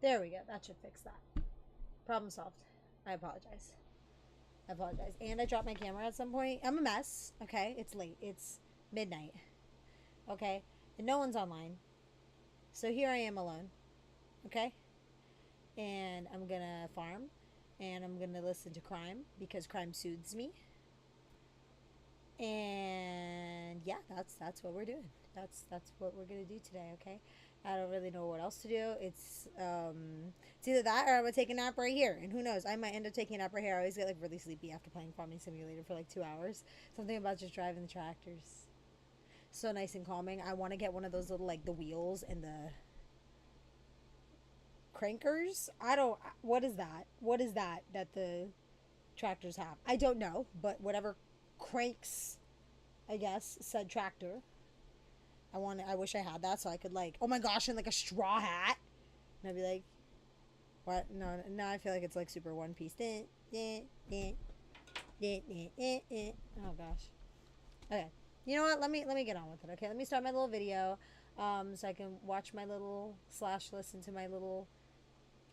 There we go. That should fix that. Problem solved. I apologize. And I dropped my camera at some point. I'm a mess. Okay, it's late. It's midnight. Okay, and no one's online. So here I am alone. Okay, and I'm gonna farm, and I'm gonna listen to crime because crime soothes me. And yeah, that's what we're doing. That's what we're gonna do today. Okay, I don't really know what else to do. It's either that or I'm gonna take a nap right here. And who knows, I might end up taking a nap right here. I always get like really sleepy after playing Farming Simulator for like 2 hours. Something about just driving the tractors, so nice and calming. I want to get one of those little like the wheels and the crankers. I don't. What is that? What is that the tractors have? I don't know, but whatever cranks, I guess, said tractor. I wish I had that so I could like, oh my gosh, and like a straw hat. And I'd be like, what? No, now I feel like it's like super One Piece. Oh gosh. Okay. You know what? Let me get on with it. Okay. Let me start my little video, so I can watch my little / listen to my little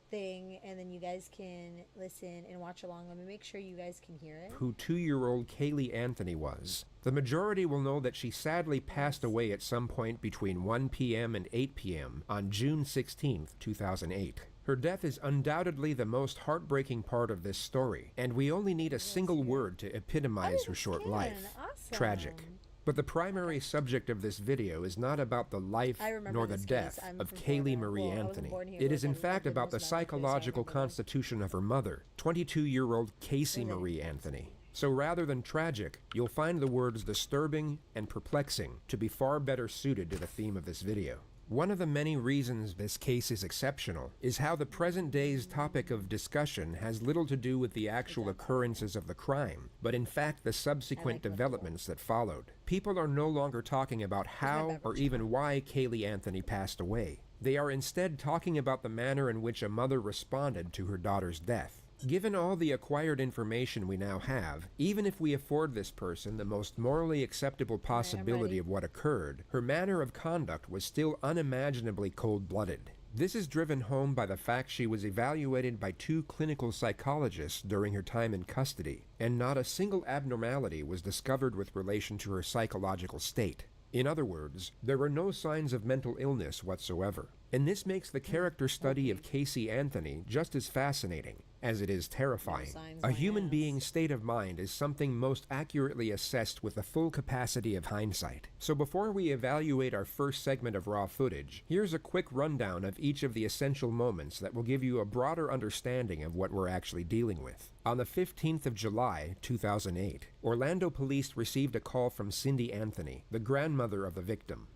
thing, and then you guys can listen and watch along. Let me make sure you guys can hear it. Who 2-year-old Kaylee Anthony was. The majority will know that she sadly passed away at some point between 1 p.m. and 8 p.m. on June 16, 2008. Her death is undoubtedly the most heartbreaking part of this story, and we only need a single word to epitomize her short life. Awesome. Tragic. But the primary subject of this video is not about the life nor the death of Kaylee Marie Anthony. It is in fact about the psychological constitution of her mother, 22-year-old Casey Marie Anthony. So rather than tragic, you'll find the words disturbing and perplexing to be far better suited to the theme of this video. One of the many reasons this case is exceptional is how the present day's topic of discussion has little to do with the actual occurrences of the crime, but in fact the subsequent developments that followed. People are no longer talking about how or even why Kaylee Anthony passed away. They are instead talking about the manner in which a mother responded to her daughter's death. Given all the acquired information we now have, even if we afford this person the most morally acceptable possibility of what occurred, her manner of conduct was still unimaginably cold-blooded. This is driven home by the fact she was evaluated by 2 clinical psychologists during her time in custody, and not a single abnormality was discovered with relation to her psychological state. In other words, there were no signs of mental illness whatsoever. And this makes the character study of Casey Anthony just as fascinating as it is terrifying. A human being's state of mind is something most accurately assessed with the full capacity of hindsight. So before we evaluate our first segment of raw footage, here's a quick rundown of each of the essential moments that will give you a broader understanding of what we're actually dealing with. On the 15th of July, 2008, Orlando police received a call from Cindy Anthony, the grandmother of the victim.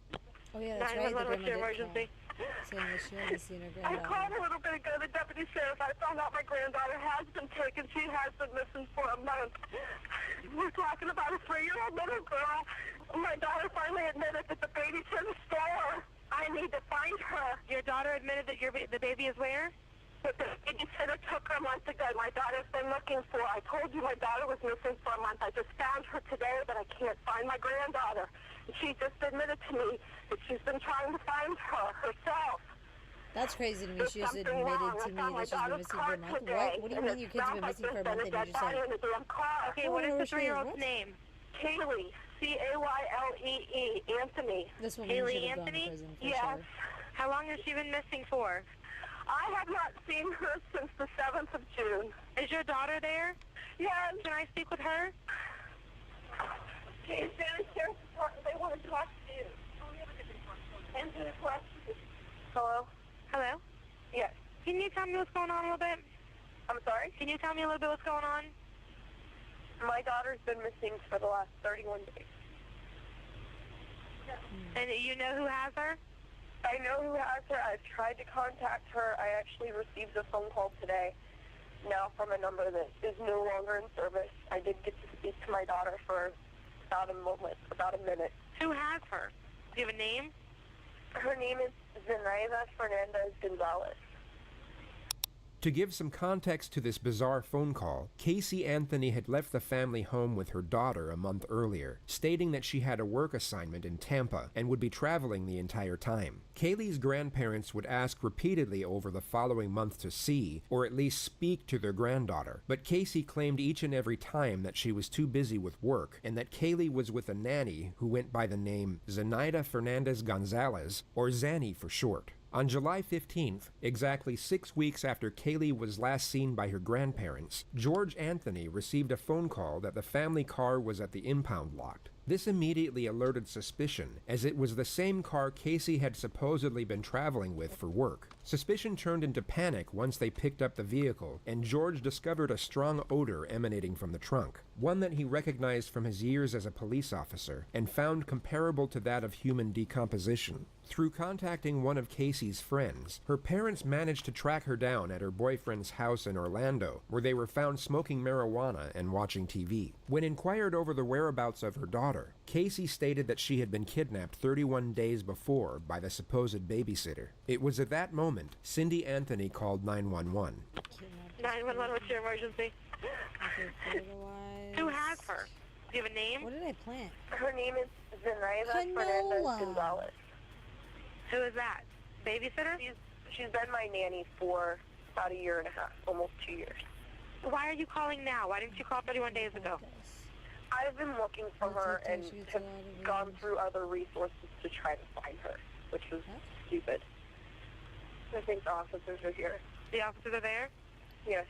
Oh yeah, that's right. What's your emergency? Saying that she hasn't seen her I granddaughter. called a little bit ago, the deputy sheriff. I found out my granddaughter has been taken. She has been missing for a month. We're talking about a 3-year-old little girl. My daughter finally admitted that the baby's in the store. I need to find her. Your daughter admitted that the baby is where? But the babysitter took her a month ago. My daughter's been looking for her. I told you my daughter was missing for a month. I just found her today, but I can't find my granddaughter. She just admitted to me that she's been trying to find her herself. That's crazy to me. She just admitted to me that she's been missing for a month. What do you mean your kid's been missing for a month and you just said... Okay, what is the 3-year-old's name? Kaylee. C-A-Y-L-E-E. Anthony. This woman should have gone to prison for sure. How long has she been missing for? I have not seen her since the 7th of June. Is your daughter there? Yes. Can I speak with her? Okay, downstairs. They want to talk to you. Answer the question. Hello? Hello? Yes. Can you tell me what's going on a little bit? I'm sorry? Can you tell me a little bit what's going on? My daughter's been missing for the last 31 days. And you know who has her? I know who has her. I've tried to contact her. I actually received a phone call today, now from a number that is no longer in service. I did get to speak to my daughter for about a minute. Who has her? Do you have a name? Her name is Zenaida Fernandez Gonzalez. To give some context to this bizarre phone call, Casey Anthony had left the family home with her daughter a month earlier, stating that she had a work assignment in Tampa and would be traveling the entire time. Kaylee's grandparents would ask repeatedly over the following month to see, or at least speak to their granddaughter, but Casey claimed each and every time that she was too busy with work and that Kaylee was with a nanny who went by the name Zenaida Fernandez Gonzalez, or Zanny for short. On July 15th, exactly 6 weeks after Kaylee was last seen by her grandparents, George Anthony received a phone call that the family car was at the impound lot. This immediately alerted suspicion, as it was the same car Casey had supposedly been traveling with for work. Suspicion turned into panic once they picked up the vehicle, and George discovered a strong odor emanating from the trunk, one that he recognized from his years as a police officer, and found comparable to that of human decomposition. Through contacting one of Casey's friends, her parents managed to track her down at her boyfriend's house in Orlando, where they were found smoking marijuana and watching TV. When inquired over the whereabouts of her daughter, Casey stated that she had been kidnapped 31 days before by the supposed babysitter. It was at that moment Cindy Anthony called 911. 911, what's your emergency? Who has her? Do you have a name? What did I plant? Her name is Zenaida Fernandez Gonzalez. Who is that? Babysitter? She's been my nanny for about a year and a half, almost 2 years. Why are you calling now? Why didn't you call 31 days ago? I've been looking for her and have gone through other resources to try to find her, which was stupid. I think the officers are here. The officers are there? Yes.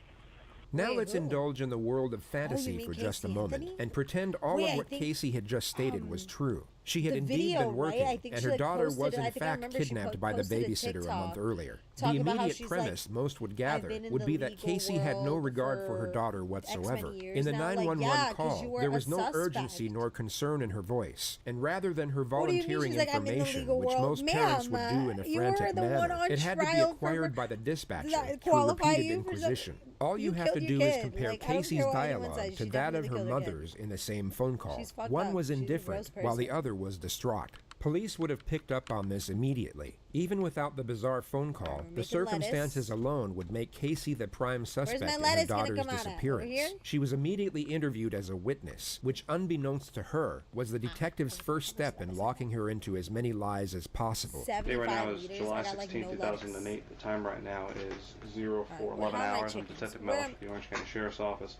Now let's indulge in the world of fantasy for just a moment and pretend all of what Casey had just stated was true. She had indeed been working, and her daughter was in fact kidnapped by the babysitter a month earlier. The immediate premise most would gather would be that Casey had no regard for her daughter whatsoever. In the 911 call, there was no urgency nor concern in her voice, and rather than her volunteering information, which most parents would do in a frantic manner, it had to be acquired by the dispatcher through repeated inquisition. All you have to do is compare Casey's dialogue to that of her mother's in the same phone call. One was indifferent, while the other was distraught. Police would have picked up on this immediately. Even without the bizarre phone call, the circumstances alone would make Casey the prime suspect in her daughter's disappearance. She was immediately interviewed as a witness, which unbeknownst to her was the detective's first step in locking her into as many lies as possible. The day right now is July 16, 2008. The time right now is 0411 hours. I'm Detective Mellish with the Orange County Sheriff's Office.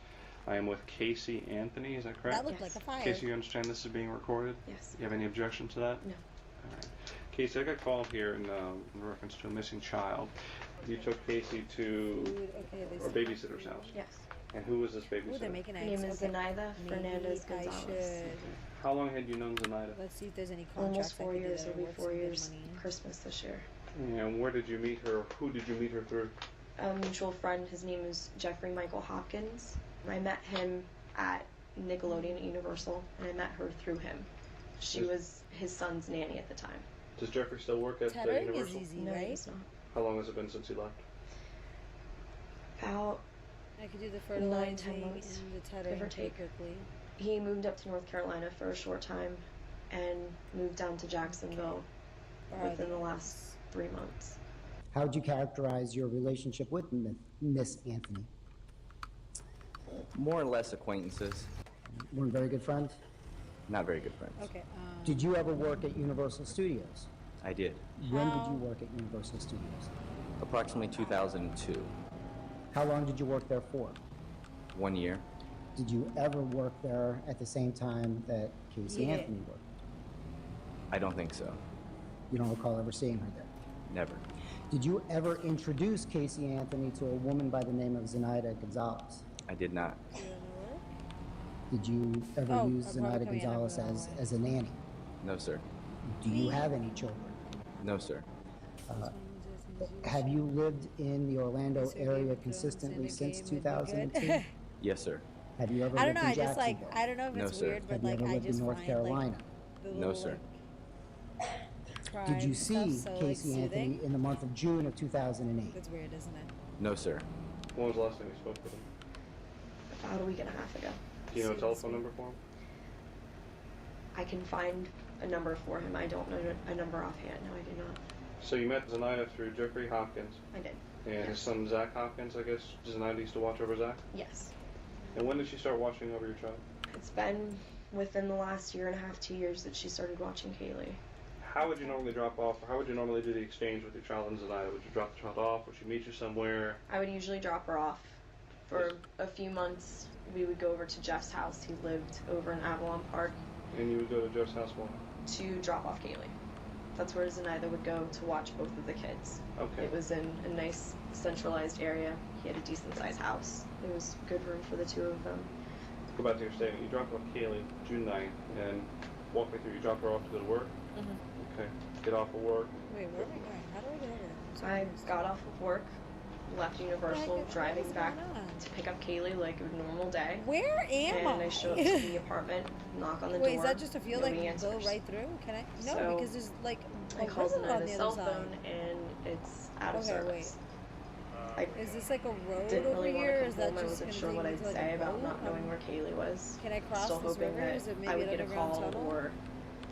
I am with Casey Anthony, is that correct? That looked like a fire. Casey, you understand this is being recorded? Yes. You have any objection to that? No. All right. Casey, I got called here in reference to a missing child. You took Casey to a babysitter's house? Yes. And who was this babysitter? They're making Her name is Zenaida Fernandez Gonzalez. How long had you known Zenaida? Let's see if there's any contracts. Almost 4 years. It'll be 4 years Christmas this year. And where did you meet her? Who did you meet her through? A mutual friend. His name is Jeffrey Michael Hopkins. I met him at Nickelodeon at Universal, and I met her through him. She was his son's nanny at the time. Does Jeffrey still work at Tethering Universal? is easy, No, right? he's not. How long has it been since he left? About I could do the 9-10 fertilizing months, and the give or tethering take. quickly. He moved up to North Carolina for a short time and moved down to Jacksonville within the last 3 months. How would you characterize your relationship with Miss Anthony? More or less acquaintances, Weren't very good friends? not very good friends. Okay. Did you ever work at Universal Studios? I did. When did you work at Universal Studios? Approximately 2002. How long did you work there for? 1 year. Did you ever work there at the same time that Casey Anthony worked? I don't think so. You don't recall ever seeing her there? Never. Did you ever introduce Casey Anthony to a woman by the name of Zenaida Gonzalez? I did not. Did you ever use Zenaida Gonzalez as a nanny? No, sir. Do you have any children? No, sir. Have you lived in the Orlando area consistently since 2002? Yes, sir. Have you ever I don't lived know. in I just like Jacksonville? I don't know if No, it's sir. weird, but Have you like ever I lived just in North find Carolina? like the No, little, sir. like, Did you tribes and see stuff, so, Casey like, Anthony soothing? in the month of June of 2008? That's weird, isn't it? No, sir. When was the last time you spoke with him? About a week and a half ago. Do you know a telephone number for him? I can find a number for him. I don't know a number offhand. No, I do not. So you met Zenaida through Jeffrey Hopkins. I did. And his son Zach Hopkins, I guess. Zenaida used to watch over Zach? Yes. And when did she start watching over your child? It's been within the last year and a half, 2 years that she started watching Kaylee. How would you normally drop off, or how would you normally do the exchange with your child and Zenaida? Would you drop the child off? Would she meet you somewhere? I would usually drop her off. For a few months, we would go over to Jeff's house. He lived over in Avalon Park. And you would go to Jeff's house why? To drop off Kaylee. That's where Zenaida would go to watch both of the kids. Okay. It was in a nice centralized area. He had a decent sized house. There was good room for the two of them. Go back to your statement. You dropped off Kaylee June 9th, and walk me through. You dropped her off to go to work? Mm-hmm. Okay. Get off of work. Wait, where am I going? How do I get over there? I got off of work, left Universal, driving back to pick up Kaylee like a normal day. Where am I? And I show up to the apartment, knock on the door. Wait, is that just a feel like you go right through? Can I? No, So because there's like I call Zenaida's cell side. phone and it's out of service. Is this like a road Didn't over really want here? to Is come that home. I just wasn't gonna sure take what me I'd to, like, say a about boat? not knowing where Kaylee was. Can I cross Still this hoping river? that Is it maybe I would an get a underground call tunnel? or,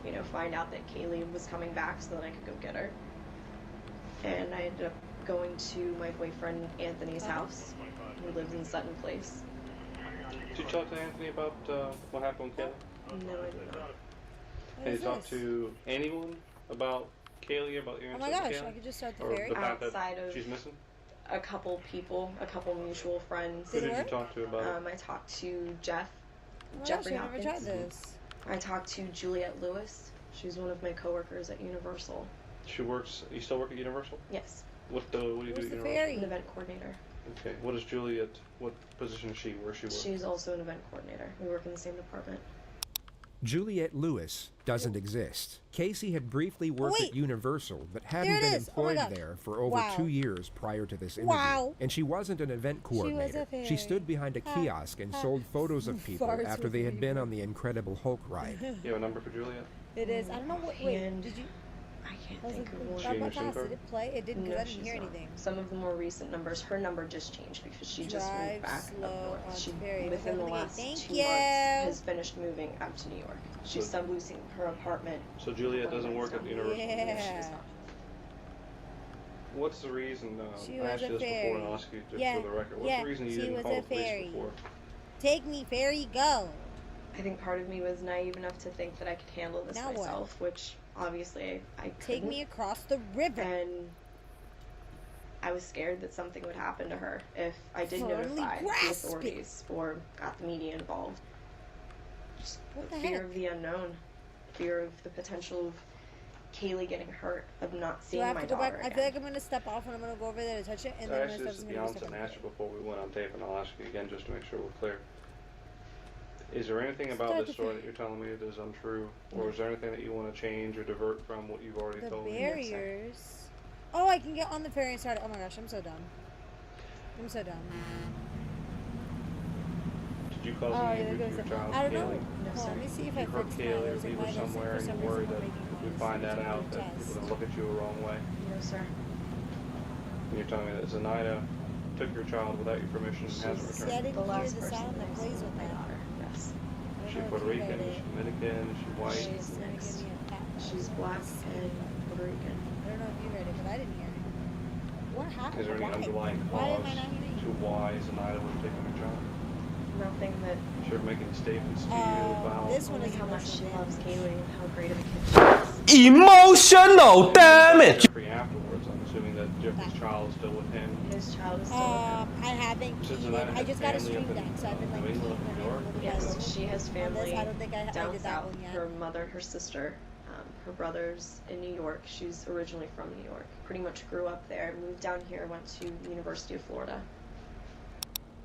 you know, find out that Kaylee was coming back so that I could go get her. And I ended up going to my boyfriend Anthony's house, who lives in Sutton Place. Did you talk to Anthony about what happened with Kaylee? No, I did not. What Have is you talked this? to anyone about Kaylee, about your Oh answer my gosh, to Kaylee? I could just start the Or ferry. the fact Outside that of she's missing? a couple people, a couple mutual friends. Who Did it did you work? talk to about it? I talked to Jeff, Oh my Jeffrey gosh, I've never tried Hopkins. this. I talked to Juliet Lewis. She's one of my coworkers at Universal. She works. You still work at Universal? Yes, What do you do Where's at the Universal? ferry? an event coordinator. Okay. What is Juliet? What position is she? Where she work? She's also an event coordinator. We work in the same department. Juliet Lewis doesn't exist. Casey had briefly worked wait. at Universal, but hadn't There it been is. Oh my employed gosh. there for over Wow. 2 years prior to this interview. Wow. And she wasn't an event coordinator. fairy. She stood behind a kiosk and sold photos of people Farts after with they had been me. on the Incredible Hulk ride. You have a number for Juliet? It is. I don't know what. Wait, And did you? I can't Was think it of the one. She Did English card? it play? It didn't because I didn't she's hear not. anything. Some of the more recent numbers, her number just changed because she just Drive moved back slow up north. on She, ferry. within the Okay, last thank 2 you. months, has finished moving up to New York. She's So- subleasing her apartment. So Juliet doesn't work at the Universal? Yeah. She's not. What's the reason? She I was asked a you this before, fairy. and I'll ask you just Yeah, for the record. What's yeah, the reason you she didn't was call a the police fairy. before? Take me, fairy, go. I think part of me was naive enough to think that I could handle this Now what? myself, which obviously I couldn't. Take me across the river. And I was scared that something would happen to her if I did Totally notify the grasp it. authorities or got the media involved. Just What the fear heck? of the unknown, fear of the potential of Kaylee getting hurt, of not Do seeing I have my to go daughter back? again. I feel like I'm gonna step off and I'm gonna go over there to touch it, and I then asked my you stuff's this at gonna the be onset stuck and on asked it. you before we went on tape, and I'll ask you again just to make sure we're clear. Is there anything about Start this the story that you're telling me that is untrue, or is there anything that you want to change or divert from what you've already The told me? barriers. Oh, I can get on the ferry and start it. Oh my gosh, I'm so dumb. I'm so dumb. Did you cause Oh, any yeah, injury there to your goes child, I don't know. Kaylee? No, Hold on, sir. let me see if You I hurt fixed my Kaylee or losing leave her my somewhere and you're worried that if we find that out that people will look at you a wrong way? No, sir. And you're telling me that Zenaida took your child without your permission and hasn't See, I returned? didn't The hear last the person sound that that plays saw with my that. daughter. Yes. I Is don't she know if Puerto you Rican? read Is it. she Dominican? Is she white? She's It's gonna mixed. give me a fat She's black and Puerto Rican. I don't know if you read it, but I didn't hear it. What happened? Is there any Why? underlying Why am cause I not hearing to you? why Zenaida would have taken her child? Nothing that She ever making statements to you about This one only is how much she emotional loves damage. Kaylee and how great of a kid she is. Emotional damage. Jeffrey afterwards? I'm assuming that Jeffrey's child is still with him. His child is still with him. I haven't Since keyed Zenaida in. I has just got a family up stream in, deck, so I've been like New keying England, them New in York? a little bit. Yes, she has On family this, I don't think I down did that south. one yet. Her mother, her sister, her brother's in New York. She's originally from New York. Pretty much grew up there, moved down here, went to the University of Florida.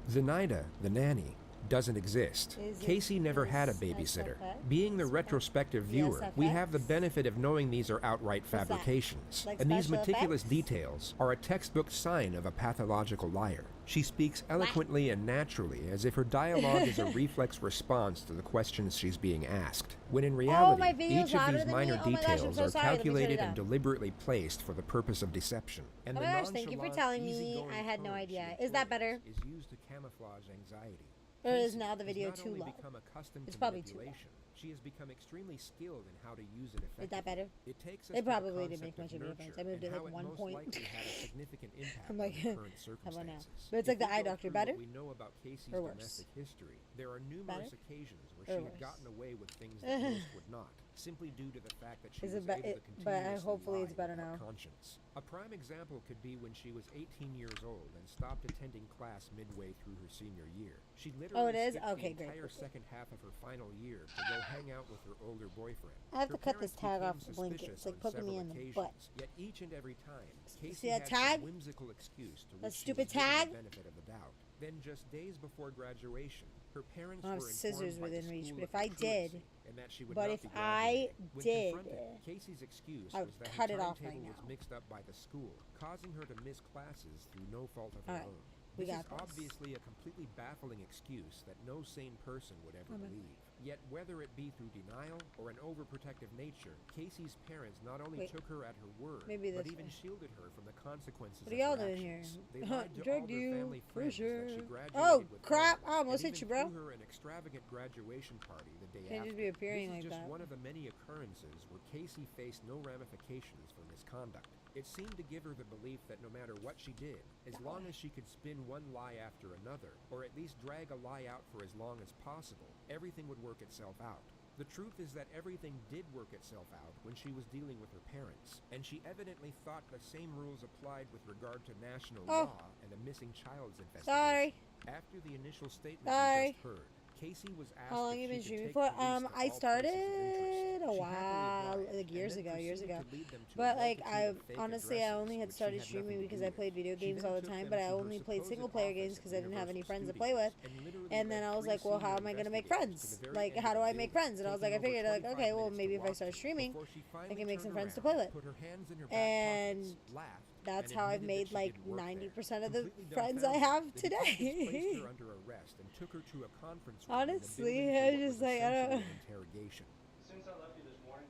Zenaida, the nanny, doesn't exist. Is it- Casey never had a is babysitter. SFX? Being the retrospective viewer, we have the SFX? benefit of knowing these are outright that? fabrications. Like And these special meticulous effects? details are a textbook sign of a pathological liar. She speaks eloquently and naturally, as if her dialogue is a reflex response to the questions she's being asked, when in my reality, video's each of louder these than minor me? Oh my gosh, I'm details so are sorry. Let me turn it calculated down. and deliberately placed for the purpose of deception. And Oh the my gosh, thank you for nonchalant, telling me. easygoing I had no tone she idea. Is that better? employs is used to camouflage anxiety. Or is Casey now the has video not too only low? become accustomed It's to probably too low. manipulation, She has become extremely skilled in how to use it effectively. Is that better? It takes us It to the probably didn't make concept much of a nurture difference. I moved and it how like it 1 most point. likely had a significant impact I'm on like, her current how about now? circumstances. But it's like If the we eye go doctor, through better what we know about Casey's or worse? domestic history, there are numerous Better occasions where or she had worse? gotten away with things that most would not, simply due to the fact that she Is was it able be- to but continuously hopefully lie it's better without now. conscience. A prime example could be when she was 18 years old and stopped attending class midway through her senior year. She literally it is? skipped Okay, the great. entire second half of her final year to go hang out with her older boyfriend. I have Her to cut this parents tag off became the blanket. suspicious It's like on poking me several in the occasions, butt. Yet each and every time, Casey See that had tag? some whimsical excuse to That which she stupid was given tag? the benefit of the doubt. Then, just days before graduation, her parents I don't were have informed scissors by the within reach, school but of if I her did- truancy and that she would but not if be I graduating. When did, confronted, Casey's excuse I was would that cut her it off timetable right was now. mixed up by the school, causing her to miss classes through no fault of her Alright, own. we This got is this. obviously a completely baffling excuse that no sane person would ever believe. Yet, whether it be through denial or an overprotective nature, Casey's parents not only Wait, took her at her word, maybe but this even way. shielded her from the consequences What are of y'all her doing here? actions. They lied to all Drugged their you, family for friends sure. that she graduated Oh, with crap. honors, I almost and hit even you, bro. threw her an extravagant graduation party the day Can't after. just be appearing This like is just that. one of the many occurrences where Casey faced no ramifications for misconduct. It seemed to give her the belief that no matter what she did, as long as she could spin one lie after another, or at least drag a lie out for as long as possible, everything would work itself out. The truth is that everything did work itself out when she was dealing with her parents, and she evidently thought the same rules applied with regard to national law and a missing child's investigation. Sorry. After the initial statement Sorry. you just heard, Casey was asked How long if you she been could streaming take for? police to all I places of started interest. a She while, happily obliged, like years and then ago. proceeded to lead them to a But like multitude of fake honestly, I addresses, only had which she started had streaming nothing to because do I with. played video She games then all the took time, them but I to her only played supposed single player office games at because I didn't have any Universal friends to play with. Studios, and literally And then led I was three like, well, how senior am I gonna make investigators to friends? the very Like, end how of do the I make building, friends? And I was like, taking I figured, over like, 25 okay, well, minutes to maybe if I walk start to, streaming, before she I finally can make some turned friends to around, play with. put her hands in her back And pockets, laughed, that's and how I've admitted made that she like didn't work 90% there. of the Completely friends I dumbfounded, have the detectives placed today. her under arrest and took her to a conference room Honestly, in the I building was for what just was like, I essentially don't. an interrogation. Since I left you this morning,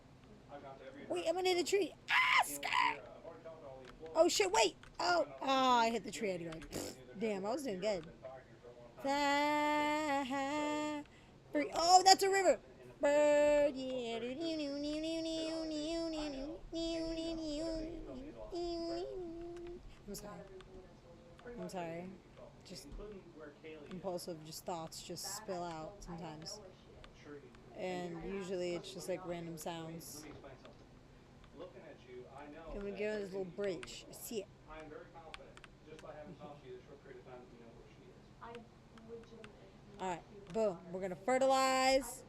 I've gone to every Wait, I'm gonna hit a tree. Ah, I've Sky! already talked to all the employees. Oh shit! Wait! Oh, I hit the tree anyway. Damn, I was doing good. Fly free. Oh, that's a river. Bird, yeah. I'm sorry. I'm sorry. Just impulsive, just thoughts just spill out sometimes. And usually it's just like random sounds. Looking at you, I know. Can we give it a little break? I see it. I'm very confident, just by having talked to you this short period of time, that you know where she is. Alright, boom. We're gonna fertilize.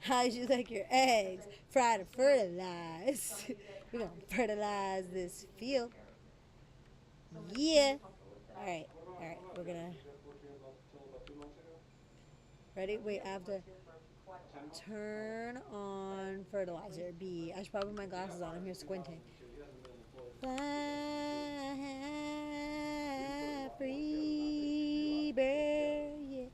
How'd you like your eggs? Fried and fertilize. We're gonna fertilize this field. Yeah. Alright, we're gonna. Ready? Wait, I have to turn on fertilizer. B. I should probably put my glasses on. I'm here squinting. Fly free bird, yeah.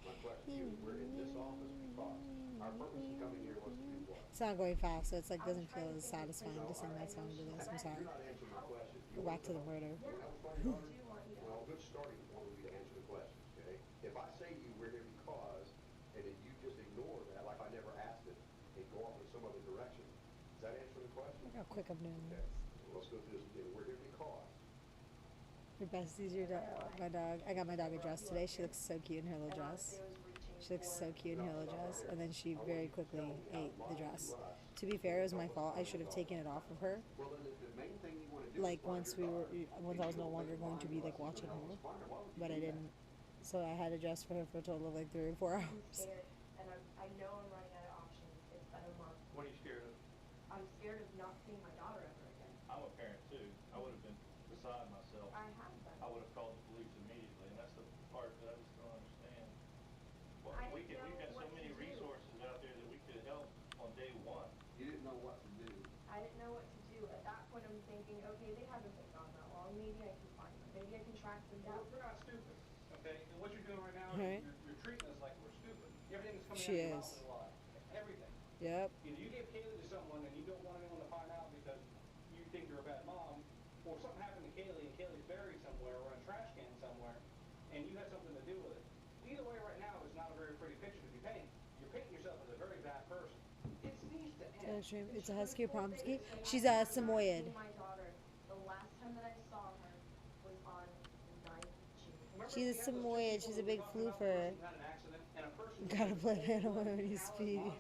It's not going fast, so it's like doesn't feel as satisfying to sing that song to this. I'm sorry. Go back to the murder. Well, a good starting point would be to answer the question, okay? If I say to you, we're here because, and then you just ignore that, like I never asked it, and go off in some other direction, does that answer the question? Look how quick I'm doing Okay, well, let's go through this again. We're here because. Your bestie's your dog. My dog. I got my dog a dress today. She looks so cute in her little dress. She looks so cute in her little dress. And then she very quickly ate the dress. To be fair, it was my fault. I should have taken it off of her. Like once I was no longer going to be like watching her, but I didn't. So I had a dress for her for a total of like 3 or 4 hours. And I know I'm running out of options. It's been a month. What are you scared of? I'm scared of not seeing my daughter ever again. I'm a parent too. I would have been beside myself. I have been. I would have called the police immediately, and that's the part that I just don't understand. Well, we've got so many resources out there that we could help on day one. You didn't know what to do. I didn't know what to do. At that point, I'm thinking, okay, they haven't been gone that long. Maybe I can find them. Maybe I can track them down. We're not stupid, okay? And what you're doing right now, Right. you're treating us like we're stupid. Everything that's coming She out of your is. mouth is a lie. Everything. Yep. Either you gave Kaylee to someone and you don't want anyone to find out because you think you're a bad mom, or something happened to Kaylee and Kaylee's buried somewhere or in a trash can somewhere, and you had something to do with it. Either way right now is not a very pretty picture to be painting. You're painting yourself as a very bad person. If It's a husky or pomsky. She's a Samoyed. My daughter, the last time that I saw her was on the 9th of June. She's a Samoyed. She's a big floofer. Gotta play animal when he's speedy.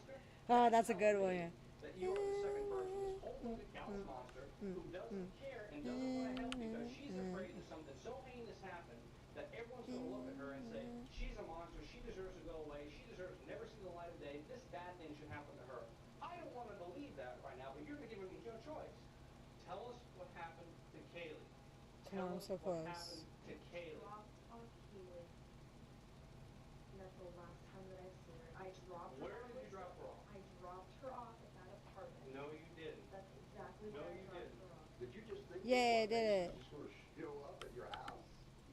Oh, that's a good one. That you are the second person, this cold-blooded callous monster who doesn't care and doesn't want to help because she's afraid that something so heinous happened that everyone's going to look at her and say, she's a monster, she deserves to go away, she deserves to never see the light of day, this bad thing should happen to her. I don't want to believe that right now, but you're giving me no choice. Tell us what happened to Kaylee. Tell us so what close. happened to Kaylee. That's the last time that I've seen her. I dropped her. Where did you drop her off? I dropped her off at that apartment. No, you didn't. That's exactly No, where I you dropped didn't. her off. Did you just think Yeah, I did it. just sort of show up at your house?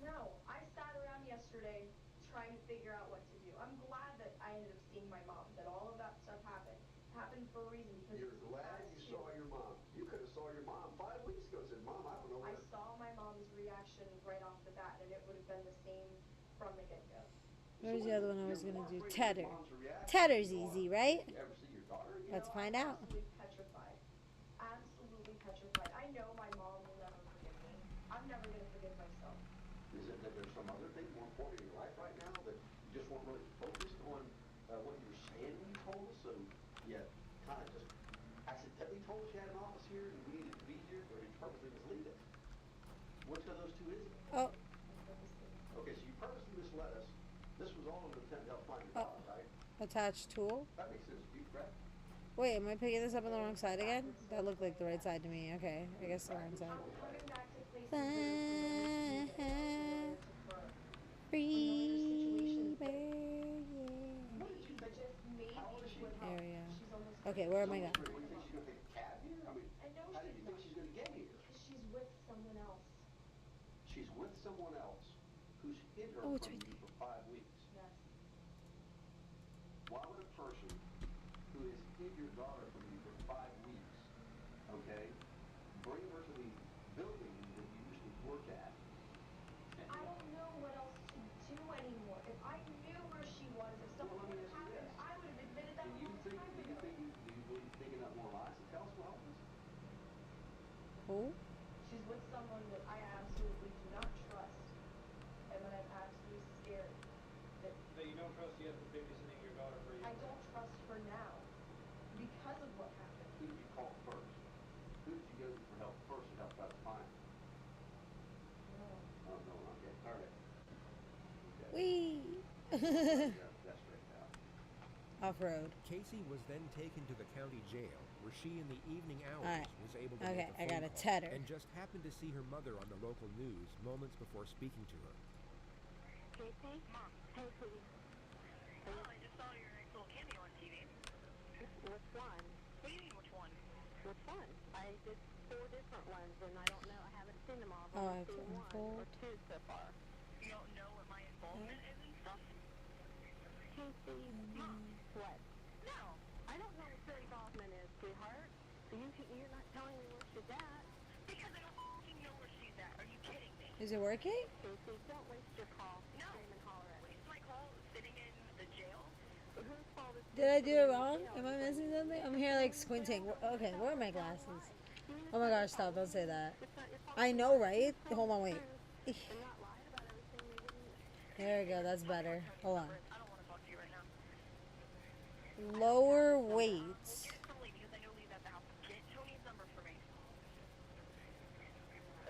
No, I sat around yesterday trying to figure out what to do. I'm glad that I ended up seeing my mom, that all of that stuff happened. Happened for a reason because You're glad you saw your mom. You could have saw your mom 5 weeks ago and said, Mom, I don't know I where. saw my mom's reaction right off the bat, and it would have been the same from the get-go. Where's the other one I was gonna do? Tedder. Tedder's easy, right? You ever see your daughter again? Let's find out. Absolutely petrified. Absolutely petrified. I know my mom will never forgive me. I'm never going to forgive myself. Is it that there's some other thing more important in your life right now that you just weren't really focused on what you were saying when you told us, and yet kind of just accidentally told us you had an office here and we needed to be here, or did you purposely mislead us? Which of those two is it? Oh. Okay, so you purposely misled us. This was all in the attempt to help find your daughter, right? Attached tool. That makes sense to you, correct? Wait, am I picking this up on the wrong side again? That looked like the right side to me. Okay, I guess the wrong side. Coming back to places Free bird, There we go. Okay, where am I going? What, do you think she's going to take a cab here? I mean, how do you think she's going to get here? because she's with someone else. She's with someone else who's hid her Oh, it's from right you for 5 weeks. Yes. Why would a person who has hid your daughter from you for 5 weeks, okay, bring her to the building that you used to work at? I don't know what else to do anymore. If I knew where she was, if something Well, let me would have ask you happened, this. I would have admitted that Do a you long think, time do you ago. think, do you believe thinking up more lies? So tell us what happens. Who? She's with someone that I absolutely do not trust, and that I'm absolutely scared that So you don't trust yet for babysitting your daughter for you? I don't trust her now because of what happened. Who did you call first? Who did you go to for help first to help try to find her? No. Oh, no, okay, all right. Okay. Wee. That's straightened out. Off-road. Casey was then taken to the county jail, where she, in the evening hours, Alright. was able to Okay, make a I got phone a call, Tedder. and just happened to see her mother on the local news moments before speaking to her. Casey? Mom. Hey, sweetie. Oh, I just saw your nice little cameo on TV. Which one? What do you mean, which one? Which one? I did 4 different ones, and I don't know. I haven't seen them all. I've only seen 1 or 2 so far. You don't know what my involvement is and stuff? Casey, Mom. What? No. I don't know what your involvement is, sweetheart. You're not telling me where she's at. Because I don't fucking know where she's at. Are you kidding me? Is it working? Casey, don't waste your call. No. Scream and holler at me. Waste my call sitting in the jail? Whose fault is Did I do it wrong? Am I missing something? I'm here like squinting. Okay, where are my glasses? Oh my gosh, stop. Don't say that. I know, right? Hold on, wait. There we go. That's better. Hold on. I don't want to talk to you right now. Lower weights. Because I know Lee's at the house. Get Tony's number for me.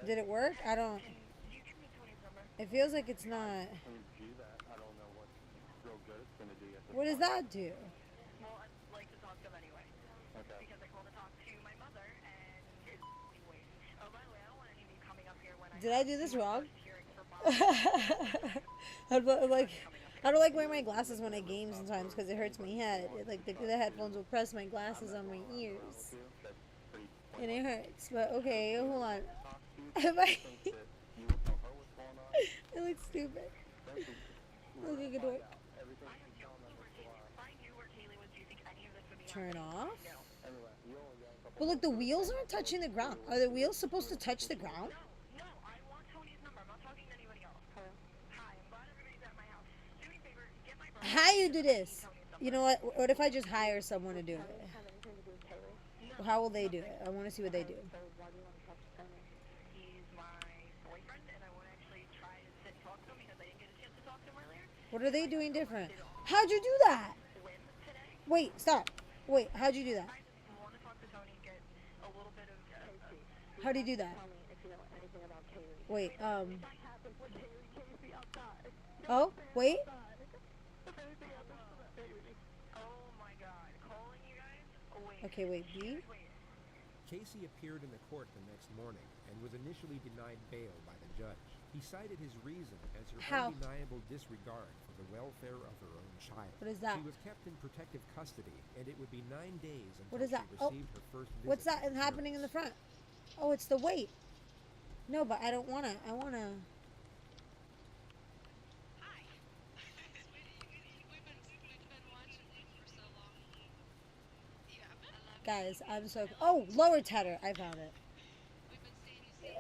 Did it work? I don't. Can you give me Tony's number? It feels like it's not. do that. I don't know what real good it's going to do yet. What does that do? Well, I'd like to talk to him anyway. Okay. Because I called to talk to my mother and his voice. Oh, by the way, I don't want any of you coming up here when Did I do this wrong? hearing for I don't like wearing my glasses when I game sometimes because it hurts my head. Like the headphones will press my glasses on my ears, and it hurts. But okay, hold on. I look stupid. Look at the door. Turn off. But look, the wheels aren't touching the ground. Are the wheels supposed to touch the ground? No, I want Tony's number. I'm not talking to anybody else. Hello? Hi, I'm glad everybody's at my house. Do me a favor, get my brother. How you do this? You know what? What if I just hire someone to do it? Have anything to do with Kaylee? How will they do it? I want to see what they do. He's my boyfriend, and I won't actually try to sit and talk to him because I didn't get a chance to talk to him earlier. What are they doing different? How'd you do that? Wait, stop. Wait, how'd you do that? I just want to talk to Tony and get a little bit of Casey. How'd he do that? Tell me if you know anything about Kaylee. Wait, If I happen with Kaylee, Casey outside. Oh, wait. If anything happens to that baby. Oh my God. Calling you guys? Wait. Okay, wait, B? Casey appeared in the court the next morning and was initially denied bail by the judge. He cited his reason as her undeniable disregard for the welfare of her own child. What is that? She was kept in protective custody, and it would be 9 days What until is that? she received her first visit. What's that happening in the front? Oh, it's the weight. No, but I don't want to. I want to. Hi. We've been watching you for so long. You haven't? Guys, I'm so. Oh, lower tedder. I found it. We've been seeing you sit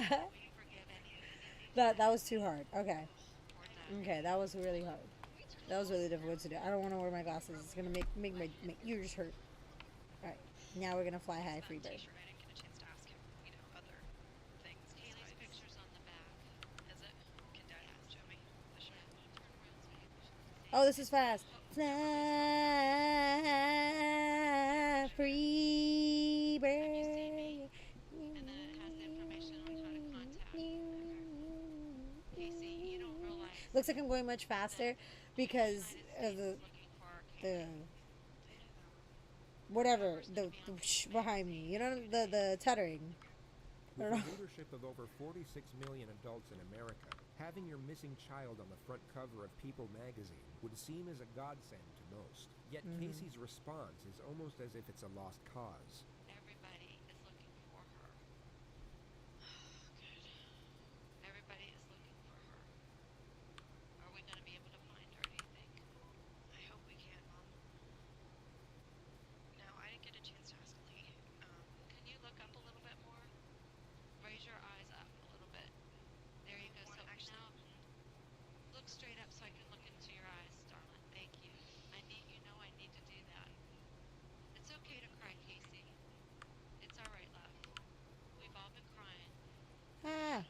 down. That was too hard. Okay. Okay, that was really hard. That was really difficult to do. I don't want to wear my glasses. It's gonna make my ears hurt. All right. Now we're gonna fly high, free bird. I didn't get a chance to ask him, other things. Kaylee's picture's on the back. Is it? Can Dad show me? Oh, this is fast. Fly, free bird. And then it has the information on how to contact Casey. You don't realize. Looks like I'm going much faster because of the whatever the behind me. You know the tethering. With the leadership of over 46 million adults in America, having your missing child on the front cover of People magazine would seem as a godsend to most. Yet Casey's response is almost as if it's a lost cause. Everybody is looking for her. Good. Everybody is looking for her. Are we going to be able to find her, do you think? I hope we can, Mom. No, I didn't get a chance to ask Lee. Can you look up a little bit more? Raise your eyes up a little bit. There you go. So now, look straight up so I can look into your eyes, darling. Thank you. I need to do that. It's okay to cry, Casey. It's all right, love. We've all been crying. Ah.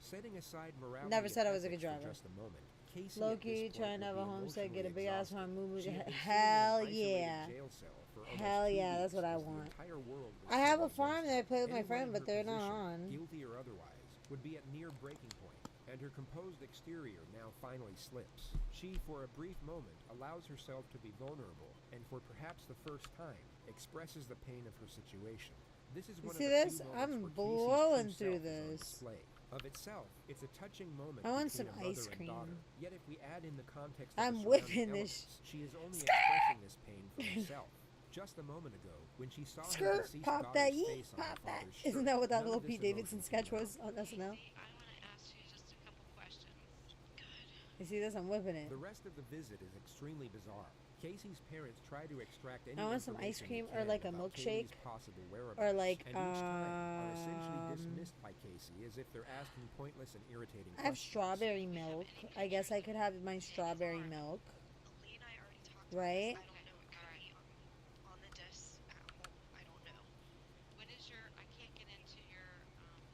Setting aside morality. Never said I was a good driver. For just a moment, Casey Loki trying to have a homestead, get a big ass farm, move. She had been Hell sitting in an yeah. isolated jail cell for almost Hell 2 yeah, that's weeks what I as the want. entire world was I have a still farm against that I her. play with my Anyone friend, in but her they're not position, on. guilty or otherwise, would be at near breaking point, and her composed exterior now finally slips. She, for a brief moment, allows herself to be vulnerable, and for perhaps the first time, expresses the pain of her situation. This is one of see the this? few I'm moments where Casey's blowing true through self is on this. display. Of itself, it's a touching moment I want between some a mother ice and cream. daughter. Yet if we add in the context of I'm the whipping surrounding this. elements, she is only expressing this pain for herself. Just a moment ago, when she saw her Skirt, deceased pop that daughter's yeet, face on her pop that. father's Isn't shirt, that what that none little of this Pete Davidson emotion sketch came was out. on SNL? I want to ask you just a couple questions. Good. You see this? I'm whipping it. The rest of the visit is extremely bizarre. Casey's parents try to extract any I want some ice information cream they or can like a about milkshake Kaylee's possible whereabouts, or like and each time are essentially dismissed by Casey as if they're asking pointless and irritating I have questions. strawberry milk. I guess I could have my strawberry milk. Lee and I already talked Right? about this. I don't know exactly on the disc at home. I don't know. When is your? I can't get into your.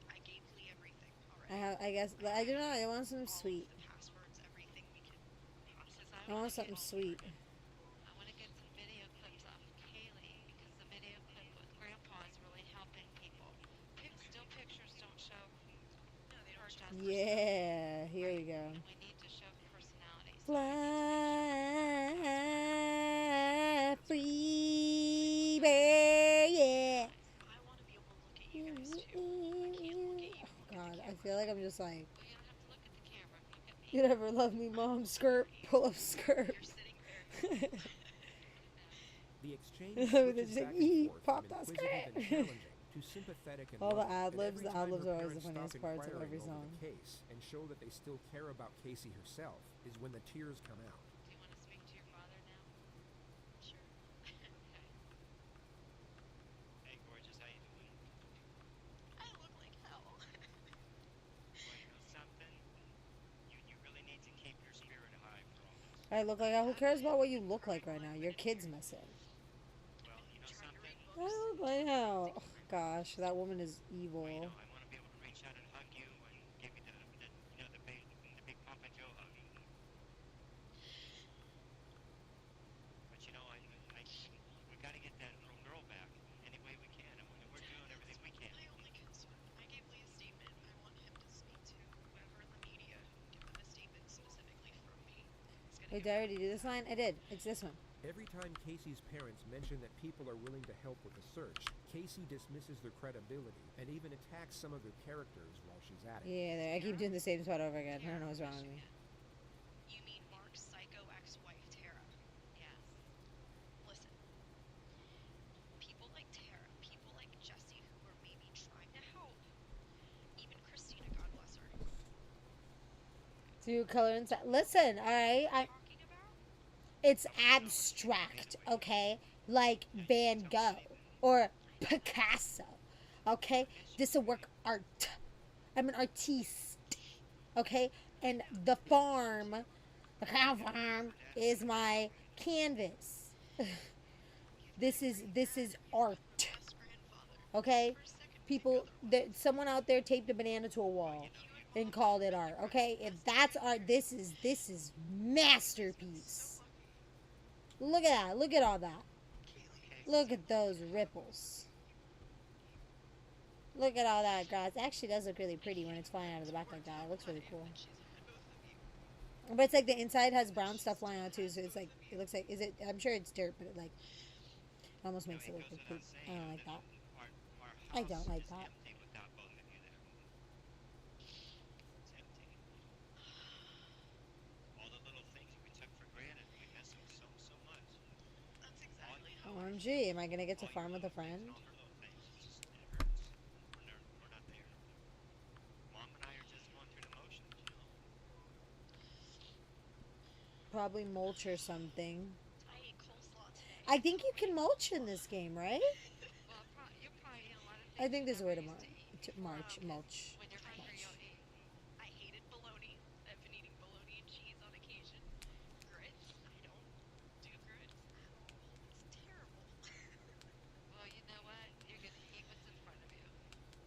I gave Lee everything already. I guess I don't know. I want something All sweet. the passwords, everything we can. I want something sweet. I want to get some video clips off of Kaylee because the video clip with Grandpa is really helping people. Still pictures don't show. No, they don't show. Yeah, here you go. We need to show personalities. Fly, free bird, yeah. I want to be able to look at you guys too. I can't look at you. Oh God, I feel like I'm just like. Well, you don't have to look at the camera. Look at me. You never love me, mom. Skirt, pull up skirt. You're sitting there. The exchange They're switches just like, back and "Ee, forth pop from that inquisitive and skirt." challenging to sympathetic and All the loving, and ad-libs, every the time ad-libs her are always the parents funniest stop parts of inquiring every over song. the case and show that they still care about Casey herself is when the tears come out. Do you want to speak to your father now? Sure. Okay. Hey, gorgeous, how you doing? I look like hell. Well, you know something? You really need to keep your spirit high for all this. I look like who cares about what you look like right now? Your kid's missing. Well, you know something? Like how? Oh, gosh, that woman is evil. Well, you know, I want to be able to reach out and hug you and give you the big Papa Joe hug. But you know, we got to get that little girl back any way we can, and we're doing everything we can. My only concern. I gave Lee a statement. I want him to speak to whoever in the media, give them a statement specifically from me. Wait, did I already do this line? I did. It's this one. Every time Casey's parents mention that people are willing to help with the search, Casey dismisses their credibility and even attacks some of their characters while she's at it. Yeah, there. I keep doing the same spot over again. I don't know what's wrong with me. You mean Mark's psycho ex-wife, Tara? Yes. Listen. People like Tara, people like Jesse who are maybe trying to help. Even Christina, God bless her. Do color inside. Listen, alright? It's abstract, okay? Like Van Gogh or Picasso, okay? This is a work of art. I'm an artiste, okay? And the cow farm is my canvas. This is art, okay? People, someone out there taped a banana to a wall and called it art, okay? If that's art, this is masterpiece. Look at that. Look at all that. Look at those ripples. Look at all that grass. It actually does look really pretty when it's flying out of the back like that. It looks really cool. But it's like the inside has brown stuff flying out too, so it's like, it looks like, I'm sure it's dirt, but it like, almost makes it look like poop. I don't like that. I don't like that. OMG, am I gonna get to farm with a friend? Probably mulch or something. I think you can mulch in this game, right? I think there's a way to mulch. I hated bologna. I've been eating bologna and cheese on occasion. Grits, I don't do grits at all. It's terrible. Well, you know what? You're going to eat what's in front of you.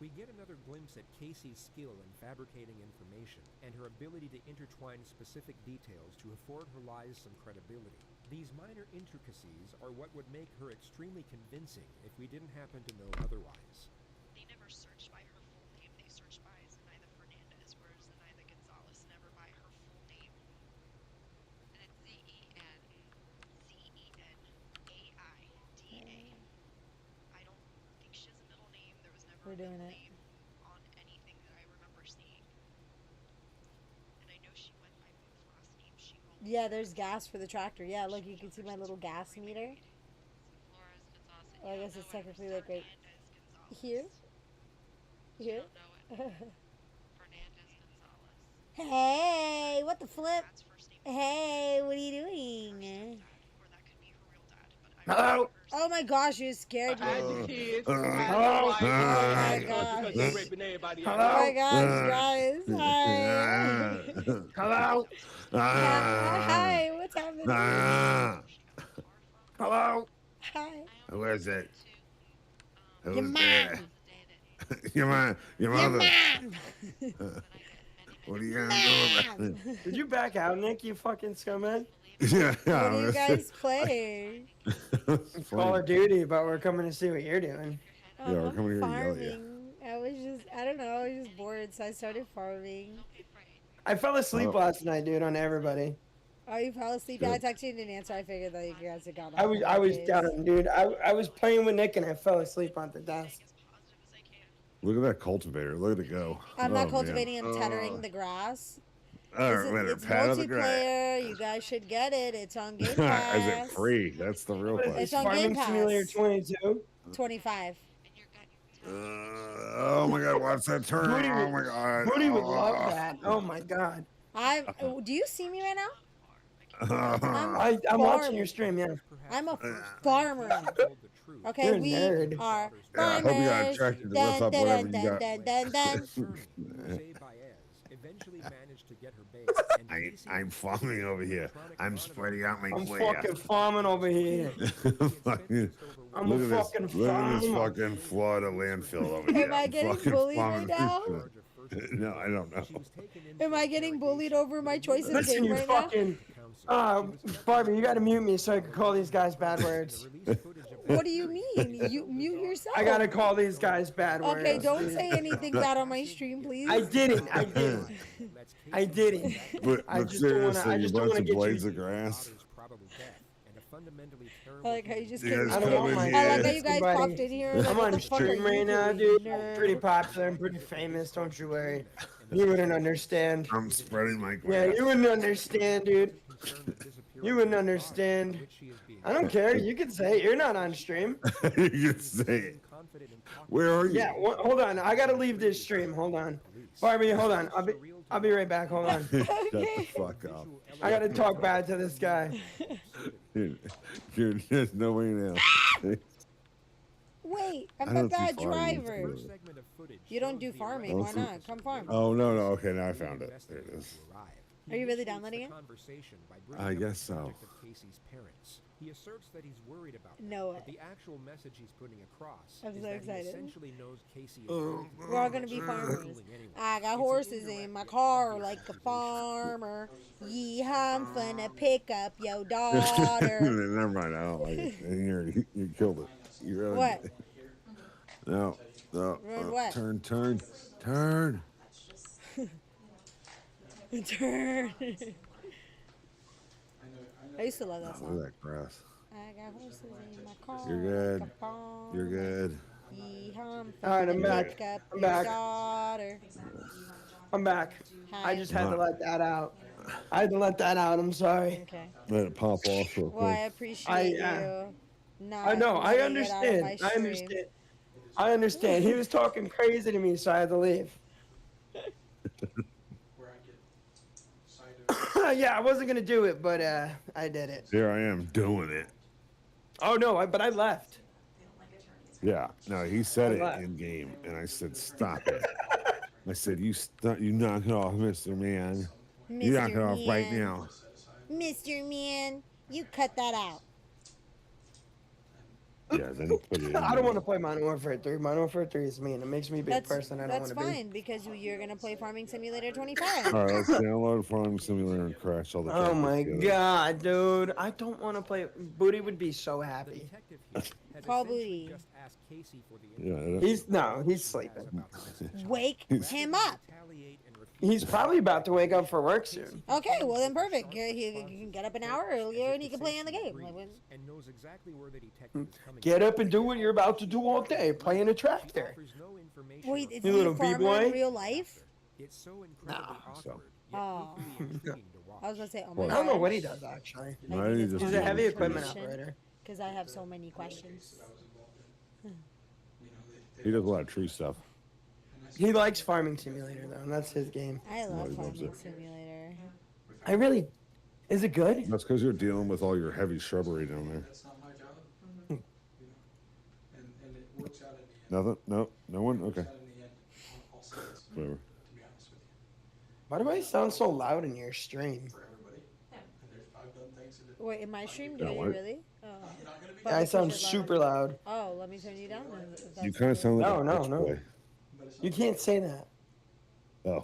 We get another glimpse at Casey's skill in fabricating information and her ability to intertwine specific details to afford her lies some credibility. These minor intricacies are what would make her extremely convincing if we didn't happen to know otherwise. They never searched by her full name. They searched by Zenaida Fernandez, whereas Zenaida Gonzalez never by her full name. And it's Z-E-N. Z-E-N-A-I-D-A. I don't think she has a middle name. There was never We're a doing middle it. name on anything that I remember seeing. And I know she went by both last names. She called Yeah, there's gas for the tractor. Yeah, look, you can see my little gas meter. Oh, I guess it's technically like right here. Here. Hey, what the flip? Hey, what are you doing? Hello? Oh my gosh, you scared me. I had the kids. Hello? Oh my gosh. Oh my gosh, guys. Hi. Hello? Hi, what's happening? Hello? Hi. Who is it? Your Who's mom. there? Your mom. Your mother. What are you gonna do about it? Did you back out, Nick? You fucking scumbag. Yeah. What are you guys playing? Call of Duty, but we're coming to see what you're doing. Yeah, we're coming here to yell at you. Farming. I don't know, I was just bored, so I started farming. I fell asleep last night, dude, on everybody. Oh, you fell asleep? I texted you and didn't answer. I figured that you guys had gone off. I was down, dude. I was playing with Nick and I fell asleep on the desk. Look at that cultivator. Look at it go. I'm not cultivating, I'm tethering the grass. It's multiplayer. You guys should get it. It's on Game Pass. Is it free? That's the real question. It's on Game Pass. Simulator 22? 25. Oh my god, watch that turn. Oh my god. Booty would love that. Oh my god. Do you see me right now? I'm watching your stream, yeah. I'm a farmer. Okay, You're a we nerd. are farmers. I hope you got attracted to whip up whatever you got. Eventually managed to get her base. I'm farming over here. I'm spreading out my I'm fucking farming over here. I'm a fucking look at this farmer. fucking Florida landfill over here. Am I getting Fucking bullied farming. right now? No, I don't know. Am I getting bullied over my choice of Listen, game you right fucking. Barbie, you gotta mute me so I can call these guys bad words. now? What do you mean? You mute yourself. I gotta call these guys bad words. Okay, don't say anything bad on my stream, please. I didn't. But I just seriously, don't you wanna bunch of get blades you. of grass. I like how you just You came. guys I don't come want in my. I like how here. you guys Somebody- popped in here. Like, I'm what on the fuck are stream you right now, doing, dude. nerd? I'm pretty popular. I'm pretty famous. Don't you worry. You wouldn't understand. I'm spreading my Yeah, grass. you wouldn't understand, dude. You wouldn't understand. I don't care. You can say it. You're not on stream. You can say it. Where are you? Yeah, hold on. I gotta leave this stream. Hold on. Barbie, hold on. I'll be right back. Hold on. Shut the fuck up. I gotta talk bad to this guy. Dude, there's no way now. Wait, I I'm a don't do bad farming, driver. really. You don't do farming. Why not? Come farm. Oh, no. Okay, now I found it. There it is. Are you really downloading it? I guess so. He asserts that he's worried about them, No way. but the actual message he's putting across I'm is so that excited. he essentially knows Casey is We're all gonna be farmers. I got horses in my car like a farmer. Yee, I'm finna pick up your daughter. Never mind. I don't like it. And you killed it. You really What? No. Ruined what? Turn. Turn. I used to love that Look song. at that grass. I got horses in my car. You're good. like a farmer. You're good. Yee, I'm All right, I'm finna back. pick up I'm your back. daughter. I'm back. Hi. I just had to let that out. I'm sorry. Okay. Let it pop off real Well, I quick. appreciate you. Not I know. I letting it out of my understand. stream. I understand. He was talking crazy to me, so I had to leave. Yeah, I wasn't gonna do it, but I did it. Here I am doing it. Oh no, but I left. Yeah. No, he said it What? in game, and I said, "Stop it." I said, "You knock it off, Mr. Man. You knock it off right Man. now." Mr. Man, you cut that out. Yeah. Then he put it in. I don't want to play Modern Warfare 3. Modern Warfare 3 is mean. It makes me a big That's person I don't want to be. fine because you're gonna play Farming Simulator 25. All right, let's download Farming Simulator and crash all the. Oh time my together. god, dude. I don't want to play. Booty would be so happy. Call Booty. Yeah. He's sleeping. Wake him up. He's probably about to wake up for work soon. Okay, well then perfect. He can get up an hour earlier and he can play on the game. Like, and knows exactly where the detective is coming Get up and do what you're about to do all day. Play in a tractor. wait, is You he a little farmer B-boy? in real life? It's so incredibly awkward. Oh. I was gonna say, oh my I god. don't know what he does actually. Why did he just He's do a heavy this? equipment operator. Because I have so many questions. He does a lot of tree stuff. He likes Farming Simulator though, and that's his game. I love he loves Farming it. Simulator. I really. Is it good? That's because you're dealing with all your heavy shrubbery down there. Nothing? No? No one? Okay. Whatever. Why do I sound so loud in your stream? Wait, in my stream, do Yeah, you what? really? Oh. I sound super loud. Oh, let me turn you down. Then, if that's You kind of sound like No, a no, bitch no. boy. You can't say that. Oh.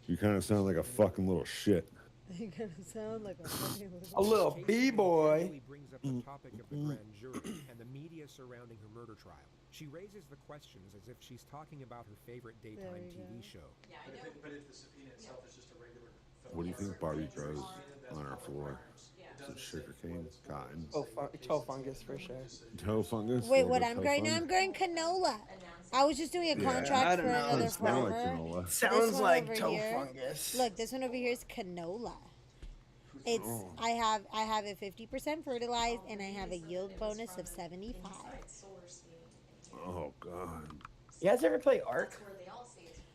You kind of sound like a fucking little shit. You're gonna sound like a fucking A little b-boy. Brings up the topic of the grand jury and the media surrounding her murder trial. She raises the questions as if she's talking about her favorite daytime TV show. But if the subpoena itself is just a regular. What do you think Barbie grows on our floor? Is it sugar cane, cotton, Toe fungus for sure. toe fungus? Wait, Little what bit I'm toe growing now? fungus? I'm growing canola. I was just doing a Yeah, I contract don't for know. another Doesn't smell like farmer. canola. This Sounds one like over toe here- fungus. Look, this one over here is canola. It's Oh. I have it 50% fertilized and I have a yield bonus of 75. Oh, God. You guys ever play Ark?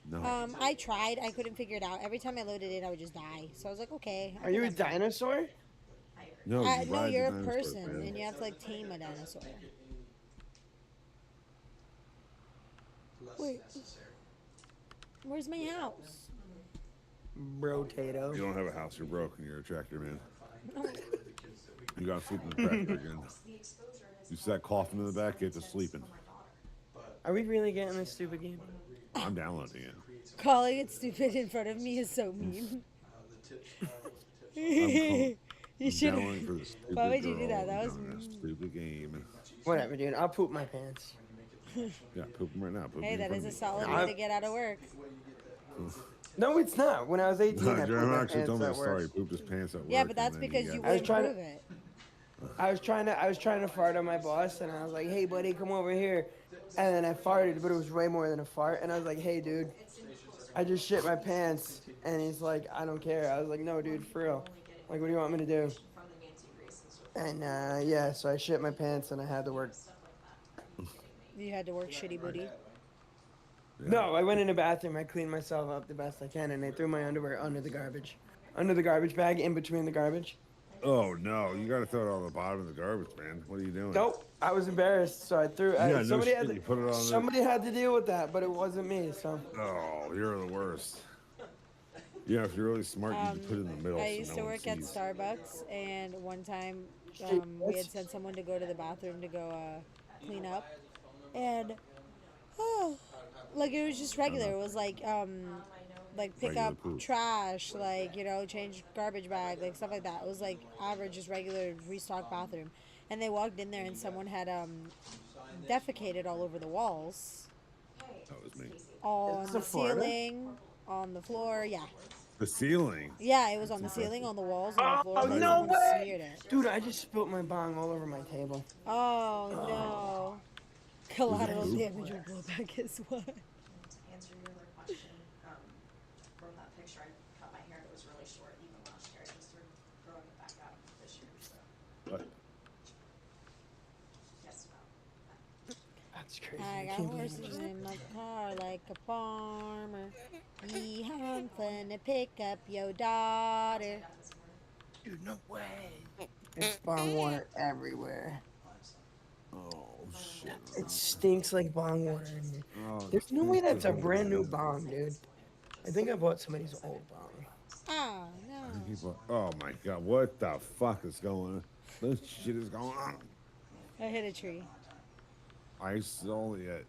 No. I tried. I couldn't figure it out. Every time I loaded it, I would just die. So I was like, okay. Are you a dinosaur? No, No, ride you're a the dinosaur, person, man. and you have to like tame a dinosaur. Wait, where's my house? Brotato. You don't have a house, you're broke, and you're a tractor man. You gotta sleep in the tractor again. You see that coughing in the back, get to sleeping. Are we really getting this stupid game? I'm downloading it. Calling it stupid in front of me is so mean. I'm You should. downloading for the stupid Why would you do girl that? That was down in that stupid game. Whatever, dude. I'll poop my pants. Yeah, poop them right now. Poop Hey, them in that front is a of me. solid way to get out of work. No, it's not. When I was 18, I pooped Jeremy my actually pants told me a at story. work. He pooped his pants at work. Yeah, but that's because you wouldn't prove it. I was trying to fart on my boss, and I was like, "Hey, buddy, come over here." And then I farted, but it was way more than a fart. And I was like, "Hey, dude, I just shit my pants." And he's like, "I don't care." I was like, "No, dude, for real. Like, what do you want me to do?" And yeah, so I shit my pants, and I had to work. You had to work shitty booty. No, I went in the bathroom. I cleaned myself up the best I can, and I threw my underwear under the garbage bag, in between the garbage. Oh no, you gotta throw it on the bottom of the garbage, man. What are you doing? Nope, I was embarrassed, so I threw. Yeah, Somebody no had shit, you put it on somebody had to deal with that, but it wasn't me. So. Oh, you're the worst. Yeah, if you're really smart, you can put it in the middle. I so used no to one work at sees. Starbucks, and one time we had sent someone to go to the bathroom to go clean up, and like it was just regular. It was like pick Regular up poop. trash, like, you know, change garbage bag, like stuff like that. It was like average, just regular restock bathroom. And they walked in there and someone had defecated all over the walls. That was me. On the ceiling, on the floor, yeah. The ceiling. Yeah, it was on the ceiling, on the walls, on the floor. Oh Like no someone way! smeared it. Dude, I just spilled my bong all over my table. Oh no. Collateral Is it damage will blow back as what? To answer your other question, from that picture, I cut my hair and it was really short even last year. I just started growing it back out this year. So. What? Yes, That's crazy. I got horses in my car like a farmer. Yee, I'm finna pick up your daughter. Dude, no way. There's bong water everywhere. Oh shit. It stinks like bong water in here. Oh, There's no way that's a brand new bong, dude. I think I bought somebody's old bong. Oh no. Oh my god, what the fuck is going on? This shit is going on. I hit a tree. I saw it.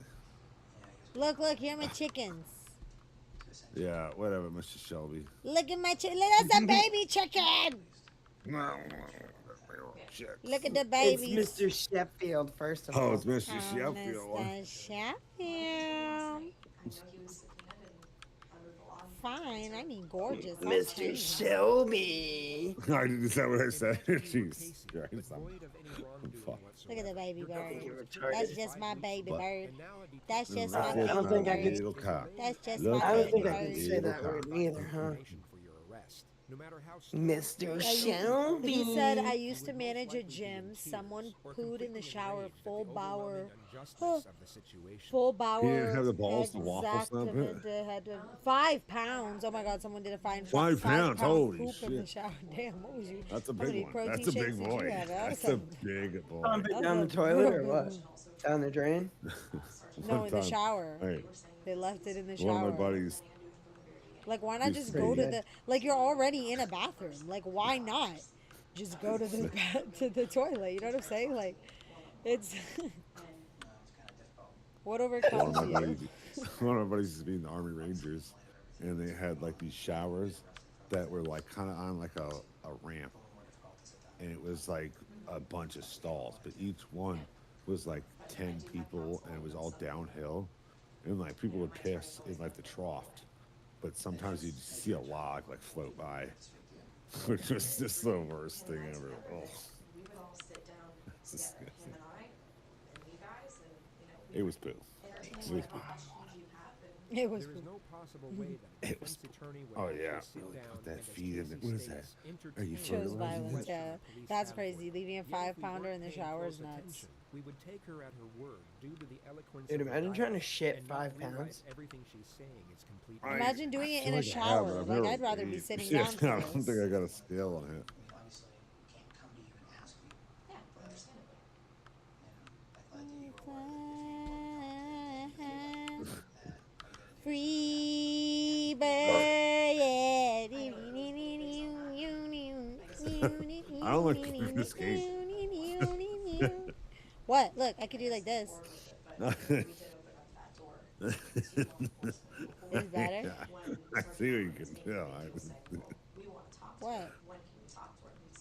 Look, here are my chickens. Yeah, whatever, Mr. Shelby. Look at my chicken. That's a baby chicken. Look at the babies. It's Mr. Sheffield, first of all. Oh, it's Mr. Sheffield. Mr. Sheffield. Fine, I mean gorgeous. Mr. Shelby. Is that what I said? Jeez Christ. Fuck. Look at the baby bird. That's just my baby bird. That's just my I baby don't think I bird. could. That's just Look my I don't baby think I bird. can say that word neither, huh? Mr. Shelby. He said, I used to manage a gym. Someone pooed in the shower, full Bauer. Full Bauer. He didn't have the balls to waffle stomp it? Had 5 pounds. Oh my God, someone did a fine 5 pounds? Holy poop in the shit. shower. Damn, what was you? That's a how many big one. protein That's a big shakes did you boy. have? That's a big boy. Pump it down the toilet or what? Down the drain? No, in the shower. Hey, They left it in the shower. one of my buddies. Like, why not just go to the... Like, you're already in a bathroom. Like, why not just go to the to the toilet? You know what I'm saying? Like, it's... What overcomes you? One of my buddies used to be in the Army Rangers, and they had, like, these showers that were, like, kind of on, like, a ramp. And it was, like, a bunch of stalls, but each one was, like, 10 people, and it was all downhill. And, like, people would piss in, like, the trough. But sometimes you'd see a log like float by, which was just the worst thing ever. Oh. It's disgusting. It was poo. It was poo. It was. It was. Oh yeah. Put that feed in. What is that? Are you Chose fertilizing violence. it? Yeah, that's crazy. Leaving a 5-pounder in the shower is nuts. We would take her at her word due to the eloquence. Dude, imagine trying to shit 5 pounds. Everything she's saying is complete. Imagine doing it in feel a like I have, shower. but I've Like, never I'd rather be ate. sitting Yeah, down I for don't think this. I got a scale on it. Free bird. I don't like this game. What? Look, I could do like this. Is better? I see what you can do. What?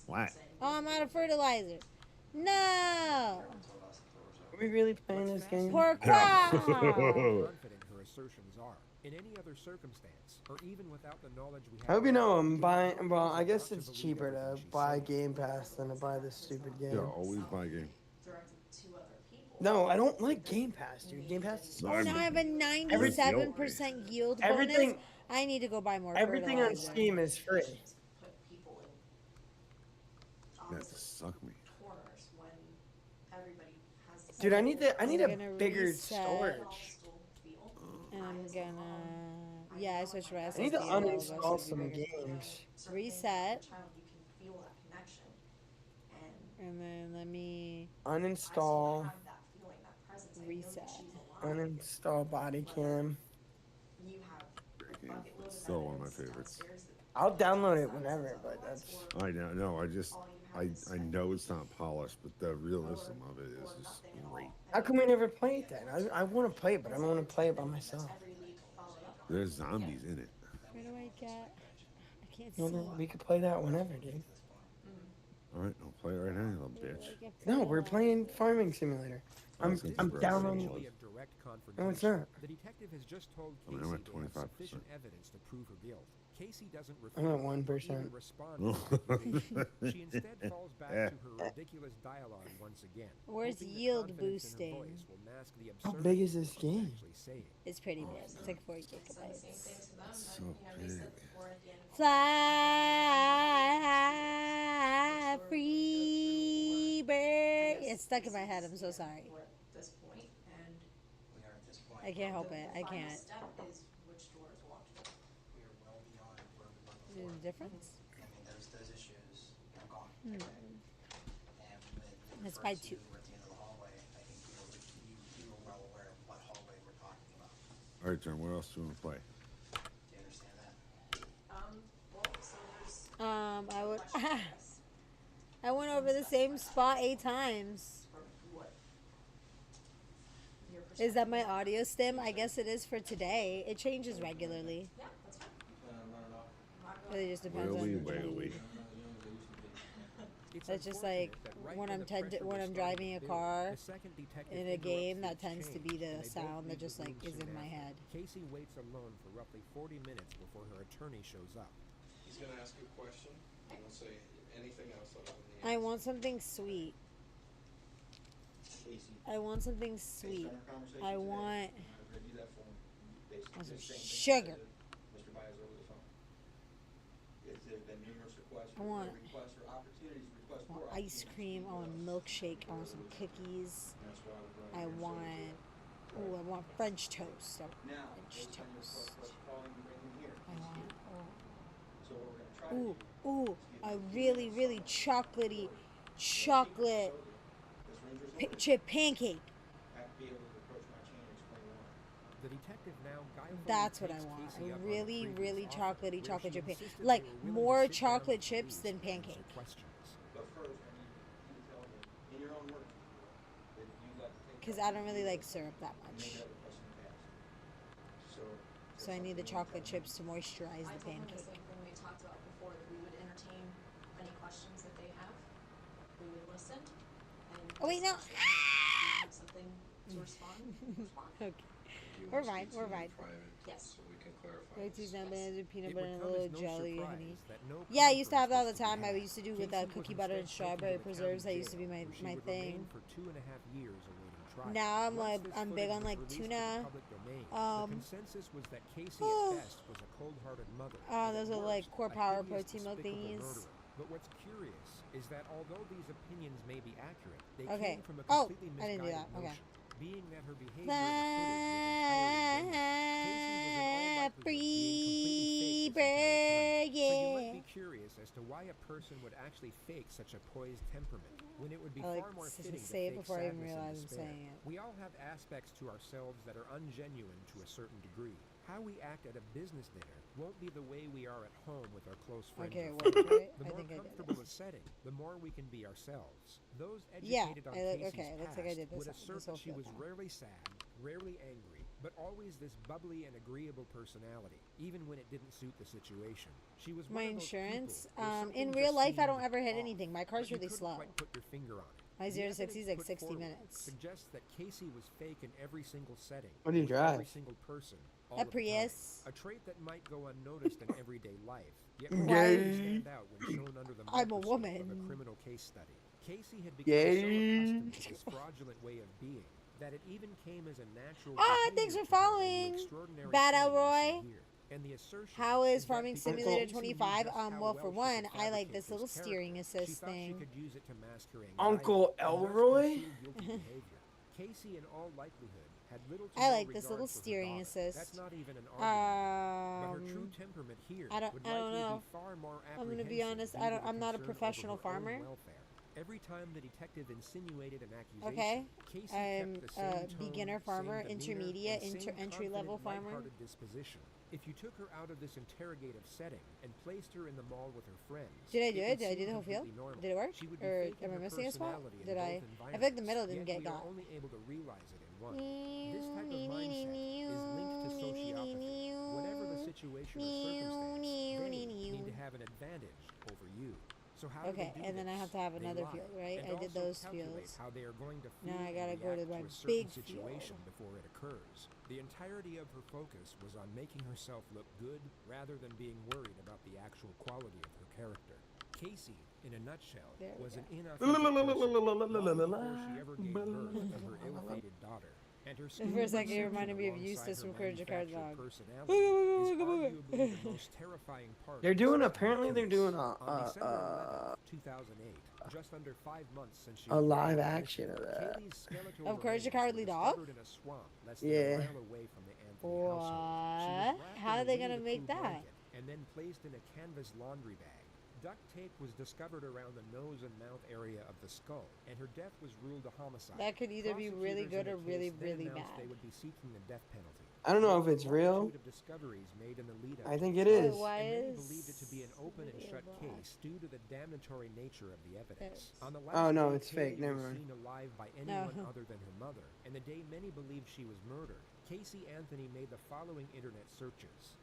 What? Oh, I'm out of fertilizer. No. Are we really playing this game? Pourquoi? Confident her assertions are. In any other circumstance, or even without the knowledge we have. I hope you know I'm buying. Well, I guess it's cheaper to buy Game Pass than to buy this stupid game. Yeah, always buy a game. No, I don't like Game Pass, dude. Game Pass is Oh, now I have a 97% yield bonus. I need to go buy more Everything on fertilizer. Steam is free. That just suck me. Dude, I need a bigger reset. storage. And I'm gonna, yeah, I switched to SSD. I need to as well, uninstall so some it'd be bigger. games. Reset. And then let me Uninstall. reset. Uninstall body cam. It's still one of my favorites. I'll download it whenever, but that's. I know. I know it's not polished, but the realism of it is just great. How come we never play it then? I want to play it, but I don't want to play it by myself. There's zombies in it. Where do I get? I can't see. Well, we could play that whenever, dude. All right, I'll play it right now, you little bitch. No, we're playing Farming Simulator. I'm downloading. No, it's not. The detective has just told I mean, Casey I'm at they have 25%. sufficient evidence to prove her guilt. Casey doesn't I'm at refute 1%. or even respond to the accusation. She instead falls back to her ridiculous dialogue once again. Where's hoping the yield confidence in her boosting? voice will mask the How absurdity big is of this what she's game? actually saying. It's pretty big. It's like 40 gigabytes. It's so big. Fly free bird. It's stuck in my head. I'm so sorry. I can't help it. I can't. There's a difference? I mean, those issues are gone. Let's buy two. At the end of the hallway, I think you were well aware of what hallway we're talking about. All right, John, what else do you want to play? Do you understand that? I would. I went over the same spot 8 times. Is that my audio stim? I guess it is for today. It changes regularly. It just depends on. It's just like when I'm driving a car in a game, that tends to be the sound that just like is in my head. Casey waits alone for roughly 40 minutes before her attorney shows up. He's going to ask you a question. He won't say anything else other than the I answer. want something sweet. I want something sweet. I want some sugar. I want ice cream. I want a milkshake. I want some cookies. I want French toast. I want French toast. I want a really, really chocolatey chocolate chip pancake. The detective now That's what I want. A really, really chocolatey chocolate chip pancake. Like more chocolate chips than pancake. Because I don't really like syrup that much. So I need the chocolate chips to moisturize the pancake. When we talked about before, that we would entertain any questions that they have. We would listen. And Oh wait, no. something to respond. Okay. We're fine. We're fine. Yes. So we can clarify. Goat cheese, bananas, with peanut It butter, would and a come little as no jelly, surprise honey. that no Yeah, I used to have that all the conference time. I was used to do with Casey was cookie butter and instead taken strawberry to the preserves. That county used to be jail, my where she my would thing. remain for 2.5 years awaiting trial. Now I'm Once like this I'm big footage on was like released to the tuna. public domain, Um, the consensus was that Casey at best was a cold-hearted mother. and those at are like worst, core a power hideous, protein milk despicable thingies. murderer. But what's curious is that although these opinions may be accurate, they Okay. came from a Oh, completely I didn't do misguided that. Okay. notion. Being that her behavior in the footage was entirely genuine, Casey was in all likelihood being completely fake this entire time. So you might be curious as to why a person would actually fake such a poised temperament when it would be I like far more to fitting to say it fake before I even sadness and realize I'm despair. saying it. We all have aspects to ourselves that are ungenuine to a certain degree. How we act at a business dinner won't be the way we are at home with our close friends Okay, or wait, family. right? The I more think I did comfortable it. a setting, the more we can be ourselves. Those Yeah, educated on Casey's okay, looks like I past did would this assert whole she field was now. rarely sad, rarely angry, but always this bubbly and agreeable personality, even when it didn't suit the situation. She was My one of those insurance, people where something in just real life, I don't seemed ever hit off, anything. My car's but you really couldn't slow. quite put your finger on it. My The 0 to 60 is like evidence put 60 forward minutes. suggests that Casey was fake in every single setting. What do you with drive? Every single person. All A of the time. Prius. A trait that might go unnoticed in everyday life, yet Gay. will always stand out when shown under the I'm a microscope woman. of a criminal case study. Casey had become Gay. so accustomed to this fraudulent way of being that it even came as a natural Thanks behavior for to her in following. the extraordinary Bad settings Elroy. we see here. And the assertion How is that Farming because Simulator Casey knew 25? just how Well, for she one, could I like fabricate this little character, steering she assist thought she thing. could use it to mask her anxiety Uncle and thus Elroy? conceal guilty behavior. Casey, in all likelihood, had little to I no like this regard little for her steering daughter. assist. That's not even an argument. But her true temperament here I don't would likely know. be far more I'm gonna be apprehensive honest. due to the I'm not a concern over professional her own farmer. welfare. Every time the detective insinuated an accusation, Okay. Casey I'm kept the same a tone, beginner farmer, same demeanor, intermediate, and same entry-level confident, farmer. lighthearted disposition. If you took her out of this interrogative setting and placed her in the mall with her friends, Did I do it? would Did I do seem the whole field? completely normal. Did it work? She would be Or faking am I her missing a spot? personality in Did both I? environments, I feel like the middle didn't yet get we are got. only able to realize it in one. This type of mindset is linked to sociopathy. Whatever the situation or circumstance, they need to have an advantage over you. So how Okay, do they do and then I this? have to have They another lie, field, right? and I did also those calculate fields. how they are going to Now feel I and gotta go react to my a certain big situation field. before it occurs. The entirety of her focus was on making herself look good rather than being worried about the actual quality of her character. Casey, in a nutshell, was an inauthentic person long before she ever gave birth to her ill-fated daughter. And her For a second, it reminded me of alongside Eustace her from Courage the Card manufactured Dog. personality is arguably the most terrifying part. They're of doing, this apparently they're case. doing On December 11th, 2008, just under 5 months since she a was live missing, action of that. Kaylee's skeletal Of Courage the remains Cowardly were Dog? discovered in a swamp less than Yeah. a mile away from the Anthony household. She was What? wrapped How in are a they gonna Winnie the make Pooh that? blanket and then placed in a canvas laundry bag. Duct tape was discovered around the nose and mouth area of the skull, and her death was ruled a homicide. That could either be really Prosecutors good in or the really, case then really announced bad. They would be seeking the death penalty. I don't know if There it's were a real. multitude of discoveries made in the lead up I to think the it trial, is. Why and many is believed it to be an open and it shut black? case due to the damnatory nature of the evidence. On the last Oh, no, day, it's fake. Kaylee Never was mind. seen alive by anyone other than her mother, and the day many believed she was murdered, Casey Anthony made the following internet searches.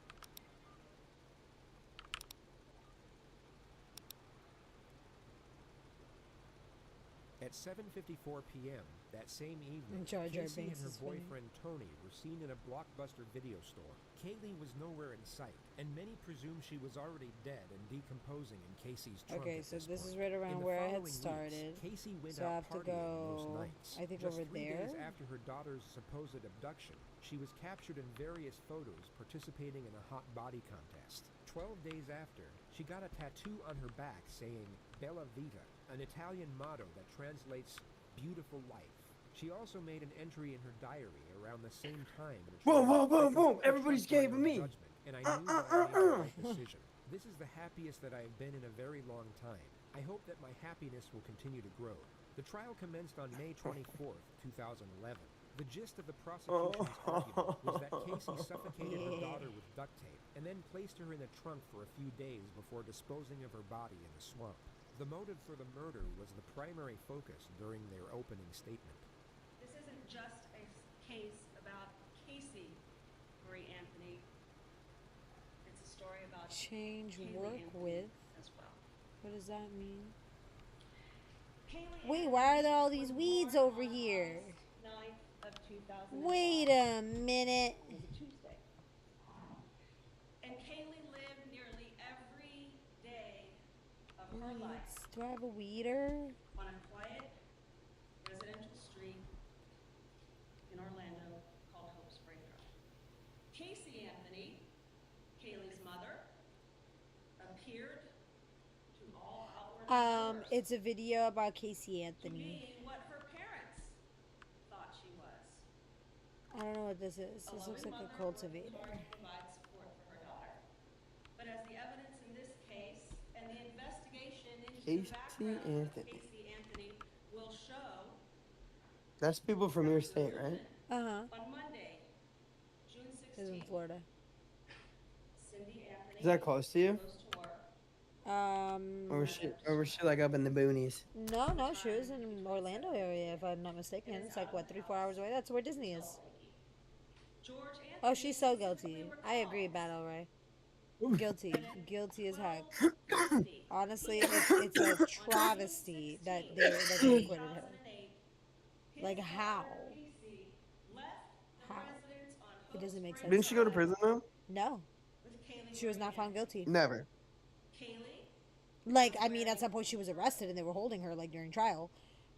At 7:54 p.m. that same evening, Jar Jar Casey and Binks her is funny. boyfriend Tony were seen in a Blockbuster video store. Kaylee was nowhere in sight, and many presume she was already dead and decomposing in Casey's trunk. Okay, at so this point. is right In around the where I had following weeks, started. Casey went So I out have to partying those go, nights. I think, Just over 3 days there. after her daughter's supposed abduction, she was captured in various photos participating in a hot body contest. 12 days after, she got a tattoo on her back saying Bella Vita, an Italian motto that translates beautiful life. She also made an entry in her diary around the same time. which Boom, read, boom, boom, "I boom. completely Everybody's trust my gay but own me. judgment, and I knew that I made the right decision. This is the happiest that I have been in a very long time. I hope that my happiness will continue to grow." The trial commenced on May 24th, 2011. The gist of the prosecution's argument was that Casey suffocated her daughter with duct tape and then placed her in the trunk for a few days before disposing of her body in the swamp. The motive for the murder was the primary focus during their opening statement. This isn't just a case about Casey Marie Anthony. It's a story about Change Kaylee work Anthony with. as well. What does that mean? Kaylee Wait, why are there all these weeds over here? 9th of 2000. Wait a minute. It was a Tuesday. And Kaylee lived nearly every day of her life Weeds. Do I have a weeder? on a quiet residential street in Orlando called Hope Spring Drive. Casey Anthony, Kaylee's mother, appeared to all outward observers It's a video about Casey to Anthony. be what her parents thought she was. I don't know what this is. A This looks loving like a mother cultivator. working hard to provide support for her daughter. But as the evidence in this case and the investigation into the Casey background of Anthony. Casey Anthony will show, That's people from your state, right? Uh-huh. on Monday, June 16th, is in Florida. Cindy Anthony Is that close to you? goes to work. Or was she like up in the boonies? No, she was in Orlando area, if I'm not mistaken. It's like, what, 3-4 hours away? That's where Disney is. George Anthony. Oh, she's so guilty. I agree, Battle Ray. Guilty. Guilty as heck. Honestly, it's a travesty that they acquitted her. Like, how? How? It doesn't make sense. Didn't she go to prison though? No. She was not found guilty. Never. Like, I mean, at some point she was arrested and they were holding her, like, during trial,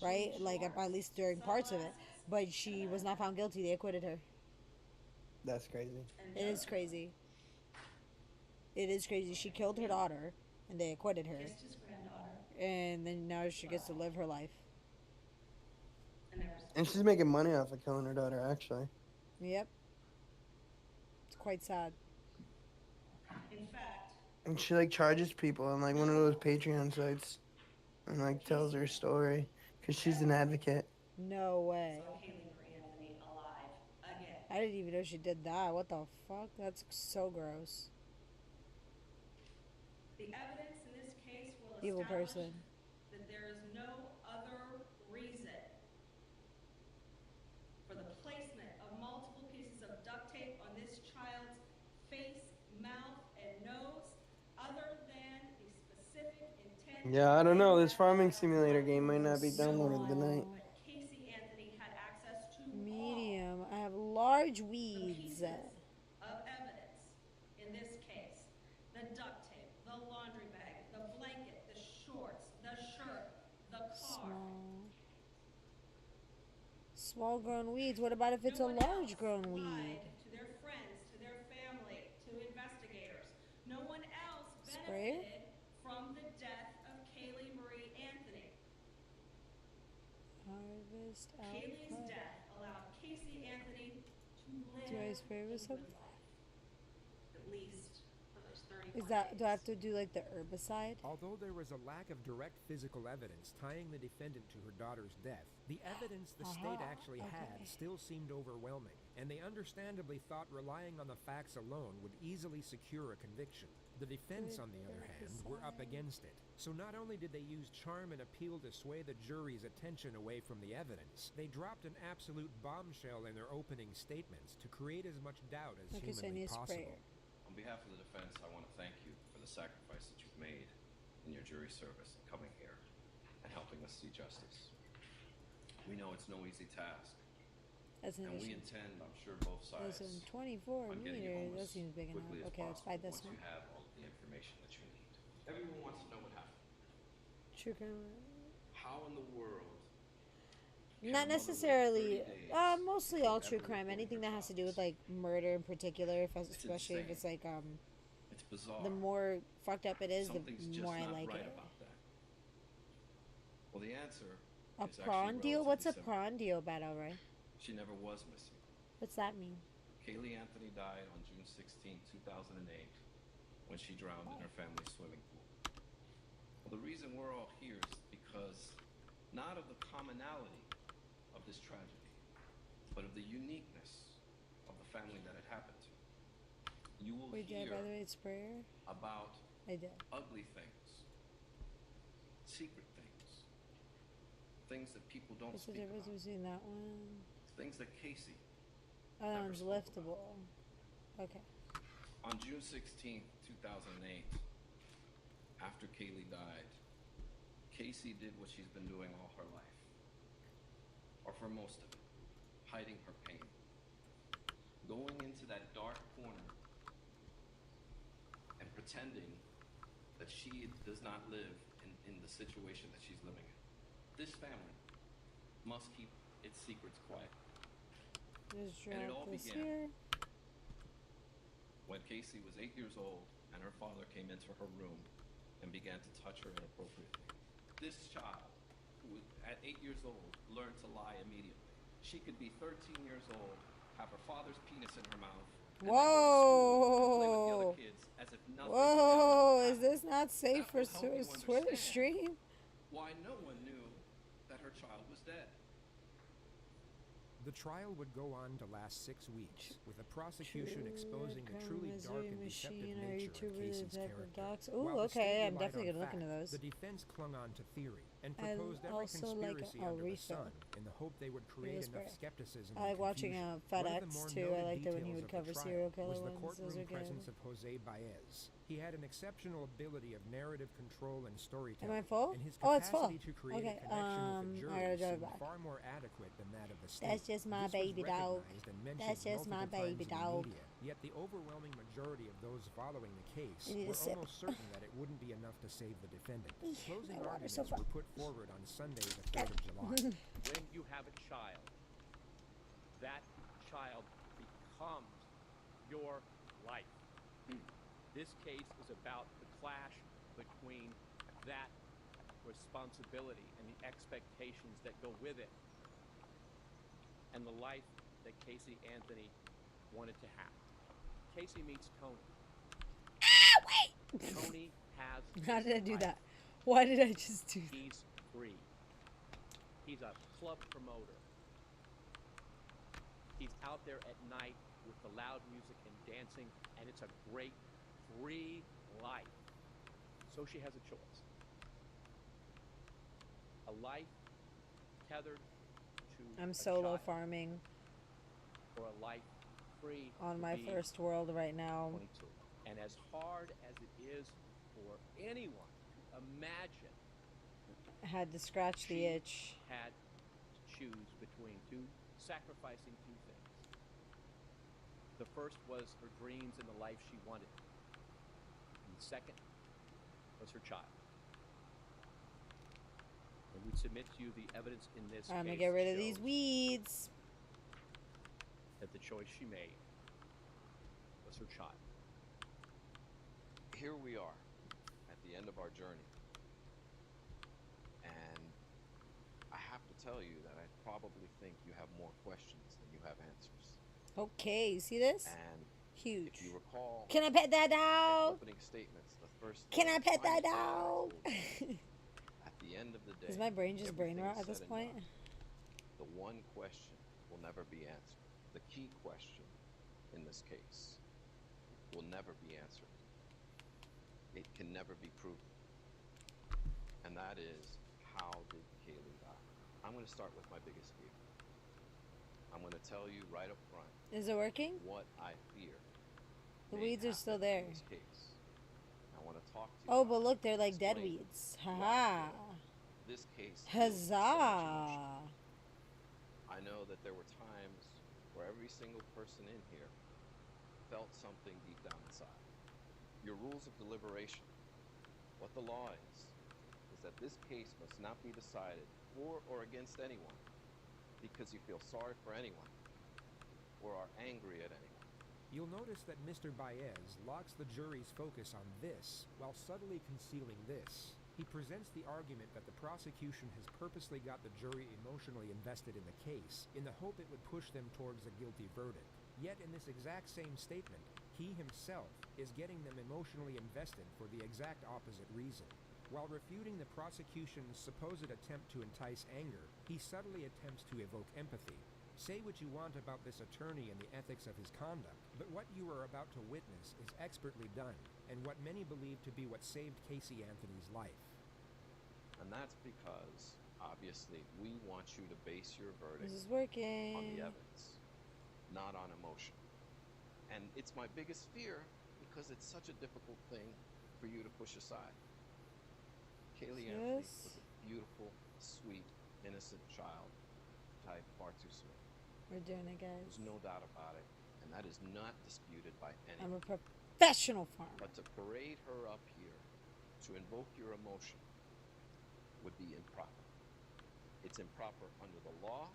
right? Like, at least during parts of it. But she was not found guilty. They acquitted her. That's crazy. It is crazy. It is crazy. She killed her daughter and they acquitted her. And then now she gets to live her life. And she's making money off of killing her daughter, actually. Yep. It's quite sad. In fact, And she like charges people on like one of those Patreon sites, and like tells her story because she's an advocate. No way. Kaylee Marie Anthony alive again. I didn't even know she did that. What the fuck? That's so gross. The evidence in this case will Evil establish person. that there is no other reason for the placement of multiple pieces of duct tape on this child's face, mouth, and nose other than the specific intent. Yeah, I don't know. This farming simulator game might not be downloaded tonight. Casey Anthony had access to Medium. I have large weeds. of evidence in this case. The duct tape, the laundry bag, the blanket, the shorts, the shirt, the car. Small grown weeds. What about if it's a large grown weed? To their friends, to their family, to investigators. No one else Sprayer? benefited from the death of Kaylee Marie Anthony. Harvest Kaylee's output. death allowed Casey Anthony to live Do I spray with something? at least for those 35 Is that, days. do I have to do like the herbicide? Although there was a lack of direct physical evidence tying the defendant to her daughter's death, the evidence the state actually had still seemed overwhelming, and they understandably thought relying on the facts alone would easily secure a conviction. The defense, on the other hand, were up against it. So not only did they use charm and appeal to sway the jury's attention away from the evidence, they dropped an absolute bombshell in their opening statements to create as much doubt as humanly possible. On behalf of the defense, I want to thank you for the sacrifice that you've made in your jury service and coming here and helping us see justice. We know it's no easy task. And we intend, I'm sure, both sides. Listen, 24 on getting you meters. home That as seems big enough. quickly as Okay, let's possible buy this once one. you have all of the information that you need. Everyone wants to know what happened. True crime. How in the world? Not necessarily. Mostly all true crime. Anything that has to do with like murder in particular, especially if it's like It's bizarre. the more fucked up it is, Something's the just more I not like right it. about that. Well, the answer A is prawn actually deal? What's a relatively simple. prawn deal about, alright? She never was missing. What's that mean? Kaylee Anthony died on June 16, 2008, when she drowned in her family's swimming pool. Well, the reason we're all here is because not of the commonality of this tragedy, but of the uniqueness of the family that it happened to. You will Wait, did I hear by the way sprayer? about I did. ugly things, secret things, things that people don't What's the speak difference about, between that one? things that Casey Oh, that never one's spoke liftable. Okay. On June 16, 2008, after Kaylee died, Casey did what she's been doing all her life, or for most of it, hiding her pain. Going into that dark corner and pretending that she does not live in the situation that she's living in. This family must keep its secrets quiet. Just And it all drop this began here. when Casey was 8 years old and her father came into her room and began to touch her inappropriately. This child, who at 8 years old, learned to lie immediately. She could be 13 years old, have her father's penis in her mouth, and then go to school and play with the other kids as if nothing Whoa! ever Is this not safe for That will help you Twitter understand stream? why no one knew that her child was dead. The trial would go on to last 6 weeks, with the prosecution exposing the truly dark and deceptive nature of Casey's character. Oh, okay, I'm definitely gonna look into those. The defense clung on to theory and proposed every conspiracy under the sun in the hope they would create enough skepticism and I like watching FedEx too. I liked it when he would cover serial killer was the ones. Those courtroom are good. presence of Jose Baez. He had an exceptional ability of narrative control and storytelling. Am I full? And his Oh, it's full. capacity to create Okay, a connection with the I gotta jury drive seemed back. far more adequate than that of the state. That's just my This was baby dog. recognized and mentioned That's just my multiple baby times in the dog. media. Yet the overwhelming majority of those following the case I need a were sip. almost certain that it wouldn't be enough to save the defendant. Closing my water's arguments so were put forward on Sunday, the 3rd of July. When you have a child, that child becomes your life. This case is about the clash between that responsibility and the expectations that go with it and the life that Casey Anthony wanted to have. Casey meets Tony. Tony has How did I do life. that? Why did I just do that? He's free. He's a club promoter. He's out there at night with the loud music and dancing, and it's a great free life. So she has a choice. A life tethered to I'm a solo child, farming or a life free on to my be first world right now. 22. And as hard as it is for anyone to imagine, I had to scratch the itch. had to choose between sacrificing two things. The first was her dreams and the life she wanted. And the second was her child. And we submit to you the evidence in this I'm gonna case get rid of these shows weeds. that the choice she made was her child. Here we are at the end of our journey. And I have to tell you that I probably think you have more questions than you have answers. Okay, you see this? And huge. If you recall, Can I pet that in dog? opening statements, the first Can I pet that final dog? thing I told you, at the end of the day, Is my brain just brain everything rot is at this said and point? done. The one question will never be answered. The key question in this case will never be answered. It can never be proven. And that is, how did Kaylee die? I'm going to start with my biggest fear. I'm going to tell you right up front. Is it working? What I fear. The may weeds are still happen there. in this case. I want to talk to you Oh, about but look, they're like dead explain weeds. why I Haha. feel this case feels so much Huzzah. emotion. I know that there were times where every single person in here felt something deep down inside. Your rules of deliberation, what the law is that this case must not be decided for or against anyone because you feel sorry for anyone or are angry at anyone. You'll notice that Mr. Baez locks the jury's focus on this while subtly concealing this. He presents the argument that the prosecution has purposely got the jury emotionally invested in the case in the hope it would push them towards a guilty verdict. Yet in this exact same statement, he himself is getting them emotionally invested for the exact opposite reason. While refuting the prosecution's supposed attempt to entice anger, he subtly attempts to evoke empathy. Say what you want about this attorney and the ethics of his conduct, but what you are about to witness is expertly done, and what many believe to be what saved Casey Anthony's life. And that's because, obviously, we want you to base your verdict This is working. on the evidence, not on emotion. And it's my biggest fear because it's such a difficult thing for you to push aside. Kaylee Anthony was a beautiful, sweet, innocent child, died far too soon. We're doing it, guys. There's no doubt about it, and that is not disputed by I'm anyone. a professional farmer. But to parade her up here, to invoke your emotion, would be improper. It's improper under the law.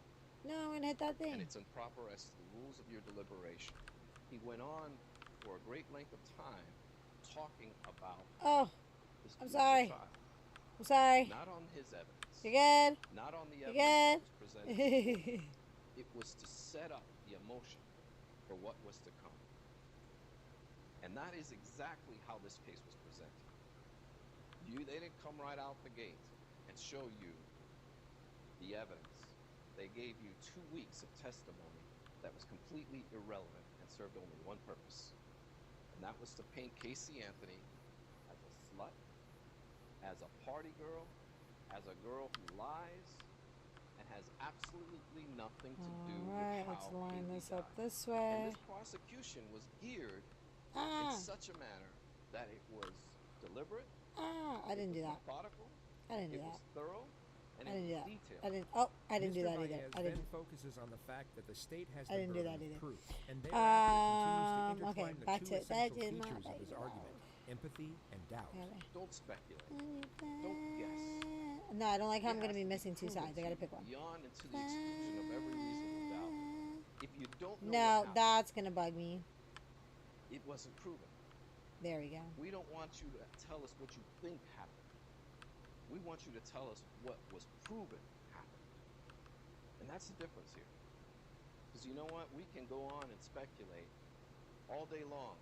No, I'm gonna hit that thing. And it's improper as to the rules of your deliberation. He went on for a great length of time talking about this I'm beautiful sorry. child. I'm sorry. Not on his evidence. You're good. Not on the You're evidence good. that was presented. It was to set up the emotion for what was to come. And that is exactly how this case was presented. They didn't come right out the gate and show you the evidence They gave you 2 weeks of testimony that was completely irrelevant and served only one purpose, and that was to paint Casey Anthony as a slut, as a party girl, as a girl who lies, and has absolutely nothing to do with how let's line Kaylee this up died. this way. And this prosecution was geared in such a manner that it was deliberate. I didn't do that. Methodical. I didn't do it that. was thorough. And I it didn't do was that. detailed. I didn't. Oh, I didn't do Mr. that either. Baez I didn't. then focuses on the fact that the state has I the didn't do burden that of either. proof, and thereafter continues to Okay, intertwine back the to two it. That essential did not features of like his that. argument: empathy and doubt. Don't speculate. Don't guess. No, I don't like how I'm It going to has be to missing two proven sides. I got to pick one. Beyond and to the exclusion of every reasonable doubt. If you don't know No, what happened, that's going to bug me. it wasn't proven. There we go. We don't want you to tell us what you think happened. We want you to tell us what was proven happened. And that's the difference here. Because you know what? We can go on and speculate all day long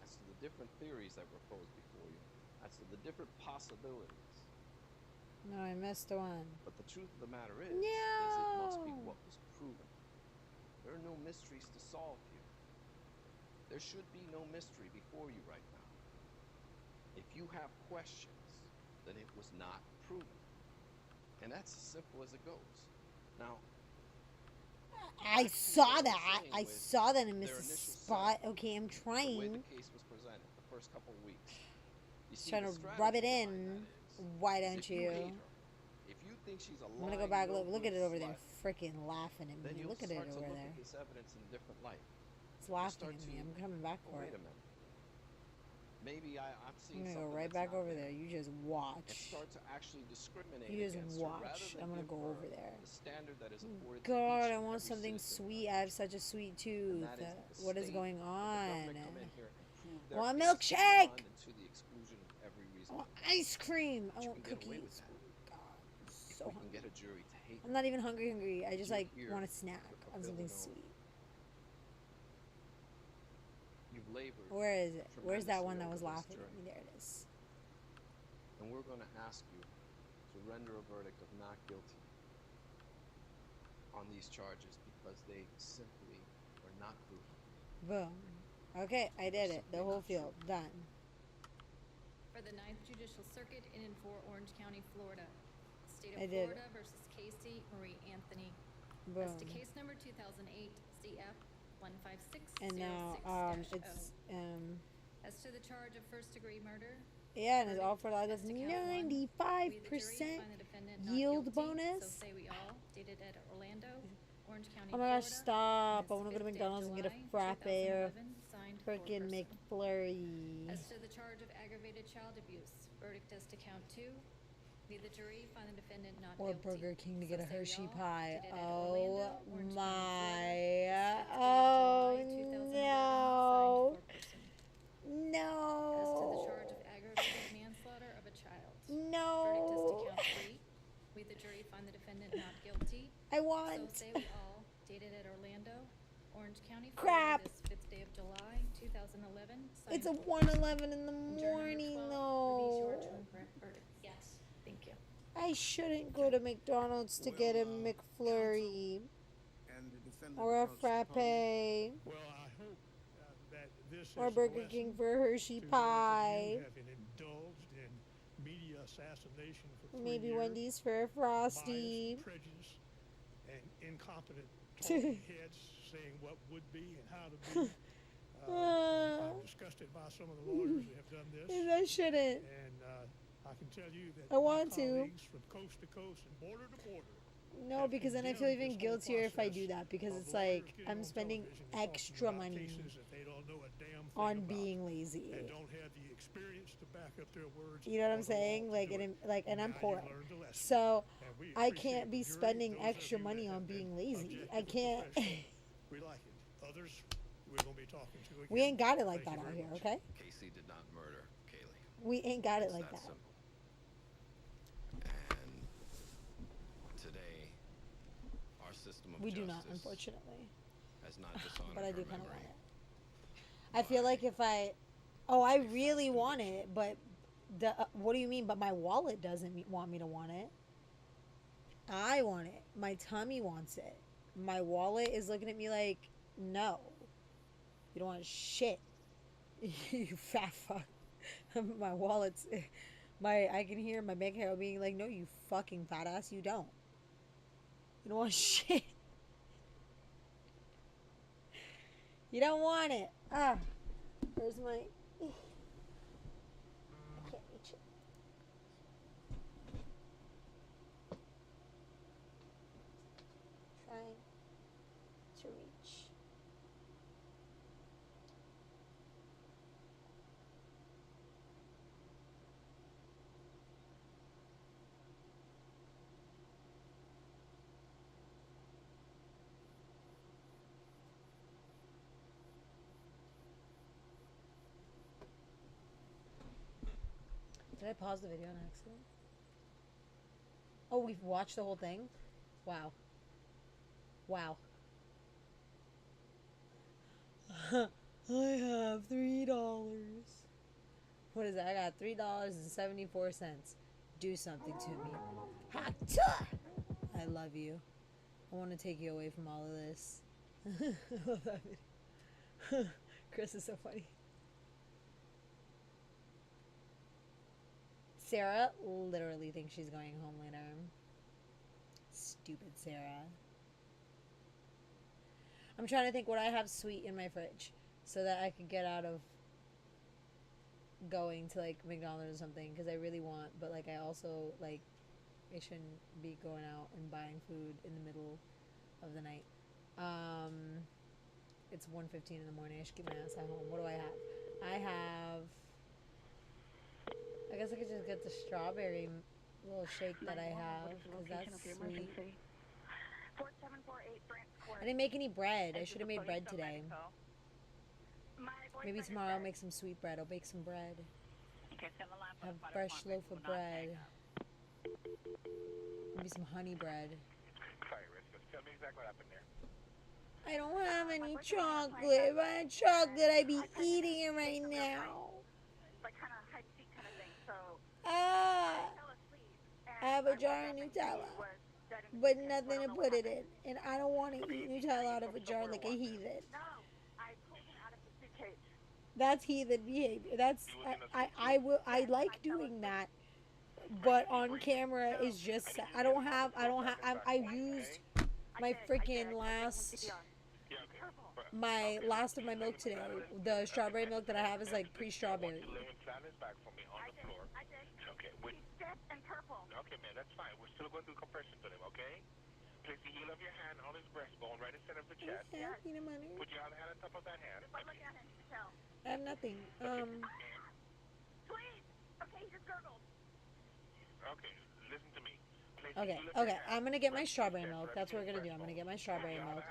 as to the different theories that were posed before you, as to the different possibilities. No, I missed one. But the truth of the matter is it must be what was proven. There are no mysteries to solve here. There should be no mystery before you right now. If you have questions, then it was not proven. And that's as simple as it goes. Now, I saw that. I saw that and missed a spot. Okay, I'm the way trying. the case was presented the first couple of weeks. You see, Trying the to rub it strategy in. behind that is, Why don't if you hate you? her, if you think she's a I'm gonna go lying, back. no Look at good it over there, slut, freaking laughing at then me. you'll Look at it start to over look there. at this evidence in a different light. It's laughing at me. I'm coming back for Wait it. a minute. Maybe I'm I'm seeing gonna go something right that's back not over there. there. You just And watch. start to actually discriminate You just against her rather watch. than I'm gonna give go her over there. the standard that is afforded to God, each I and want every something citizen. sweet. I have such a sweet tooth. And that is that the What is state, going the on? government come in here and prove I their want a case milkshake. beyond and to the exclusion of every I reasonable want doubt. ice cream. I But you want can get away with cookies. that God, I'm if so we can hungry. get a jury to hate I'm her. not even hungry. I just You're like here want a snack to on fulfill something an oath. sweet. You've labored Where is it? Where's that one that was tremendously laughing over at me? this There it is. journey. And we're going to ask you to render a verdict of not guilty on these charges because they simply are not proven. Boom. Okay, I did it. The whole field. Done. For the 9th Judicial Circuit in and for Orange County, Florida. State of I did Florida versus Casey Marie Anthony. Boom. As to case number 2008 CF 15606-0. And now, it's, As to the charge of first-degree murder. yeah, and it's all for like this As to count one, 95% we, the jury, find the defendant not yield guilty, bonus. So say we all. Dated at Orlando, Orange County, Oh my gosh, Florida. stop. I This want to go to 5th day of McDonald's and get a July, frappe or 2011, signed freaking foreperson. McFlurry. As to the charge of aggravated child abuse, verdict as to count 2. We, the jury, find the defendant not Or guilty. Burger King to get a So say we Hershey all. pie. Dated at Oh Orlando, Orange County, my. Florida. Oh This 5th day of July, 2011, no. signed foreperson. No. As to the charge of aggravated manslaughter of a child. No. Verdict as to count 3. We, the jury, find the defendant not guilty. I want. So say we all. Dated at Orlando, Orange County, Crap. Florida, this 5th day of July, 2011. It's a signed 1:11 in the morning, though. Verdict. Yes. Thank you. I shouldn't go to McDonald's to get a McFlurry And the defendant or a approached the frappe podium. Well, I hope that this or is a Burger lesson King for a Hershey to those of pie. you who have been indulged in media assassination for 3 Maybe years, Wendy's for a Frosty. bias, prejudice, and incompetent talking heads saying what would be and how to be. I'm disgusted by some of the lawyers who have done this. I shouldn't. And I can tell you that I want my to. colleagues from coast to coast and border to border No, because then I feel even guiltier if I do that because it's like I'm spending extra money on being lazy. and don't have the experience to back up their words. You know what I'm saying? And I'm poor, so I can't be spending extra money on being lazy. I can't. We like it. Others, we're going to be talking to again. We ain't got it like Thank that you out very here, much. okay? Casey did not murder Kaylee. We ain't got it It's like that that. simple. And today, our system of We justice do not, unfortunately. has not dishonored But I do her kind of memory. want it. I feel like if I really want it, but what do you mean? But my wallet doesn't want me to want it. I want it. My tummy wants it. My wallet is looking at me like, no. You don't want shit. You fat fuck. My wallet's... I can hear my bank account being like, no, you fucking fat ass, you don't. You don't want shit. You don't want it. Ah. Where's my... I can't reach it. Trying to reach. Did I pause the video on accident? Oh, we've watched the whole thing? Wow. Wow. I have $3. What is that? I got $3.74. Do something to me. Ha-ta! I love you. I want to take you away from all of this. I love that video. Chris is so funny. Sarah literally thinks she's going home later. Stupid Sarah. I'm trying to think what I have sweet in my fridge so that I could get out of going to like McDonald's or something, because I really want, but like I also like I shouldn't be going out and buying food in the middle of the night. It's 1:15 in the morning. I should keep my ass at home. What do I have? I guess I could just get the strawberry little shake that I have, because that's sweet. I didn't make any bread. I should have made bread today. Maybe tomorrow I'll make some sweet bread. I'll bake some bread. Have a fresh loaf of bread. Maybe some honey bread. Sorry, Riz, tell me exactly what happened there. I don't have any chocolate. If I had chocolate, I'd be eating it right now. Ah! I have a jar of Nutella, but nothing to put it in. And I don't want to eat Nutella out of a jar like a heathen. That's heathen behavior. That's I like doing that, but on camera is just I used my freaking last of my milk today. The strawberry milk that I have is like pre-strawberry. Okay, man, that's fine. We're still going to do compression to him, okay? Place the heel of your hand on his breastbone right in center of the chest. Yeah, peanut butter. Put your other hand on top of that hand. I have nothing. Please. Okay, he just gurgled. Okay, listen to me. Okay. I'm gonna get my strawberry milk. That's what we're gonna do. I'm gonna get my strawberry milk,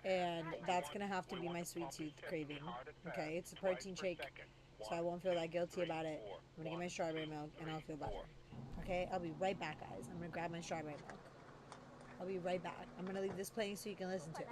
and that's gonna have to be my sweet tooth craving. Okay, it's a protein shake, so I won't feel that guilty about it. I'm gonna get my strawberry milk, and I'll feel better. Okay, I'll be right back, guys. I'm gonna grab my strawberry milk. I'll be right back. I'm gonna leave this playing so you can listen to it.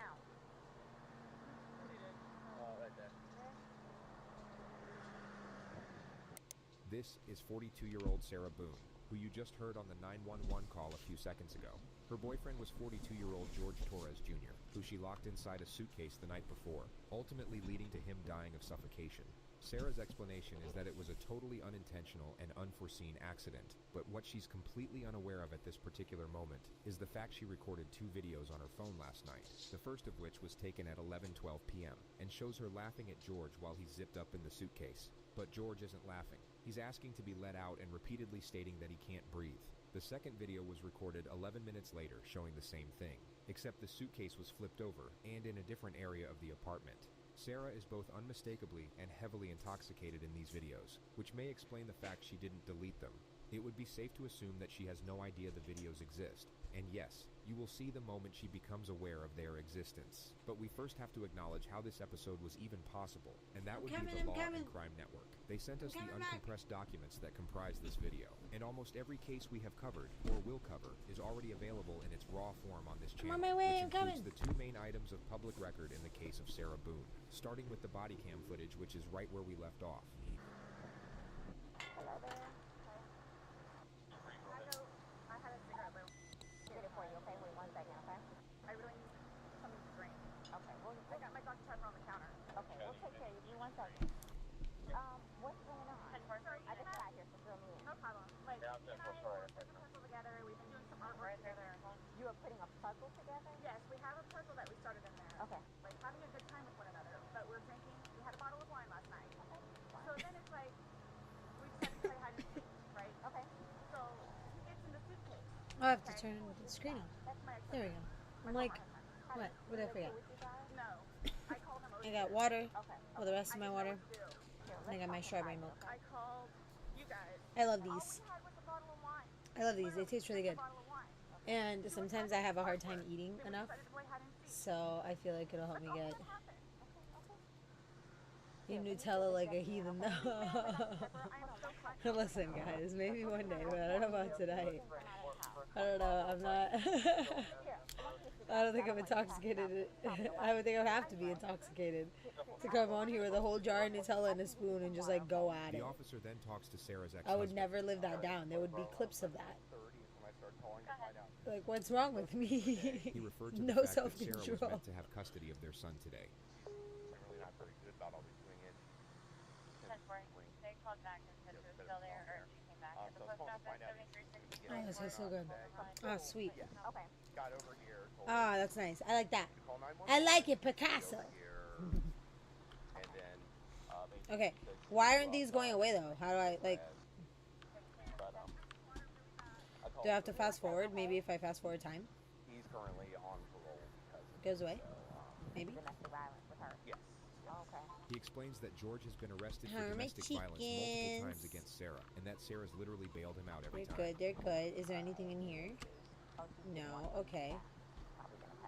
This is 42-year-old Sarah Boone, who you just heard on the 911 call a few seconds ago. Her boyfriend was 42-year-old George Torres Jr., who she locked inside a suitcase the night before, ultimately leading to him dying of suffocation. Sarah's explanation is that it was a totally unintentional and unforeseen accident, but what she's completely unaware of at this particular moment is the fact she recorded 2 videos on her phone last night, the first of which was taken at 11:12 p.m. and shows her laughing at George while he's zipped up in the suitcase. But George isn't laughing. He's asking to be let out and repeatedly stating that he can't breathe. The second video was recorded 11 minutes later, showing the same thing, except the suitcase was flipped over and in a different area of the apartment. Sarah is both unmistakably and heavily intoxicated in these videos, which may explain the fact she didn't delete them. It would be safe to assume that she has no idea the videos exist, and yes, you will see the moment she becomes aware of their existence. But we first have to acknowledge how this episode was even possible, and that would be the Law and Crime Network. They sent us the uncompressed documents that comprise this video, and almost every case we have covered, or will cover, is already available in its raw form on this channel, which includes the 2 main items of public record in the case of Sarah Boone, starting with the body cam footage, which is right where we left off. I had a cigarette, Lou. Get it for you. second. What's going on? I just got here, so fill me in. No problem. Like, he and I were putting a puzzle together. We've been doing some artwork together. You are putting a puzzle together? Yes, we have a puzzle that we started in there. Okay. Like, having a good time with one another. But we're drinking. We had a bottle of wine last night. Okay. So then it's like, we decided to play hide and seek, right? Okay. So he gets in the suitcase. I have to turn the screen on. There we go. I'm like, what? What did I forget? No. I called him I got water. Oh, the rest of my water. I got my strawberry milk. I called you guys. I love these. I love these. They taste really good. And sometimes I have a hard time eating enough. So I feel like it'll help me get eat Nutella like a heathen. Listen, guys, maybe one day, but I don't know about tonight. I don't know. I'm not. I don't think I'm intoxicated. I would think I would have to be intoxicated to come on here with a whole jar of Nutella and a spoon and just like go at it. The officer then talks to Sarah's ex-husband. I would never live that down. There would be clips of that. Like, what's wrong with me? He referred to the No fact that Sarah was self-control. meant to have custody of their son today. I'm really not very good about always doing it. They called back and said she was still there, or she came back. At the post office, 7360. Oh, this tastes so good. Oh, sweet. Okay. Got over here. Ah, that's nice. I like that. I like it, Picasso. And then, Okay, why aren't these going away though? How do I like? Do I have to fast forward? Maybe if I fast forward time, he's currently on parole because it goes away. Maybe. Domestic violence with her. Yes. Okay. He explains that George has been arrested How for are my domestic violence multiple chickens? times against Sarah, and that Sarah's literally bailed him out every They're time. good. They're good. Is there anything in here? No. Okay.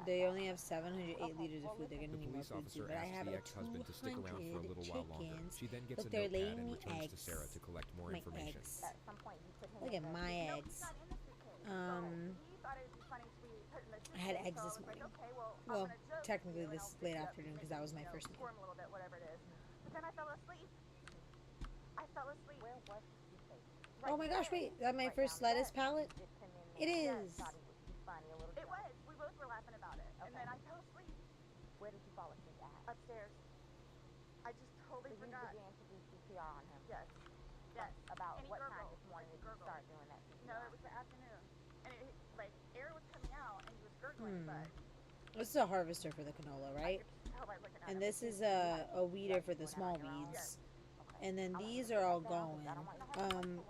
They only have 708 liters of food. They're gonna The need more police food officer too. But I asks have the a ex-husband to stick around for a 200 little while longer. chickens. She then gets Look, a they're notepad laying and me returns to eggs. Sarah to collect more My information. eggs. At some point, you put him Look in at the my suitcase. eggs. He thought it would be funny to be put in the I had suitcase, eggs so this I was like, morning. okay, well, I'm Well, gonna joke technically with you, this and I'll late beat you up, afternoon because maybe, that was my you know, first meal. squirm a little bit, whatever it is. But then I fell asleep. I fell asleep. Where was the suitcase? Oh my gosh! Wait, is that my first lettuce palette? It is. Thought it would be funny, a little It was. We both were laughing about it. And then I fell asleep Where did you fall asleep at? upstairs. I just totally So you forgot. began to do CPR on him. Yes. Yes. About And he what time gurgled. this morning did you Gurgled. start doing that CPR? No, it was the afternoon. And it, like, air was coming out and he was gurgling, but This is a harvester for the canola, right? tell by looking at And him. this is a weeder for the small weeds. And then these are all going.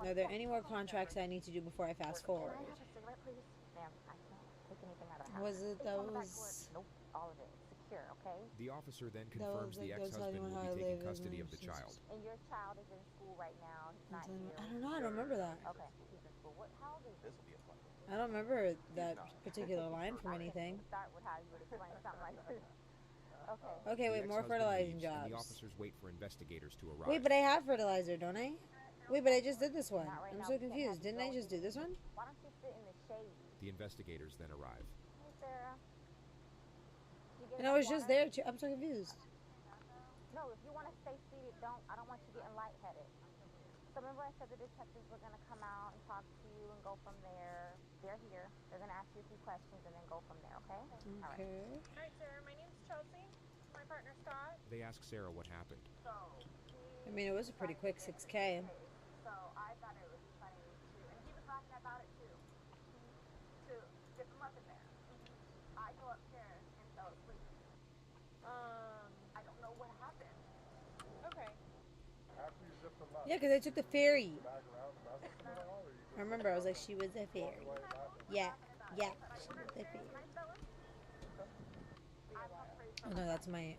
Are there any more contracts I need to do before I fast forward? Can I have a cigarette, please? Ma'am, I can't take anything out of the house. Was it It's on the back those? door. Nope, all of it. Secure, okay? The officer then That confirms was the like those ex-husband telling will how be I taking live, custody isn't of the it? child. And your child is in school right now. He's not here. I don't know. I don't remember that. Okay, he's in school. How old is he? this will be a fun one. I don't remember that particular line from anything. Start with how you would explain something like this. Okay. Okay, The wait, more ex-husband fertilizing leaves, and the jobs. officers wait for investigators to arrive. Wait, but I have fertilizer, don't I? Wait, but I just did this one. Not right I'm now. so We can't confused. have you Didn't I go just do this one? Why don't you sit in the shade? The investigators then arrive. Hey, Sarah. You get And I enough was just water? there too. I'm so confused. No, if you want to stay seated, don't. I don't want you getting lightheaded. So remember I said the detectives were going to come out and talk to you and go from there. They're here. They're going to ask you a few questions and then go from there, okay? All right. Okay. All right, Sarah, my name's Chelsea. My partner, Scott. They ask Sarah what happened. So, I mean, it was a pretty quick 6K. so I thought it would be funny too. And he was laughing about it too. To dip him up in there. I go upstairs and fell asleep. I don't know what happened. Okay. After you zip them up, Yeah, because I took the ferry. back around and mess with them at all, or you I remember, I was like, she was a fairy. Yeah, yeah, she was a fairy. Oh no, that's my,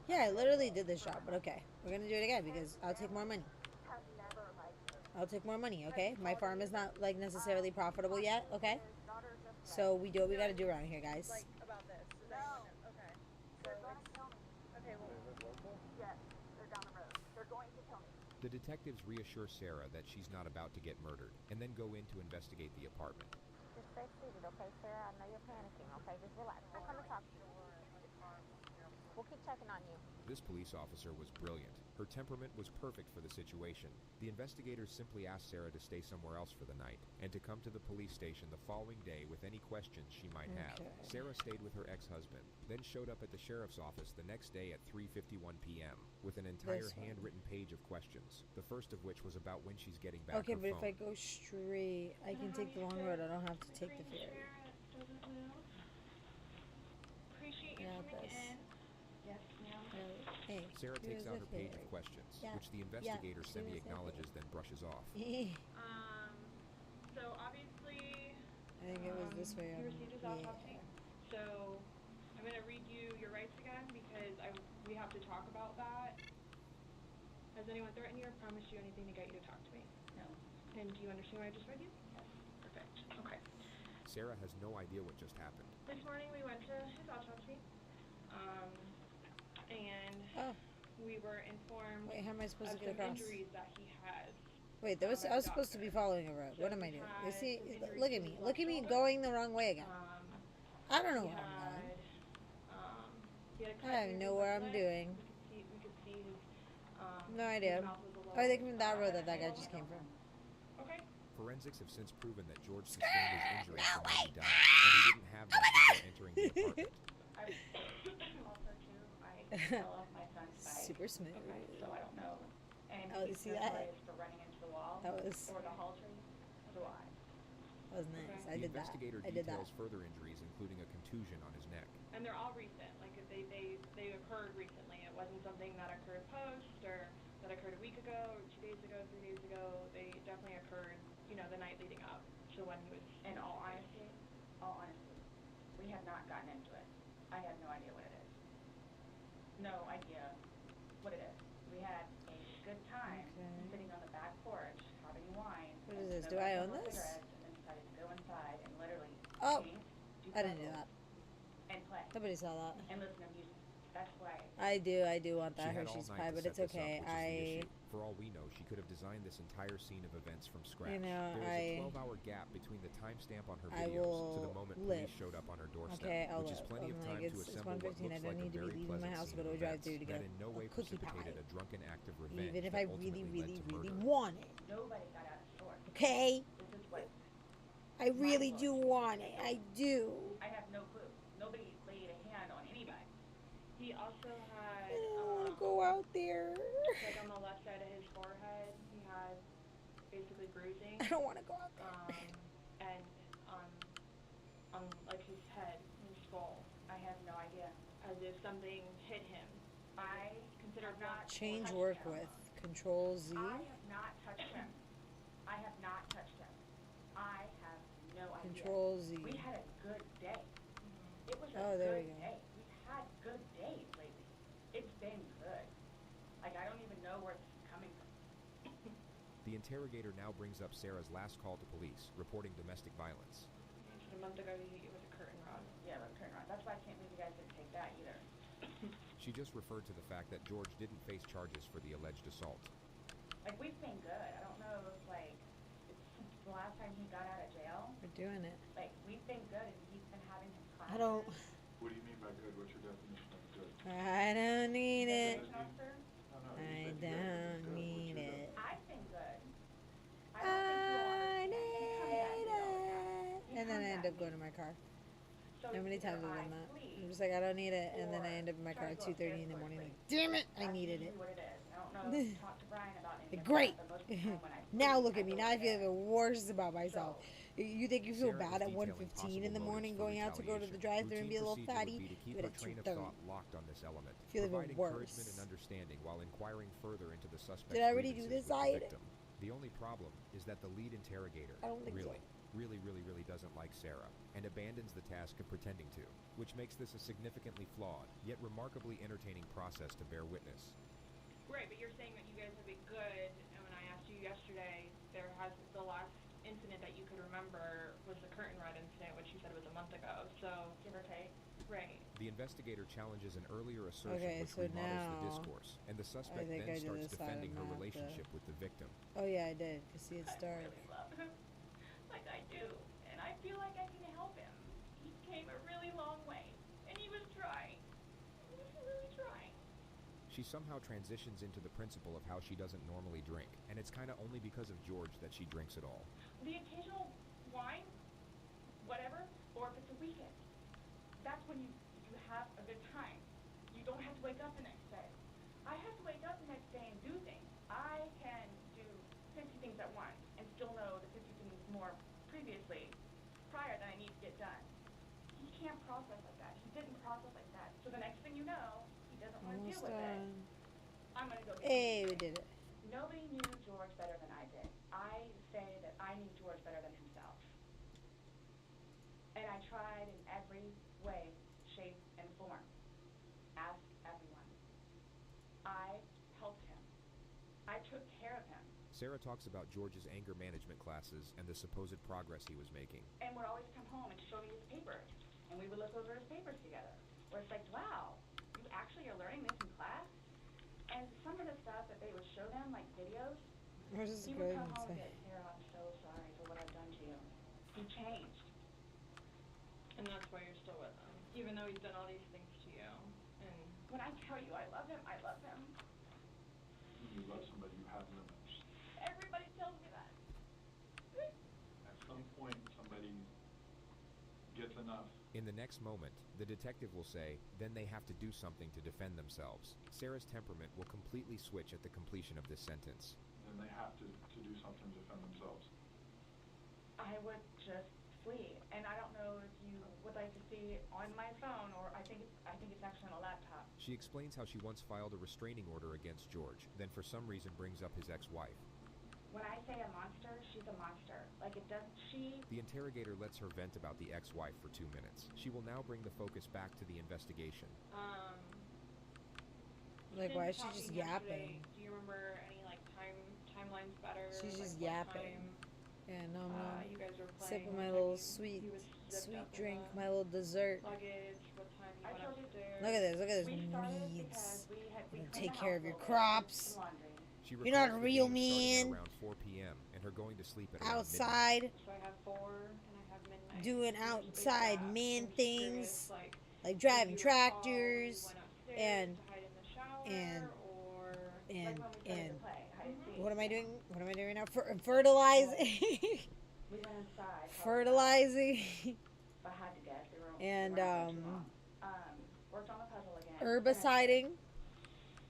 yeah, I literally did this job, but okay. We're gonna do it again because I'll take more money. I'll take more money, okay? My farm is not, like, necessarily profitable yet, okay? So we do what we gotta do around here, guys. Like about this. Is anyone okay? So okay, well, yes, they're down the road. They're going to kill me. The detectives reassure Sarah that she's not about to get murdered, and then go in to investigate the apartment. Just stay seated, okay, Sarah? I know you're panicking, okay? Just relax. We'll come and talk to you. We'll keep checking on you. This police officer was brilliant. Her temperament was perfect for the situation. The investigators simply asked Sarah to stay somewhere else for the night and to come to the police station the following day with any questions she might have. Sarah stayed with her ex-husband, then showed up at the sheriff's office the next day at 3:51 p.m. with an entire handwritten page of questions, the first of which was about when she's getting back her phone. But if I go straight, I can take the long road. I don't have to take the ferry. Appreciate you coming in. Yes, ma'am. Hey, Sarah takes out her page of questions, which the investigator semi-acknowledges, then brushes off. So obviously, I think it was this way. you received his autopsy. So I'm going to read you your rights again because we have to talk about that. Has anyone threatened you or promised you anything to get you to talk to me? No. And do you understand what I just read you? Yes. Perfect. Okay. Sarah has no idea what just happened. This morning we went to his autopsy, and we were informed Wait, how am I supposed of to get some across? injuries that he has. Wait, I was supposed to be following a road. What am I doing? You see, look at me. Look at me going the wrong way again. I don't know where I'm going. I have no where I'm doing. We could see his, no idea. Oh, I think from that road that guy just came from. Okay. Forensics have since proven that George sustained his injuries from when he died, and he didn't have them before entering the apartment. Super smooth. Okay, so I don't know. And you see that? For running into the wall That was or the hall tree. Do I? That was nice. Okay. I did that. The investigator details further injuries, including a contusion on his neck. And they're all recent. Like they occurred recently. It wasn't something that occurred post or that occurred a week ago, or 2 days ago, 3 days ago. They definitely occurred, the night leading up to when he was. In all honesty, we have not gotten into it. I have no idea what it is. No idea what it is. We had a good time sitting on the back porch having wine. What is this? Do I own this? And then decided to go inside and literally paint, I didn't do that. And play. Nobody saw that. And listen to music. That's why. I do want that Hershey's pie, but it's okay. For all we know, she could have designed this entire scene of events from scratch. You know, there is a 12-hour gap between the timestamp on her videos to the moment police showed up on her doorstep, which is plenty of time to assemble what looks like a very pleasant scene of events that in no way precipitated a drunken act of revenge. Even if I really want it. Nobody got out of the store. Okay? This is what I really do want it. I do. I have no clue. Nobody laid a hand on anybody. He also had. I don't want to go out there. Like on the left side of his forehead, he had basically bruising. I don't want to go out there. And on like his head, his skull. I have no idea. As if something hit him. I consider not change work with Control Z. I have not touched him. I have not touched him. I have no idea. Control Z. We had a good day. It was a there good we go. day. We've had good days lately. It's been good. Like, I don't even know where this is coming from. The interrogator now brings up Sarah's last call to police, reporting domestic violence. A month ago, he hit you with a curtain rod. Yeah, with a curtain rod. That's why I can't believe you guys didn't take that either. She just referred to the fact that George didn't face charges for the alleged assault. Like, we've been good. I don't know if, like, since the last time he got out of jail. We're doing it. Like, we've been good, and he's been having his classes. I don't. What do you mean by good? What's your definition of good? I don't need it. I don't need it. I've been good. I need it. And then I end up going to my car. How many times have I done that? I'm just like, I don't need it, and then I end up in my car at 2:30 in the morning. Like, damn it, I needed it. Like, great. Now look at me. Now I feel even worse about myself. You think you feel bad at 1:15 in the morning going out to go to the drive-thru and be a little fatty? Do it at 2:30. Locked on this element, feel even providing worse. encouragement and understanding while inquiring further into the suspect's Did I already do this side? The only problem is that the lead interrogator really doesn't like Sarah and abandons the task of pretending to, which makes this a significantly flawed yet remarkably entertaining process to bear witness. Right, but you're saying that you guys have been good, and when I asked you yesterday, there has the last incident that you could remember was the curtain rod incident, which you said was a month ago, so give or take. Right. The investigator challenges an earlier assertion which remodels the discourse, and the suspect then starts defending her relationship with the victim. Oh yeah, I did. You see, it started. I really love him, like I do, and I feel like I can help him. He came a really long way, and he was trying. He was really She somehow transitions into the principle of how she doesn't normally drink, and it's kind of only because of George that she drinks at all. The occasional wine, whatever, or if it's a weekend, that's when you have a good time. You don't have to wake up the next day. I have to wake up the next day and do things. I can do 50 things at once and still know the 50 things more prior that I need to get done. He can't process like that. He didn't process like that. So the next thing you know, he doesn't want to deal with it. I'm going to go get Hey, we did it. Nobody knew George better than I did. I say that I knew George better than himself. And I tried in every way, shape, and form. Ask everyone. I helped him. I took care of him. Sarah talks about George's anger management classes and the supposed progress he was making. And would always come home and show me his papers. And we would look over his papers together. Where it's like, wow, you actually are learning this in class? And some of the stuff that they would show them, like videos, he would come home and say, Sarah, I'm so sorry for what I've done to you. He changed. And that's why you're still with him, even though he's done all these things to you. And when I tell you I love him, I love him. When you love somebody, you have limits. Everybody tells me that. At some point, somebody gets enough. In the next moment, the detective will say, then they have to do something to defend themselves. Sarah's temperament will completely switch at the completion of this sentence. Then they have to do something to defend themselves. I would just flee. And I don't know if you would like to see it on my phone, or I think it's actually on a laptop. She explains how she once filed a restraining order against George, then for some reason brings up his ex-wife. When I say a monster, she's a monster. Like, it does, The interrogator lets her vent about the ex-wife for 2 minutes. She will now bring the focus back to the investigation. Like, why is she just yapping? Do you remember any, like, timelines better? She's just like, yapping. Yeah, no, you guys were playing, sipping my little sweet drink, my little dessert. Luggage, what time you went upstairs. Look at this weeds. Take care of your crops. You're not a real man. Around 4 p.m. and her going to sleep at outside. So I have 4 and I have midnight. Doing outside man things, like driving tractors and what am I doing? What am I doing now? Fertilizing. We went inside. Fertilizing. If I had to guess, and worked on the puzzle again. Herbiciding.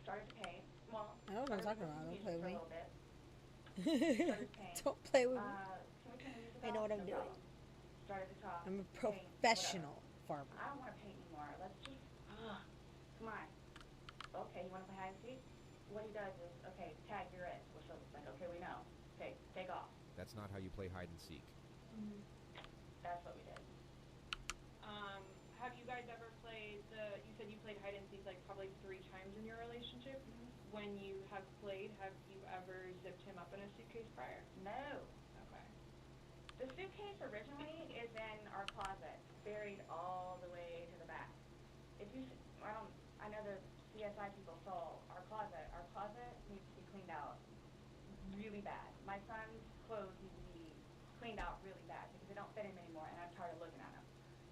Started to paint. Well, I don't know what I'm talking about. Don't play with me. Don't Don't play with me. I know what I'm doing. Started to talk. I'm a professional farmer. I don't want to paint anymore. Let's just, come on. Okay, you want to play hide and seek? What he does is, okay, tag, you're it. So it's like, okay, we know. Okay, take off. That's not how you play hide and seek. That's what we did. Have you guys ever played you said you played hide and seek like probably 3 times in your relationship. When you have played, have you ever zipped him up in a suitcase prior? No. Okay. The suitcase originally is in our closet, buried all the way to the back. If you, I know the CSI people saw our closet. Our closet needs to be cleaned out really bad. My son's clothes need to be cleaned out really bad because they don't fit him anymore, and I'm tired of looking at them.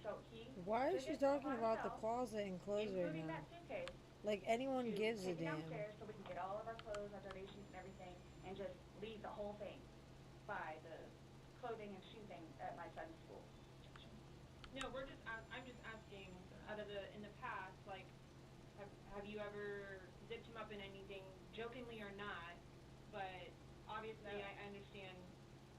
So why is she talking about the closet and clothes right now? That suitcase. Like anyone gives a damn. Downstairs so we can get all of our clothes, our dirty sheets, and everything, and just leave the whole thing by the clothing and shoe thing at my son's school. No, I'm just asking. In the past, like, have you ever zipped him up in anything, jokingly or not? But obviously, I understand.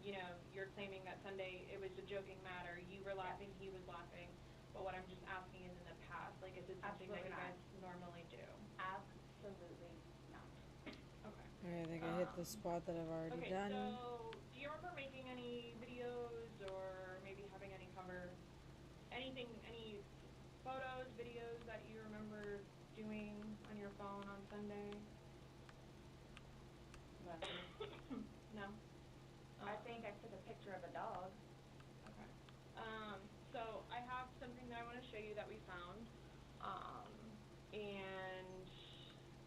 You know, you're claiming that Sunday it was a joking matter. You were laughing, he was laughing. But what I'm just asking is in the past, like, is it something that you guys normally do? Absolutely not. Okay. Alright, I think I hit the spot that I've already done. So do you remember making any videos or maybe having any any photos, videos that you remember doing on your phone on Sunday? No? I think I took a picture of a dog. Okay. So I have something that I want to show you that we found, and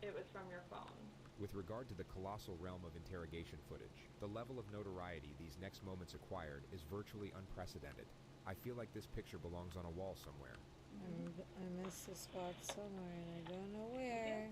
it was from your phone. With regard to the colossal realm of interrogation footage, the level of notoriety these next moments acquired is virtually unprecedented. I feel like this picture belongs on a wall somewhere. I missed the spot somewhere and I don't know where.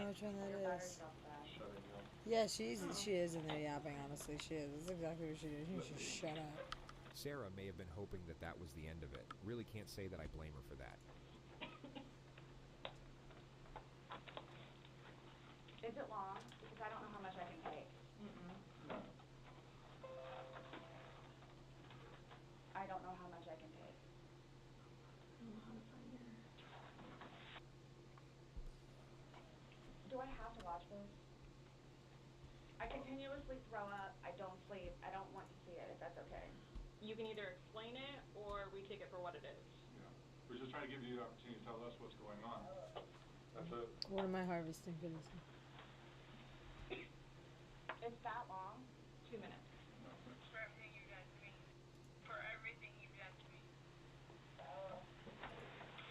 which one that Your is. battery's off bad. Yeah, she is in there yapping, honestly. She is. That's exactly what she did. She should shut up. Sarah may have been hoping that that was the end of it. Really can't say that I blame her for that. Is it long? Because I don't know how much I can take. I don't know how much I can take. I don't know how to find her. Do I have to watch this? I continuously throw up. I don't sleep. I don't want to see it, if that's okay. You can either explain it or we take it for what it is. Yeah. We're just trying to give you the opportunity to tell us what's going on. That's it. What am I harvesting for this? It's that long? 2 minutes. No. For everything you've done to me. For everything you've done to me.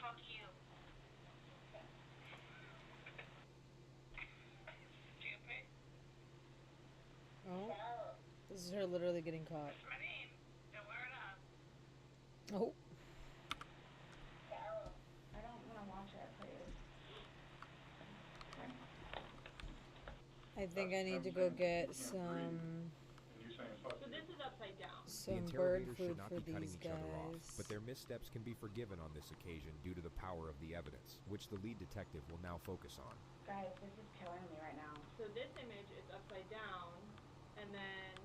Fuck you. Stupid. Oh. This is her literally getting caught. That's my name. Don't wear it up. Oh. I don't want to watch it, please. I think I need to go get some So this is upside down. some bird food should not for be cutting these each other off, guys. but their missteps can be forgiven on this occasion due to the power of the evidence, which the lead detective will now focus on. Guys, this is killing me right now. So this image is upside down, and then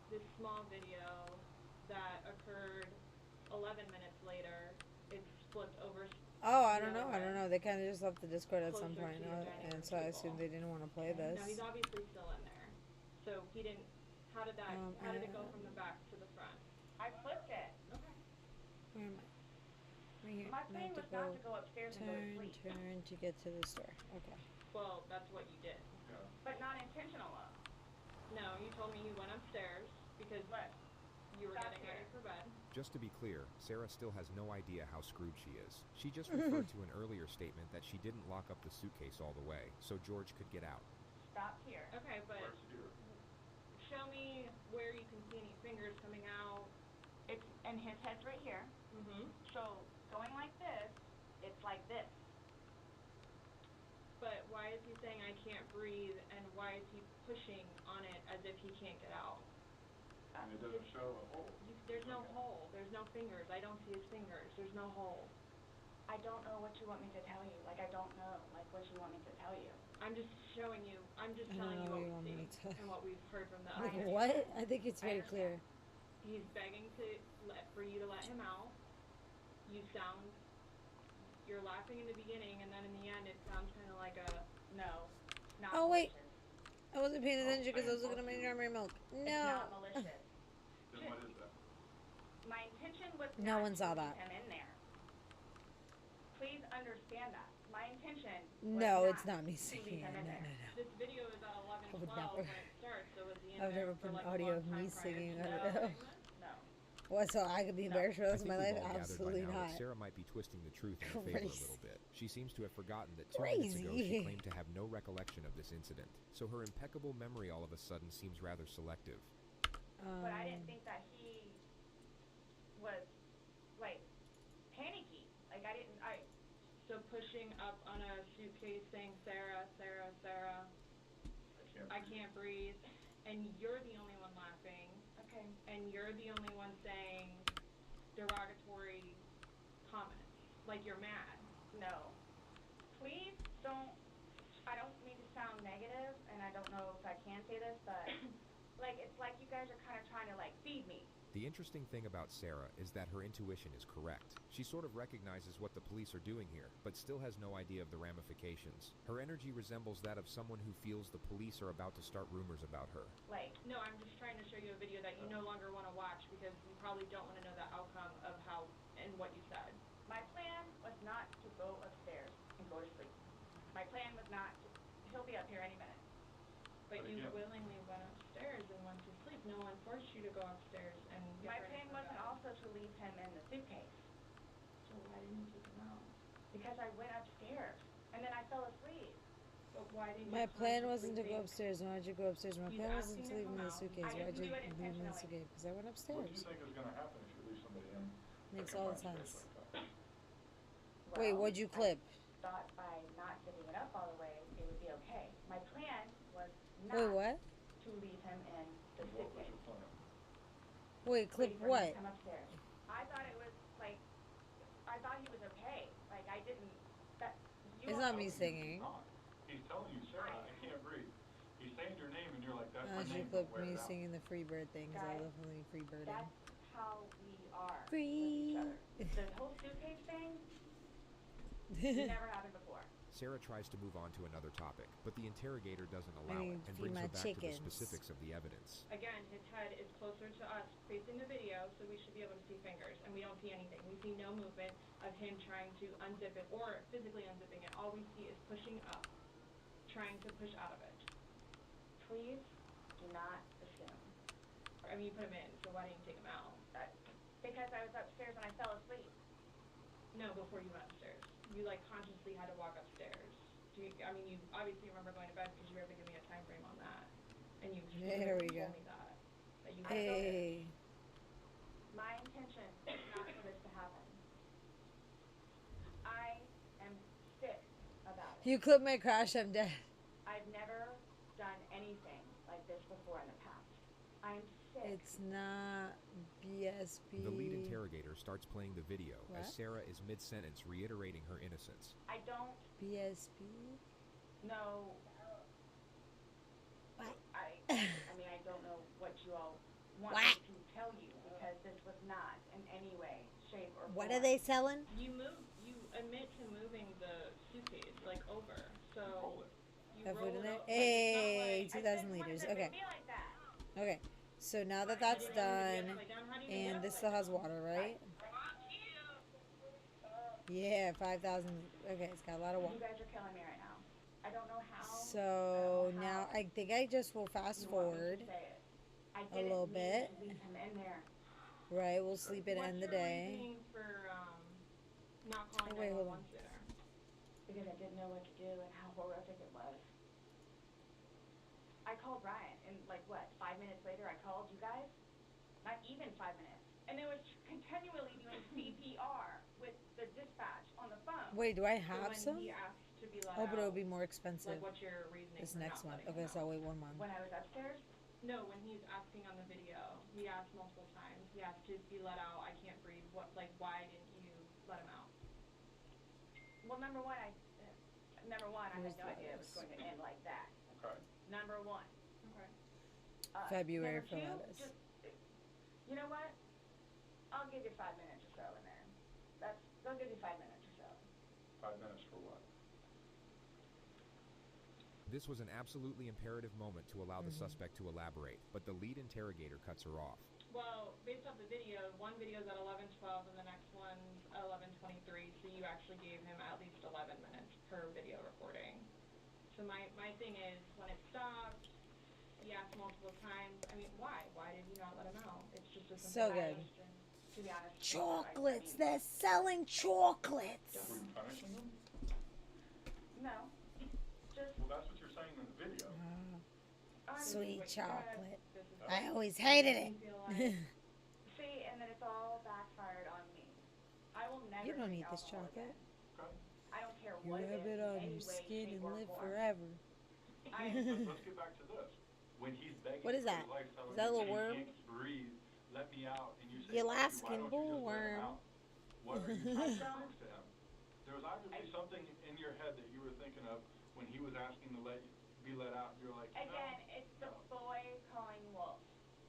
this small video that occurred 11 minutes later, it's flipped over. Oh, I don't know. They kind of just left the Discord at some point, and so I assumed they didn't want to play this. No, he's obviously still in there. So he didn't. How did that? How did it go from the back to the front? I flipped it. Okay. Where am I? Right here. My plan was not to go upstairs and go to sleep. Turn to get to the store. Okay. Well, that's what you did. But not intentional. No, you told me you went upstairs because you were getting ready for bed. Just to be clear, Sarah still has no idea how screwed she is. She just referred to an earlier statement that she didn't lock up the suitcase all the way, so George could get out. Stop here. Okay, but show me where you can see any fingers coming out. It's, and his head's right here. So going like this, it's like this. But why is he saying I can't breathe, and why is he pushing on it as if he can't get out? And it doesn't show a hole. There's no hole. There's no fingers. I don't see his fingers. There's no hole. I don't know what you want me to tell you. Like, I don't know. Like, what you want me to tell you. I'm just showing you. I'm just telling you what we see and what we've heard from the Like other. what? I think it's very clear. He's begging for you to let him out. You're laughing in the beginning, and then in the end, it sounds kind of like a no. Not oh wait, malicious. I wasn't paying attention because I was looking at my strawberry milk. No. It's not malicious. Then what is that? My intention was No not one to saw leave that. him in there. Please understand that. My intention No, was it's not me to singing. leave him in No, there. no, no. This video is at 11:12 when it starts, so was he in I've there never for put like an a audio long of me time prior singing. to I don't the know. segment? No. What? So I could be embarrassed for the I rest of think my we've life? all gathered by Absolutely now not. that Sarah might be twisting the truth in her favor a Crazy. little bit. She seems to have forgotten that 2 minutes ago she Crazy. claimed to have no recollection of this incident, so her impeccable memory all of a sudden seems rather selective. But I didn't think that he was, like, panicky. Like, So pushing up on a suitcase saying, Sarah, Sarah, Sarah, I can't breathe, and you're the only one laughing. Okay. And you're the only one saying derogatory comments, like you're mad. No. Please don't, I don't mean to sound negative, and I don't know if I can say this, but, like, it's like you guys are kind of trying to, like, feed me. The interesting thing about Sarah is that her intuition is correct. She sort of recognizes what the police are doing here, but still has no idea of the ramifications. Her energy resembles that of someone who feels the police are about to start rumors about her. Like, no, I'm just trying to show you a video that you no longer want to watch because you probably don't want to know the outcome of how and what you said. My plan was not to go upstairs and go to sleep. My plan was not to, he'll be up here any minute. But you willingly went upstairs and went to sleep. No one forced you to go upstairs and get My ready plan for wasn't bed. also to leave him in the suitcase. So why didn't you take him out? Because I went upstairs, and then I fell asleep. But why didn't My you plan wasn't to go upstairs. Why'd you go upstairs? My He's plan wasn't to asking leave to him in the come out. suitcase. I Why'd didn't you do it leave him in the intentionally. suitcase? Because I went What do upstairs. you think is going to happen if you leave somebody in Makes a all the confined space sense. like that? Wait, what'd you clip? I thought by not zipping it up all the way, it would be okay. Wait, what? to leave him in the suitcase. Wait, clip Wait for him what? to come upstairs. I thought it was like, I thought he was okay. Like I didn't. That you. It's not me singing. He's telling you, Sarah, I can't breathe. He's saying your name, and you're like, that's my She name. clipped me singing the free bird thing because I was definitely free birding. That's how we are Free. with each other. The whole suitcase thing never happened before. Sarah tries to move on to another topic, but the interrogator doesn't allow it and brings her back to the specifics of the evidence. Again, his head is closer to us facing the video, so we should be able to see fingers, and we don't see anything. We see no movement of him trying to unzip it or physically unzipping it. All we see is pushing up, trying to push out of it. Please do not assume. I mean, you put him in, so why didn't you take him out? Because I was upstairs and I fell asleep. No, before you went upstairs. You, like, consciously had to walk upstairs. I mean, you obviously remember going to bed because you were able to give me a time frame on that. And you there we go. told me that. You hey. My intention is not for this to happen. I am sick about it. You clipped my crash, I'm dead. I've never done anything like this before in the past. I'm sick. It's not BSB. The lead interrogator starts playing the video what? As Sarah is mid-sentence reiterating her innocence. I don't... BSB? No. What? I mean, I don't know what you all want me to tell you because this was not in any way, shape, or form. What are they selling? You admit to moving the suitcase, like, over. So... You food in there? Up, hey, like, 2,000 liters. Okay. Okay. So now that that's done, and this still has water, right? Yeah, 5,000. Okay, it's got a lot of water. You guys are killing me right now. I don't know how. So now I think I just will fast forward a little bit. Leave him in there. Right, we'll sleep it end the day. What's your reasoning for not calling 911 sooner? Because I didn't know what to do and how horrific it was. I called Ryan, and like what, 5 minutes later I called you guys? Not even 5 minutes. And it was continually doing CPR with the dispatch on the phone. Wait, do I have some? He asked to be let but out, it'll be more expensive. Like, what's your reasoning this for next not one. letting Okay, him so out? I'll wait 1 month. When I was upstairs? No, when he's asking on the video, he asked multiple times. He asked to be let out. I can't breathe. What? Like, why didn't you let him out? Well, number one, I had no idea it was going to end like that. Okay. Number one. Okay. February number two, for just, you know what? I'll give you 5 minutes or so in there. They'll give you 5 minutes or so. 5 minutes for what? This was an absolutely imperative moment to allow the suspect to elaborate, but the lead interrogator cuts her off. Well, based off the video, one video's at 11:12 and the next one's at 11:23, so you actually gave him at least 11 minutes per video recording. So my thing is, when it stopped, he asked multiple times. I mean, why? Why did you not let him out? It's just a So simple good. question. To be honest. Chocolates! They're selling chocolates! Were you punishing them? No. Just... Well, that's what you're saying in the video. Sweet chocolate. I always hated it. See, and then it's all backfired on me. I will never. You don't need this chocolate. Okay. I don't care You what rub it on your skin and live forever. Let's get back to this. When he's begging What is that? for his life, telling Is that a little you worm? he can't breathe, let me out, and you say, Your "Why Alaskan don't you just let him bullworm. out?" What are you saying next to him? There was obviously something in your head that you were thinking of when he was asking to be let out. You're like, again, it's the boy calling wolf,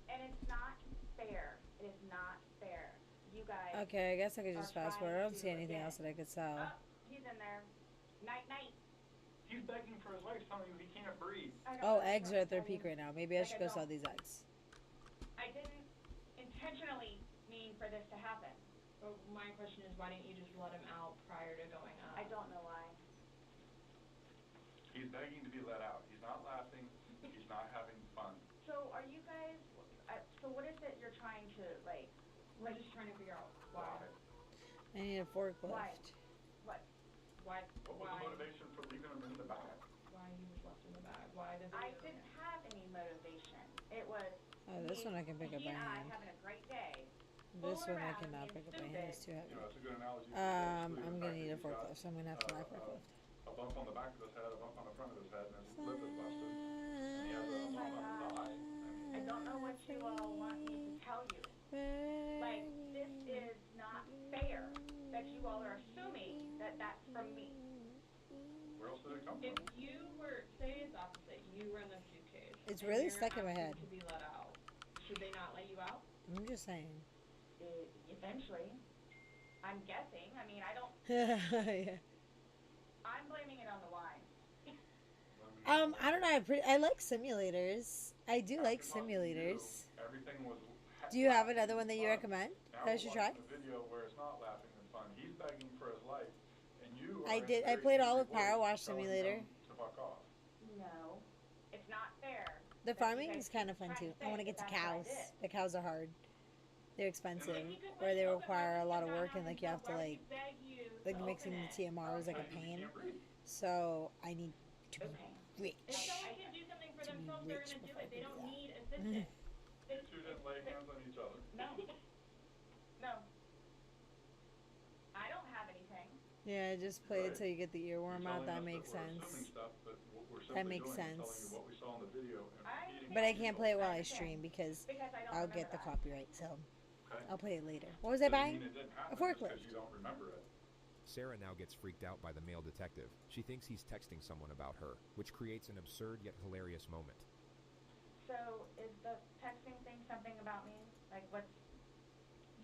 and it's not fair. It is not fair. You guys. Okay, I guess I could just fast forward. I don't see anything else that I could sell. Oh, he's in there. Night, night. He's begging for his life, telling you he can't breathe. Oh, eggs are at their peak right now. Maybe I should go sell these eggs. I didn't intentionally mean for this to happen. But my question is, why didn't you just let him out prior to going up? I don't know why. He's begging to be let out. He's not laughing. He's not having fun. So are you guys, so what is it you're trying to, like... We're just trying to figure out why. I need a forklift. Why? What? Why? What was the motivation for leaving him in the bag? Why he was left in the bag? Why the video? I didn't have any motivation. It was... Oh, this one I can pick up by hand. having a great day. This one I cannot pick up by hand. It's too heavy. You know, it's a good analogy. I'm gonna need a forklift, so I'm gonna have to buy a forklift. A bump on the back of his head, a bump on the front of his head, and his lip is busted. And he has a That's from me. Where else did it come If from? you were, say it's opposite, you were in the suitcase. It's and really you're stuck in my head. asking to be let out. Should they not let you out? I'm just saying. Eventually. I'm guessing. I mean, I don't... Yeah. I'm blaming it on the wine. I don't know. I like simulators. I do like simulators. Everything was. Do you have another one that you recommend that I should try? A video where it's not laughing and fun. He's begging for his life, and you. I did. I played all of Power Wash Simulator. To fuck off. No, it's not fair. The farming is kind of fun too. I want to get to cows. The cows are hard. They're expensive, or they require a lot of work, and like you have to like mixing the TMR is like a pain. So I need to be rich. If someone can do something for themselves, they're gonna do it. They don't need assistance. You two didn't lay hands on each other. No. No. I don't have anything. Yeah, just play it till you get the earworm out. That makes sense. That makes sense. But I can't play it while I stream because I'll get the copyright. So I'll play it later. What was I buying? A forklift. You don't remember it. Sarah now gets freaked out by the male detective. She thinks he's texting someone about her, which creates an absurd yet hilarious moment. So, is the texting thing something about me? Like, what's...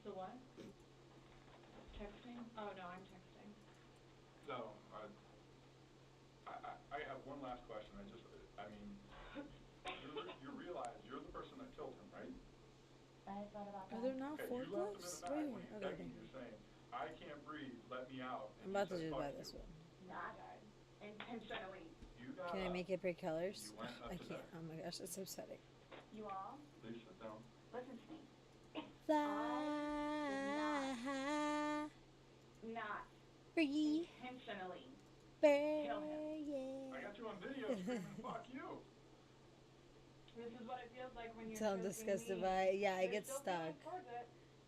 The what? Texting? Oh, no, I'm texting. So, I have one last question. You realize you're the person that killed him, right? I thought about that. Are there not forklifts? You left him in the back when he's begging you, saying, I can't breathe, let me out. I'm about to just buy this one. Not intentionally. Can I make it brick colors? I can't. Oh my gosh, that's so upsetting. You all? Please sit down. Listen to me. Fly Not free intentionally bird, kill him. yeah. I got you on video screaming, fuck you. This is what it feels like when you're So I'm disgusted by it. Yeah, I get stuck.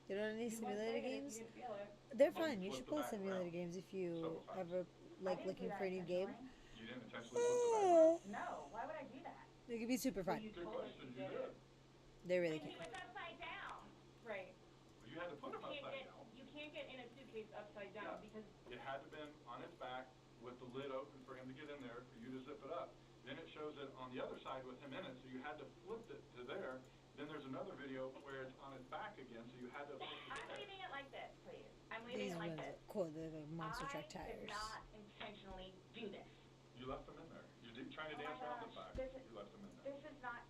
You don't need simulator games? They're fun. You should play simulator games if you ever like looking for a new game. You didn't intentionally flip the No, why would I do that? They could be super fun. Good question, you did. They really He can. was upside down. Right. You had to put him upside down. You can't get in a suitcase upside down because... It had to have been on his back with the lid open for him to get in there, for you to zip it up. Then it shows it on the other side with him in it, so you had to flip it to there. Then there's another video where it's on his back again, so you had to flip it I'm there. leaving it like this, please. I'm leaving These it like ones this. are cool. They're like monster truck I did tires. not intentionally do this. You left him in there. You did trying to Oh my dance around the gosh, fact. You left him in there. This is not...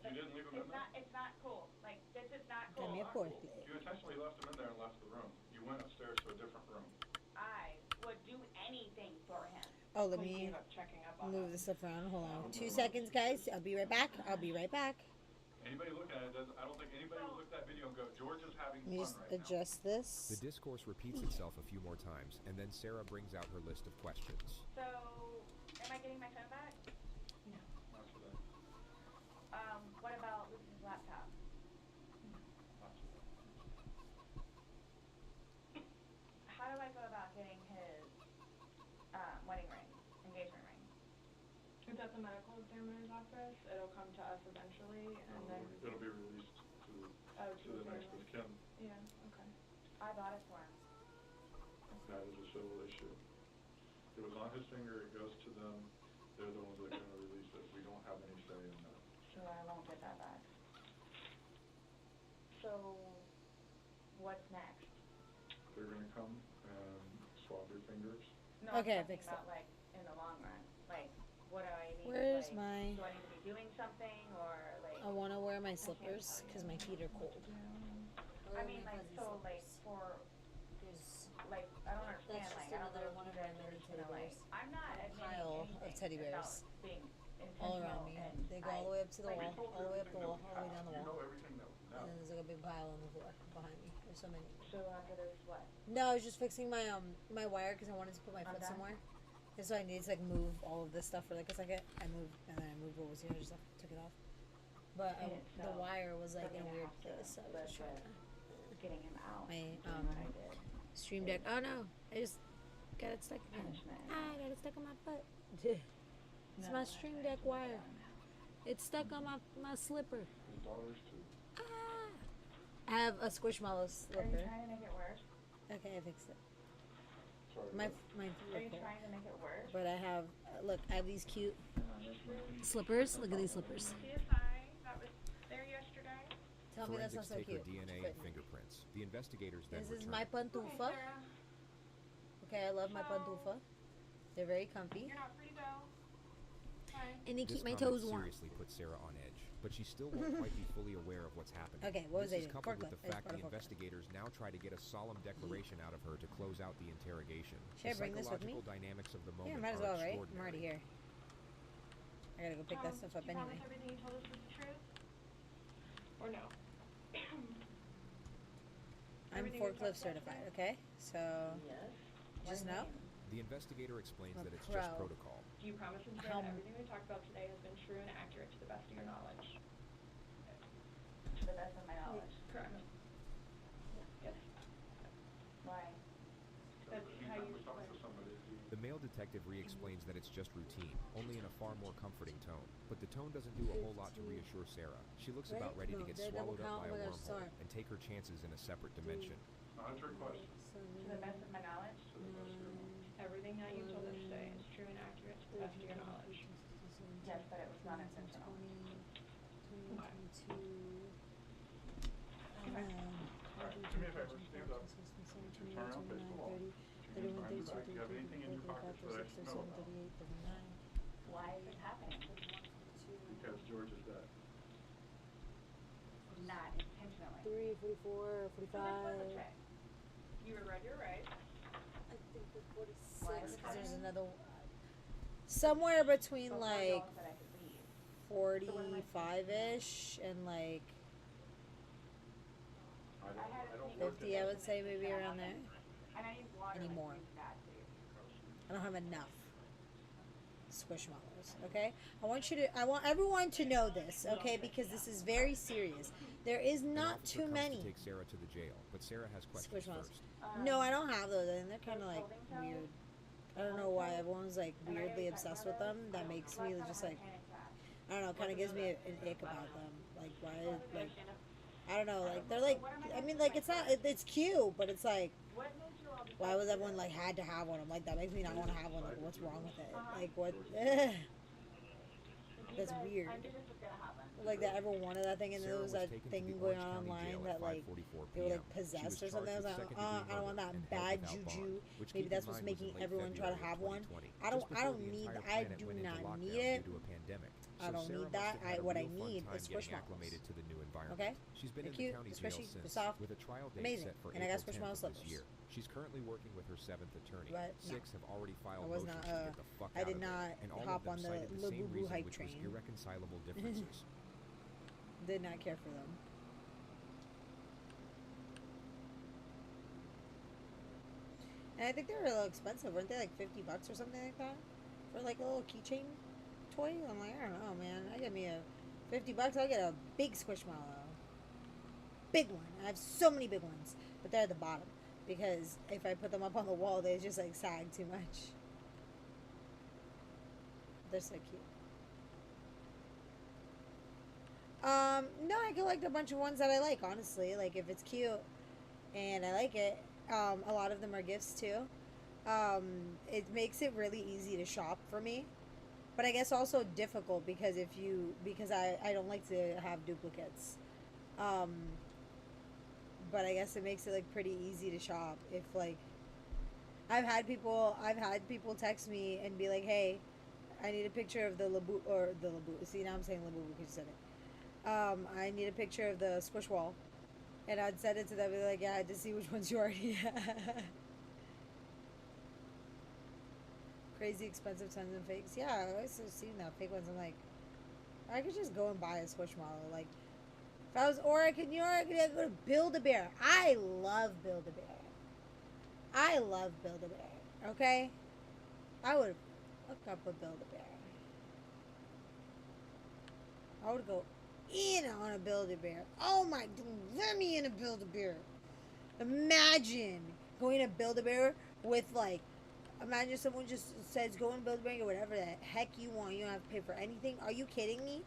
You didn't leave him in there? It's not cool. Like, this is not Got cool. me a forklift. You intentionally left him in there and left the room. You went upstairs to a different room. I would do anything for him. Oh, let me move this stuff around. Hold on. 2 seconds, guys. I'll be right back. I'll be right back. Anybody looking at it doesn't... I don't think anybody would look at that video and go, George is having Let me fun just right now. adjust this. The discourse repeats itself a few more times, and then Sarah brings out her list of questions. So, am I getting my phone back? Not today. What about Lucas's laptop? Not today. How do I go about getting his wedding ring, engagement ring? It's at the medical examiner's office. It'll come to us eventually, and then... It'll be released to the next of kin. Yeah, okay. I bought it for him. That is a civil issue. It was on his finger, it goes to them. They're the ones that are going to release it. We don't have any say in that. So I won't get that back. So, what's next? They're going to come and swab your fingers. No, Okay, I I'm talking fixed it. about, like, in the long run. Like, what do I need? Where's like, my... Do I need to be doing something, or, like... I want to wear my slippers because my feet are cold. I mean, like, so, like, for... Like, I don't understand, That's like, just I don't know another if one you of my guys are many just teddy gonna, like... bears. I'm not admitting Pile of anything teddy bears without being all around me. intentional, and They go all the way up to the like, wall, all the way up the wall, all the way down the You wall. know everything that we And know. then there's like a big pile on the floor behind me. There's so many. So after this, what? No, I was just fixing my my wire because I wanted to put my foot Okay. somewhere. And so I needed to like move all of this stuff for like a second. I moved and then I moved what was here, just like, took it off. But the So, wire was like in a we're weird gonna have place, so I to was just trying live to. getting him out. My doing what I did. Stream Deck. Oh no, I just got it stuck again. Punishment. I got it stuck on my foot. It's my Stream Deck wire. It's stuck on my slipper. His daughter's too. I have a Squishmallow Are you slipper. trying to make it worse? Okay, I fixed it. My Are you trying to make it worse? But I have, look, I have these cute slippers. Look at these slippers. CSI that was there yesterday. Tell me that's not so take her cute. DNA and fingerprints. The investigators then This is return. my pantufa. Okay, I love my pantufa. They're very comfy. You're not free to go. Bye. And they This keep my comment toes warm. seriously put Sarah on edge, but she still won't quite be fully aware of what's happening. Okay, what was this I is doing? coupled with Forklift. the fact the investigators now try to get a solemn declaration out of her to close out the interrogation. Should I bring this with me? Psychological dynamics of the moment Yeah, might as well, are right? I'm already here. I gotta go pick that stuff up Do you anyway. promise everything you told us was the truth? Or no? I'm Everything we forklift talked about certified, okay? So, just know. The investigator explains I'm a that it's pro. just protocol. Do you promise and swear that everything we talked about today has been true and accurate to the best of your knowledge? To the best of my knowledge. Correct. Yes. Why? That's how you swear. The male detective re-explains that it's just routine, only in a far more comforting tone. But the tone doesn't do a whole lot to reassure Sarah. She looks about ready to get swallowed up by a wormhole and take her chances in a separate dimension. That's your question. To the best of my knowledge. Everything that you told us today is true and accurate to the best of your knowledge. Yes, but it was not intentional. Okay. Alright, do me a favor, stand up. Turn around, face the wall. Put your hands behind your back. Do you have anything in your pockets that I should know about? Why is it happening? Because George is dead. Not intentionally. 3, 44, 45. You were read your rights. I think the 46, because there's another one. Somewhere between like 45-ish and like 50, I would say, maybe around there. Anymore. I don't have enough squishmallows, okay? I want everyone to know this, okay? Because this is very serious. There is not too many. To take Sarah to the jail, but Sarah has questions first. No, I don't have those, and they're kind of like weird. I don't know why everyone's like weirdly obsessed with them. That makes me just like, I don't know, kind of gives me an ick about them. Like, why, like, I don't know, like, they're like, I mean, like, it's not, it's cute, but it's like, why was everyone like had to have one? I'm like, that makes me not want to have one. Like, what's wrong with it? Like, what? That's weird. Like that, everyone wanted that thing, and there was that thing going on online that like they were like possessed or something. I was like, I don't want that bad juju. Maybe that's what's making everyone try to have one. I do not need it. I don't need that. What I need is squishmallows. Okay? She's been in the cute, county jail especially since, soft, with a trial date amazing. set for And I got April 10th squishmallow of slippers. this year. She's currently working with her 7th attorney. But no. 6 have already filed I was motions not, to get the fuck I out did of not there, and all hop of them on the cited the same Labubu reason, hype which was train. irreconcilable differences. Did not care for them. And I think they were a little expensive, weren't they? Like $50 or something like that for like a little keychain toy. I'm like, I don't know, man. I get me a $50, I'll get a big squishmallow, big one. I have so many big ones, but they're at the bottom because if I put them up on the wall, they just like sag too much. They're so cute. No, I collect a bunch of ones that I like, honestly. Like, if it's cute and I like it, a lot of them are gifts, too. It makes it really easy to shop for me. But I guess also difficult because I don't like to have duplicates. But I guess it makes it, like, pretty easy to shop. If, like, I've had people text me and be like, hey, I need a picture of the Labubu. See, now I'm saying Labubu because you said it. I need a picture of the squish wall. And I'd send it to them and be like, yeah, I had to see which ones you already had. Crazy expensive tons and fakes. Yeah, I always have seen that fake ones. I'm like, I could just go and buy a squishmallow. Like, if I was, or I could go to Build-A-Bear. I love Build-A-Bear. I love Build-A-Bear. Okay? I would hook up with Build-A-Bear. I would go in on a Build-A-Bear. Oh my, let me in a Build-A-Bear. Imagine going to Build-A-Bear with like, imagine someone just says go and Build-A-Bear or whatever the heck you want. You don't have to pay for anything. Are you kidding me?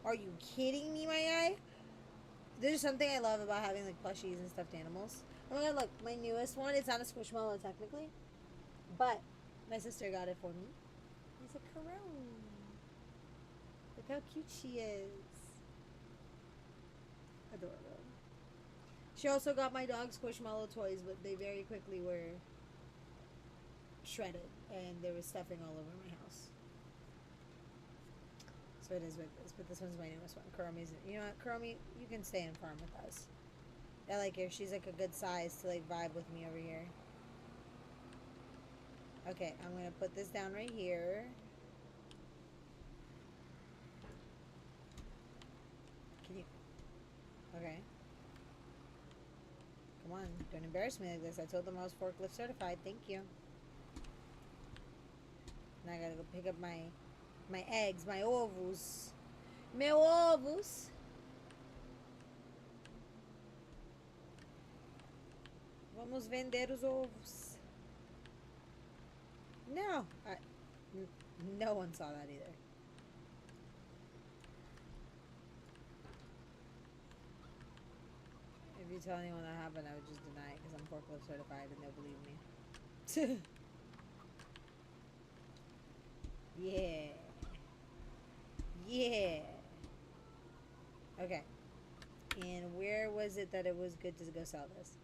Are you kidding me, my guy? There's something I love about having like plushies and stuffed animals. Oh my god, look, my newest one, it's not a squishmallow technically, But my sister got it for me. It's a Corone. Look how cute she is. Adorable. She also got my dog Squishmallow toys, but they very quickly were shredded, and there was stuffing all over my house. So it is what it is, but this one's my newest one. Kuromi's, you know what, Kuromi, you can stay in farm with us. I like her. She's like a good size to like vibe with me over here. Okay, I'm gonna put this down right here. Can you? Okay. Come on, don't embarrass me like this. I told them I was forklift certified. Thank you. Now I gotta go pick up my eggs, my ovos. Meu ovos. Vamos vender os ovos. No, no one saw that either. If you tell anyone that happened, I would just deny it because I'm forklift certified and they'll believe me. Yeah. Yeah. Okay. And where was it that it was good to go sell this?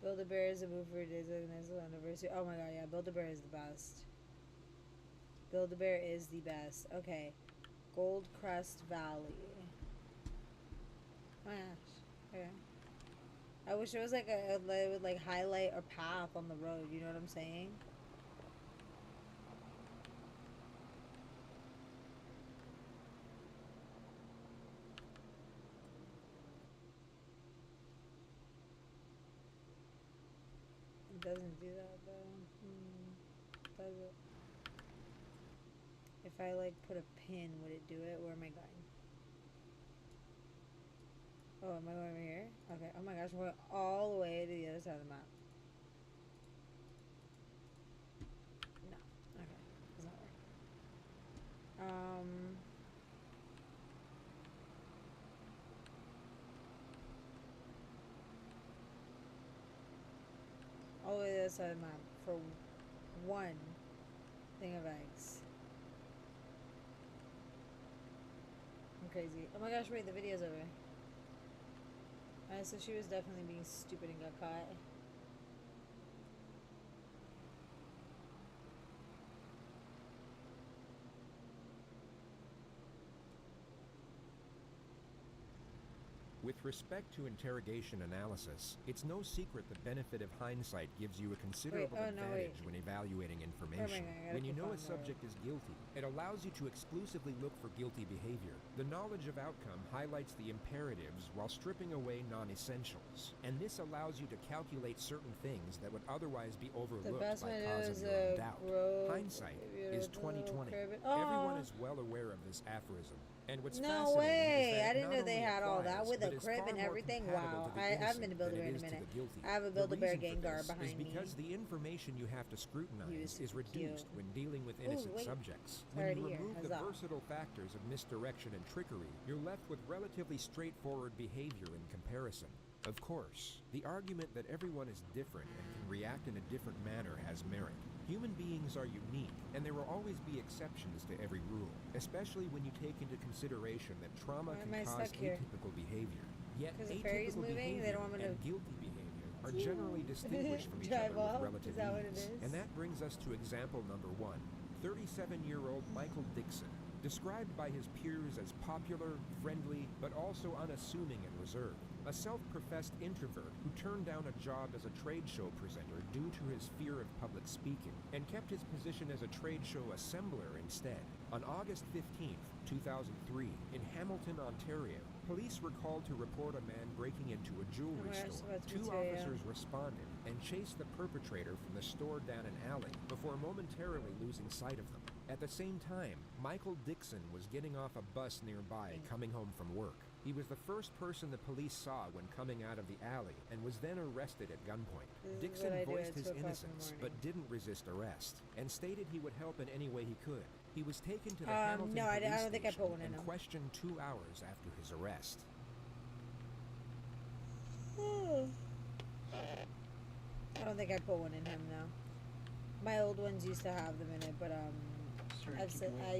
Build-A-Bear is a move for today's anniversary. Oh my god, yeah. Build-A-Bear is the best. Build-A-Bear is the best. Okay. Gold Crest Valley. Oh my gosh. Okay. I wish it was like it would like highlight a path on the road. You know what I'm saying? It doesn't do that though. Does it? If I like put a pin, would it do it? Where am I going? Oh, am I going over here? Okay. Oh my gosh, we're all the way to the other side of the map. No. Okay. Does not work. All the way to the other side of the map for one thing of eggs. I'm crazy. Oh my gosh, wait, the video's over. Alright, so she was definitely being stupid and got caught. With respect to interrogation analysis, it's no secret the benefit of hindsight gives you a considerable advantage when evaluating information. When you know a subject is guilty, it allows you to exclusively look for guilty behavior. The knowledge of outcome highlights the imperatives while stripping away non-essentials. And this allows you to calculate certain things that would otherwise be overlooked by causing your own doubt. Hindsight is 20/20. Everyone is well aware of this aphorism. And what's no way! I didn't know they had all that with a crib and everything. Wow, I haven't been to Build-A-Bear in a minute. I have a Build-A-Bear Gengar behind me. Because the information you have to scrutinize is reduced when dealing with innocent subjects. When you remove the versatile factors of misdirection and trickery, you're left with relatively straightforward behavior in comparison. Of course, the argument that everyone is different and can react in a different manner has merit. Human beings are unique, and there will always be exceptions to every rule, especially when you take into consideration that trauma can cause atypical behavior. Yet atypical behavior and guilty behavior are generally distinguished from each other with relative ease. And that brings us to example number 1. 37-year-old Michael Dixon, described by his peers as popular, friendly, but also unassuming and reserved. A self-professed introvert who turned down a job as a trade show presenter due to his fear of public speaking, and kept his position as a trade show assembler instead. On August 15th, 2003, in Hamilton, Ontario, police were called to report a man breaking into a jewelry store. 2 officers responded and chased the perpetrator from the store down an alley before momentarily losing sight of them. At the same time, Michael Dixon was getting off a bus nearby coming home from work. He was the first person the police saw when coming out of the alley and was then arrested at gunpoint. Dixon voiced his innocence but didn't resist arrest and stated he would help in any way he could. He was taken to the Hamilton police station and questioned 2 hours after his arrest. I don't think I put one in him now. My old ones used to have them in it, but I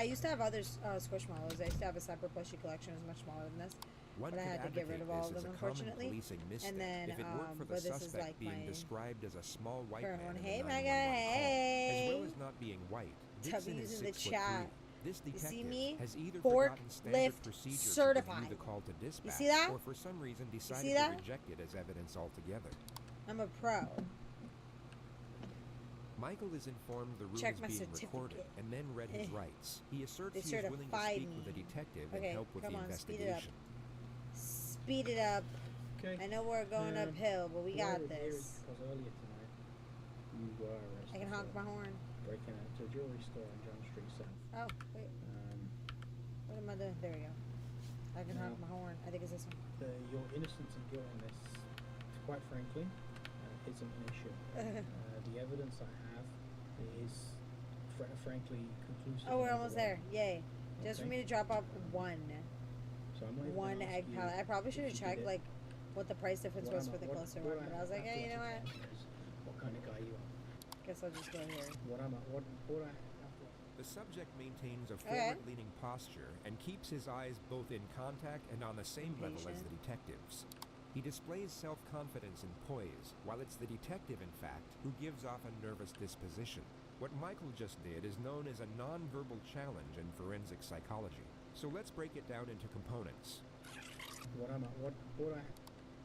used to have other Squishmallows. I used to have a separate plushie collection. It was much smaller than this. One but I had to get rid of all of them, unfortunately. And then, if it weren't for the but this is suspect like being my described as a small white man one. in Hey, the my 911 guy. Hey. call, as well as not being white, Dixon is using the 6'3". chat. This You see detective me? has either Fork forgotten standard lift procedure to certified. review the call to dispatch, You see that? or for some reason see decided that? to reject it as evidence altogether. I'm a pro. Michael is informed the room Check is my being certificate. recorded and then read his rights. He asserts They he is willing to certified speak me. with a detective and Okay, help with come the on, investigation. Speed it up. Okay. I know we're going uphill, but we got this. Because earlier tonight, you were arrested. I can honk my horn. Breaking into a jewelry store on John Street South. Oh, wait. What am I doing? There we go. I can honk my horn. I think it's this one. Your innocence and guilt in this, quite frankly, isn't an issue. The evidence I have is, frankly, conclusive. Oh, we're almost there. Yay. Just for me to drop off one. So I'm one egg pallet. I probably should have checked, like, what the price difference was for the closer one. But I was like, hey, you know what? What kind of guy you are? Guess I'll just go here. The subject maintains a forward-leaning posture and keeps his eyes both in contact and on the same level as the detective's. He displays self-confidence and poise, while it's the detective, in fact, who gives off a nervous disposition. What Michael just did is known as a non-verbal challenge in forensic psychology. So let's break it down into components.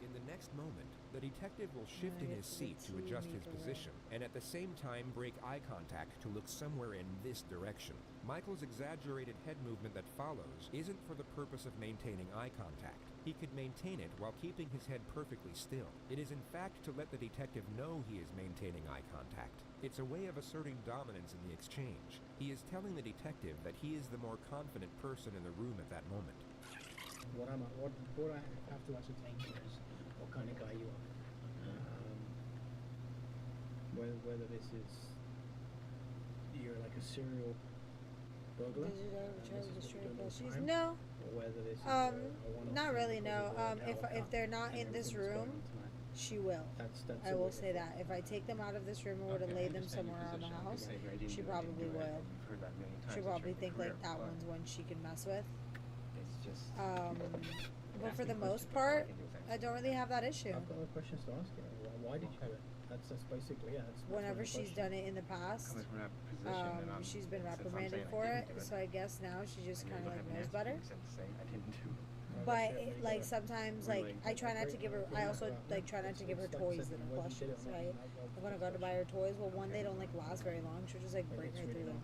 In the next moment, the detective will shift in his seat to adjust his position, and at the same time break eye contact to look somewhere in this direction. Michael's exaggerated head movement that follows isn't for the purpose of maintaining eye contact. He could maintain it while keeping his head perfectly still. It is in fact to let the detective know he is maintaining eye contact. It's a way of asserting dominance in the exchange. He is telling the detective that he is the more confident person in the room at that moment. What I have to ascertain here is what kind of guy you are. Whether this is you're like a serial burglar. No. Or whether this is not really. No. If they're not in this room, she will. I will say that. If I take them out of this room and were to lay them somewhere around the house, she probably will. She'll probably think like that one's one she can mess with. But for the most part, I don't really have that issue. I've got no questions to ask you. Why did you have it? That's basically, yeah. That's whenever she's done it in the past, she's been reprimanded for it. So I guess now she just kind of like knows better. But like sometimes, like I try not to give her. I also like try not to give her toys that are plushies. Right? I'm gonna go to buy her toys. Well, one, they don't like last very long. She'll just like break right through them.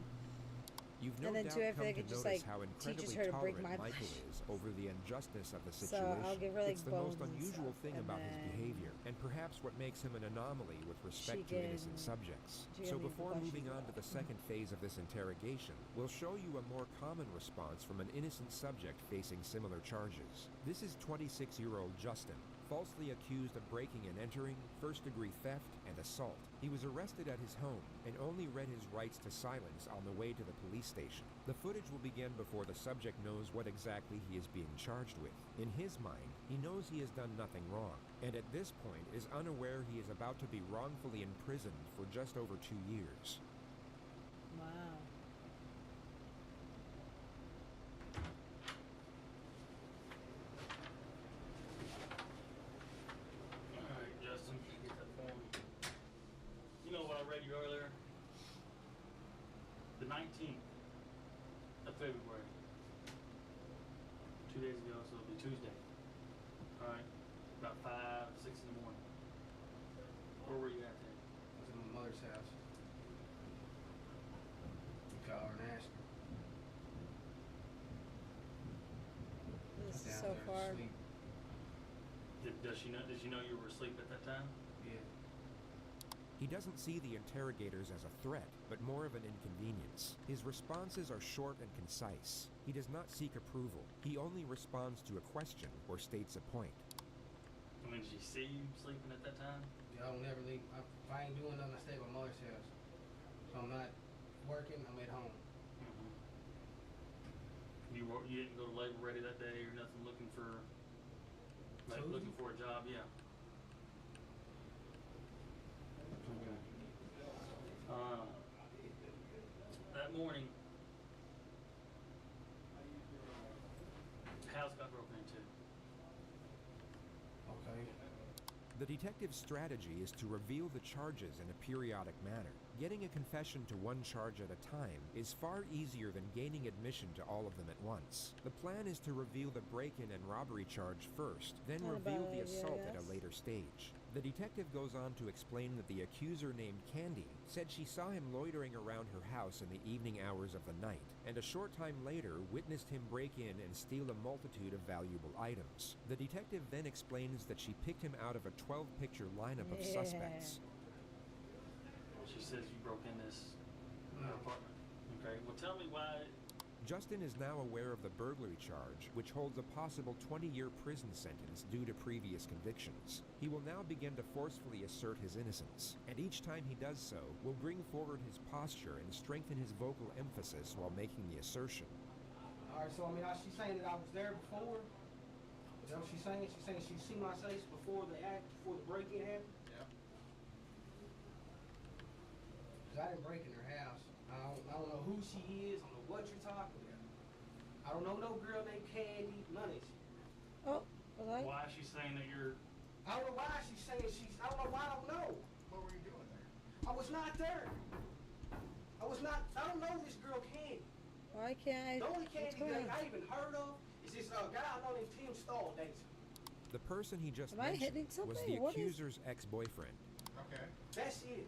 You've no doubt come to notice how incredibly tolerant Michael is over the injustice of the situation. So I'll give her, like, it's the most unusual thing about his behavior, and perhaps what makes him an anomaly with respect to innocent subjects. So before moving on to the second phase of this interrogation, we'll show you a more common response from an innocent subject facing similar charges. This is 26-year-old Justin, falsely accused of breaking and entering, first-degree theft, and assault. He was arrested at his home and only read his rights to silence on the way to the police station. The footage will begin before the subject knows what exactly he is being charged with. In his mind, he knows he has done nothing wrong, and at this point is unaware he is about to be wrongfully imprisoned for just over 2 years. Wow. Alright, Justin, get that form. You know what I read you earlier? The 19th of February. 2 days ago, so it'll be Tuesday. Alright, about 5, 6 in the morning. Where were you at then? I was at my mother's house. You call her and ask her. This is so far. Does she know you were asleep at that time? Yeah. He doesn't see the interrogators as a threat, but more of an inconvenience. His responses are short and concise. He does not seek approval. He only responds to a question or states a point. I mean, did she see you sleeping at that time? Yeah, I will never leave. If I ain't doing nothing, I stay at my mother's house. So I'm not working, I'm at home. You didn't go to labor ready that day or nothing looking for a job? Yeah. that morning, house got broken into. Okay. The detective's strategy is to reveal the charges in a periodic manner. Getting a confession to one charge at a time is far easier than gaining admission to all of them at once. The plan is to reveal the break-in and robbery charge first, then reveal the assault at a later stage. The detective goes on to explain that the accuser named Candy said she saw him loitering around her house in the evening hours of the night, and a short time later witnessed him break in and steal a multitude of valuable items. The detective then explains that she picked him out of a 12-picture lineup of suspects. She says you broke in this apartment. Okay, well tell me why. Justin is now aware of the burglary charge, which holds a possible 20-year prison sentence due to previous convictions. He will now begin to forcefully assert his innocence, and each time he does so, will bring forward his posture and strengthen his vocal emphasis while making the assertion. All right, so I mean, she's saying that I was there before. Is that what she's saying? She's saying she's seen my face before the break-in happened? Yeah. Because I didn't break in her house. I don't know who she is. I don't know what you're talking about. I don't know no girl named Candy. None of this shit. Oh, okay. Why is she saying that you're... I don't know why she's saying she's... I don't know why. I don't know. What were you doing there? I was not there. I was not... I don't know this girl Candy. Why can't I... The only Candy that I even heard of is this guy I know named Tim Stahl dates. The person he just Am I hitting mentioned was something? the What accuser's ex-boyfriend. Okay. That's it.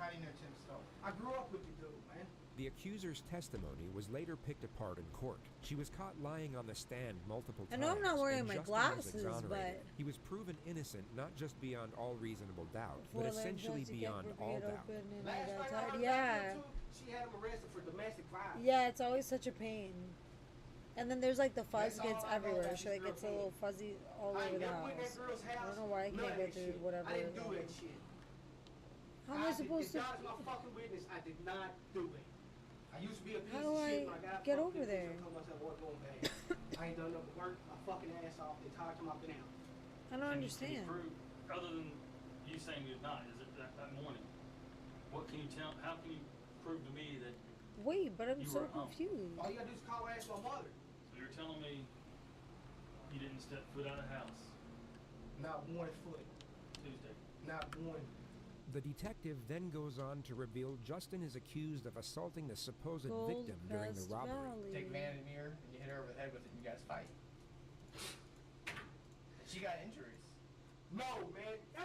How do you know Tim Stoll? I grew up with the dude, man. The accuser's testimony was later picked apart in court. She was caught lying on the stand multiple times. I know I'm not wearing and my Justin was glasses, exonerated. but... He was proven innocent not just beyond all reasonable doubt, but essentially beyond all doubt. Yeah. She had him arrested for domestic violence. Yeah, it's always such a pain. And then there's like the fuzz gets everywhere. She like gets a little fuzzy all over the house. I don't know why I can't go through whatever. I didn't do that shit. How am I supposed to? God is my fucking witness. I did not do it. I used to be a piece How do of shit I when I got get fucking over there? I told myself I wasn't going bad. I ain't done nothing but work my fucking ass off the entire time I've been out. I don't Can understand. you prove, other than you saying you're not, is it that morning? What can you tell? How can you prove to me that? Wait, but I'm you so were at home? confused. All you gotta do is call and ask my mother. So you're telling me you didn't step foot out of the house Not one foot. Tuesday? Not one. The detective then goes on to reveal Justin is accused of assaulting the supposed victim during the robbery. Take vanity mirror and you hit her over the head with it and you guys fight. She got injuries. No, man. Hell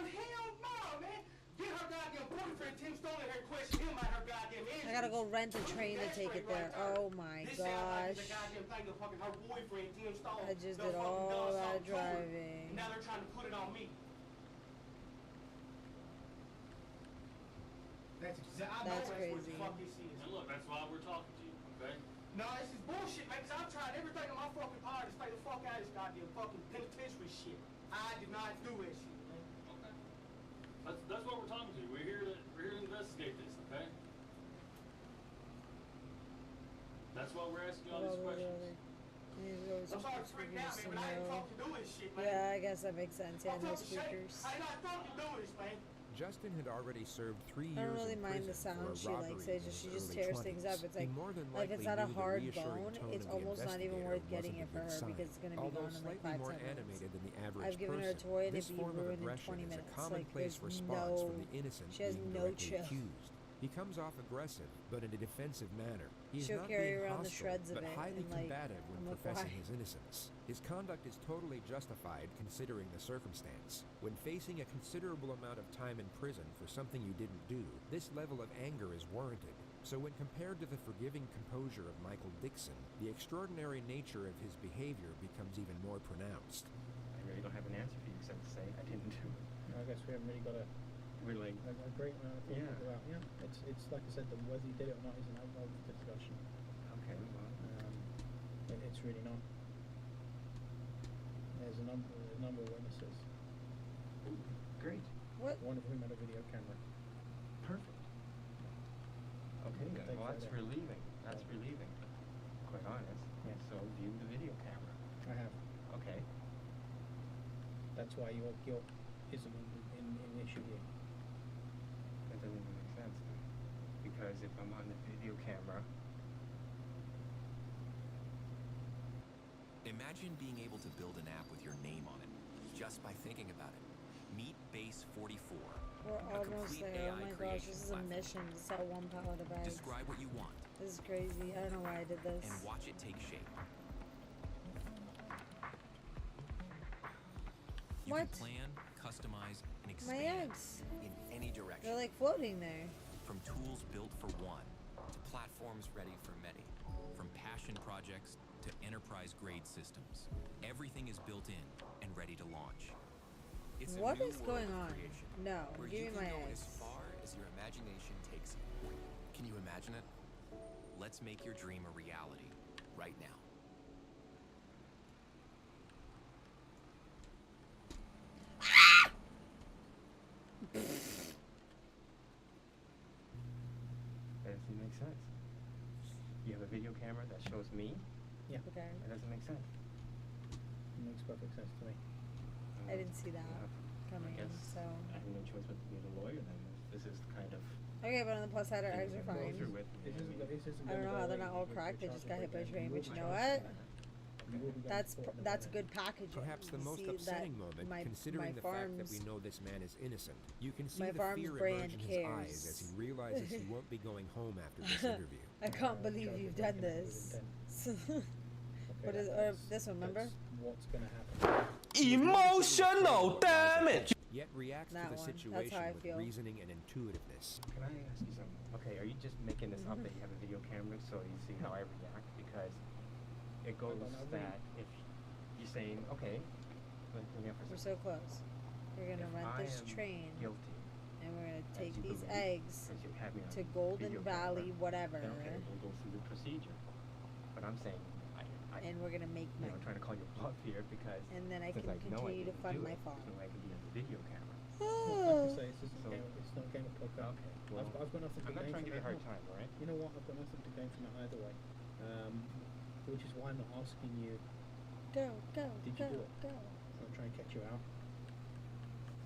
no, man. Get her goddamn boyfriend, Tim Stone, in here and question him about her goddamn injuries. I gotta go rent a train to take it there. Oh my gosh. Her boyfriend, Tim Stone, I just did all that driving. Now they're trying to put it on me. That's crazy. And look, that's why we're talking to you, okay? No, this is bullshit, man, because I've tried everything in my fucking power to stay the fuck out of this goddamn fucking penitentiary shit. I did not do that shit, man. Okay. That's what we're talking to. We're here to investigate this, okay? That's why we're asking you all these questions. I'm sorry to freak out, man, but I ain't fucking doing this shit, man. Yeah, I guess that makes sense. Yeah, no speakers. I ain't not fucking doing this, man. Justin had already served 3 years I don't really in mind prison the sound for a she robbery likes. in She his just early tears things 20s. up. It's He like more than if it's likely not a knew the hard reassuring bone, tone it's of the almost not even investigator worth getting wasn't it for a good her sign. because it's gonna be Although gone in like slightly 5-10 more minutes. animated than the average I've given her a person, toy and this it'd be form of ruined in aggression 20 is a minutes. Like commonplace there's response from no, the innocent she has being no directly chill. accused. He comes off aggressive, but in a defensive manner. He's She'll not carry being around the hostile, shreds of but it highly and, like, combative when I'm like, professing why? his innocence. His conduct is totally justified considering the circumstance. When facing a considerable amount of time in prison for something you didn't do, this level of anger is warranted. So when compared to the forgiving composure of Michael Dixon, the extraordinary nature of his behavior becomes even more pronounced. I really don't have an answer for you except to say I didn't do it. I guess we haven't really got a great amount of things about. Yeah, it's like I said, whether you did it or not is an out of discussion. Okay, well, it's really not. There's a number of witnesses. Great. What? One of whom had a video camera. Perfect. Okay, then. Well, that's relieving. That's relieving. Quite honest. Yeah. So view the video camera. I have. Okay. That's why your guilt isn't in issue here. That doesn't even make sense, because because if I'm on the video camera... Imagine being able to build an app with your name on it, just by thinking about it. Meet Base 44. We're almost there. Oh my gosh, this is a mission to sell 1 pallet of eggs. Describe what you want. This is crazy. I don't know why I did this. And watch it take shape. You What? can plan, customize, and My expand eggs. in any direction. They're like floating there. From tools built for one, to platforms ready for many. From passion projects to enterprise-grade systems. Everything is built in and ready to launch. It's a What new is world going of on? creation, No, where give you me can my go eggs. as far as your imagination takes you. Can you imagine it? Let's make your dream a reality right now. That doesn't make sense. You have a video camera that shows me? Yeah. Okay. That doesn't make sense. It makes perfect sense to me. I didn't see that coming in, so. I have no choice but to be the lawyer then. This is kind of... Okay, but on the plus side, our eggs are fine. Go through with. I don't know how they're not all cracked. They just got hit by a train. But you know what? That's good packaging. Perhaps the You most see upsetting that moment, my considering the fact that we farm's- know this man is innocent. You can see my the farm's fear brand emerge in his eyes cares. as he realizes he won't be going home after this interview. I can't believe you've done this. What is this one? Remember? What's gonna happen? Emotional damage! Yet reacts That to the one. That's situation how I with feel. reasoning and intuitiveness. Can I ask you something? Okay, are you just making this up that you have a video camera so you see how I react? Because it goes that if you're saying, okay, let me have We're so close. We're gonna If rent I this am train, guilty, and we're gonna as take you these believe, eggs as you have me on to Golden video Valley, camera, whatever, then okay, we'll go through the procedure. But I'm saying, and we're gonna make you money. know, trying to call your bluff here because And then I since can I know I continue to didn't fund do my it, farm. there's no way I can be on the video camera. Like I say, it's not a game of poker. Okay, well, I've got nothing to I'm not gain trying to from give you a hard that. time, all right? You know what? I've got nothing to gain from that either way. Which is why I'm not asking you. Go, Did you do it? go. I'm trying to catch you out.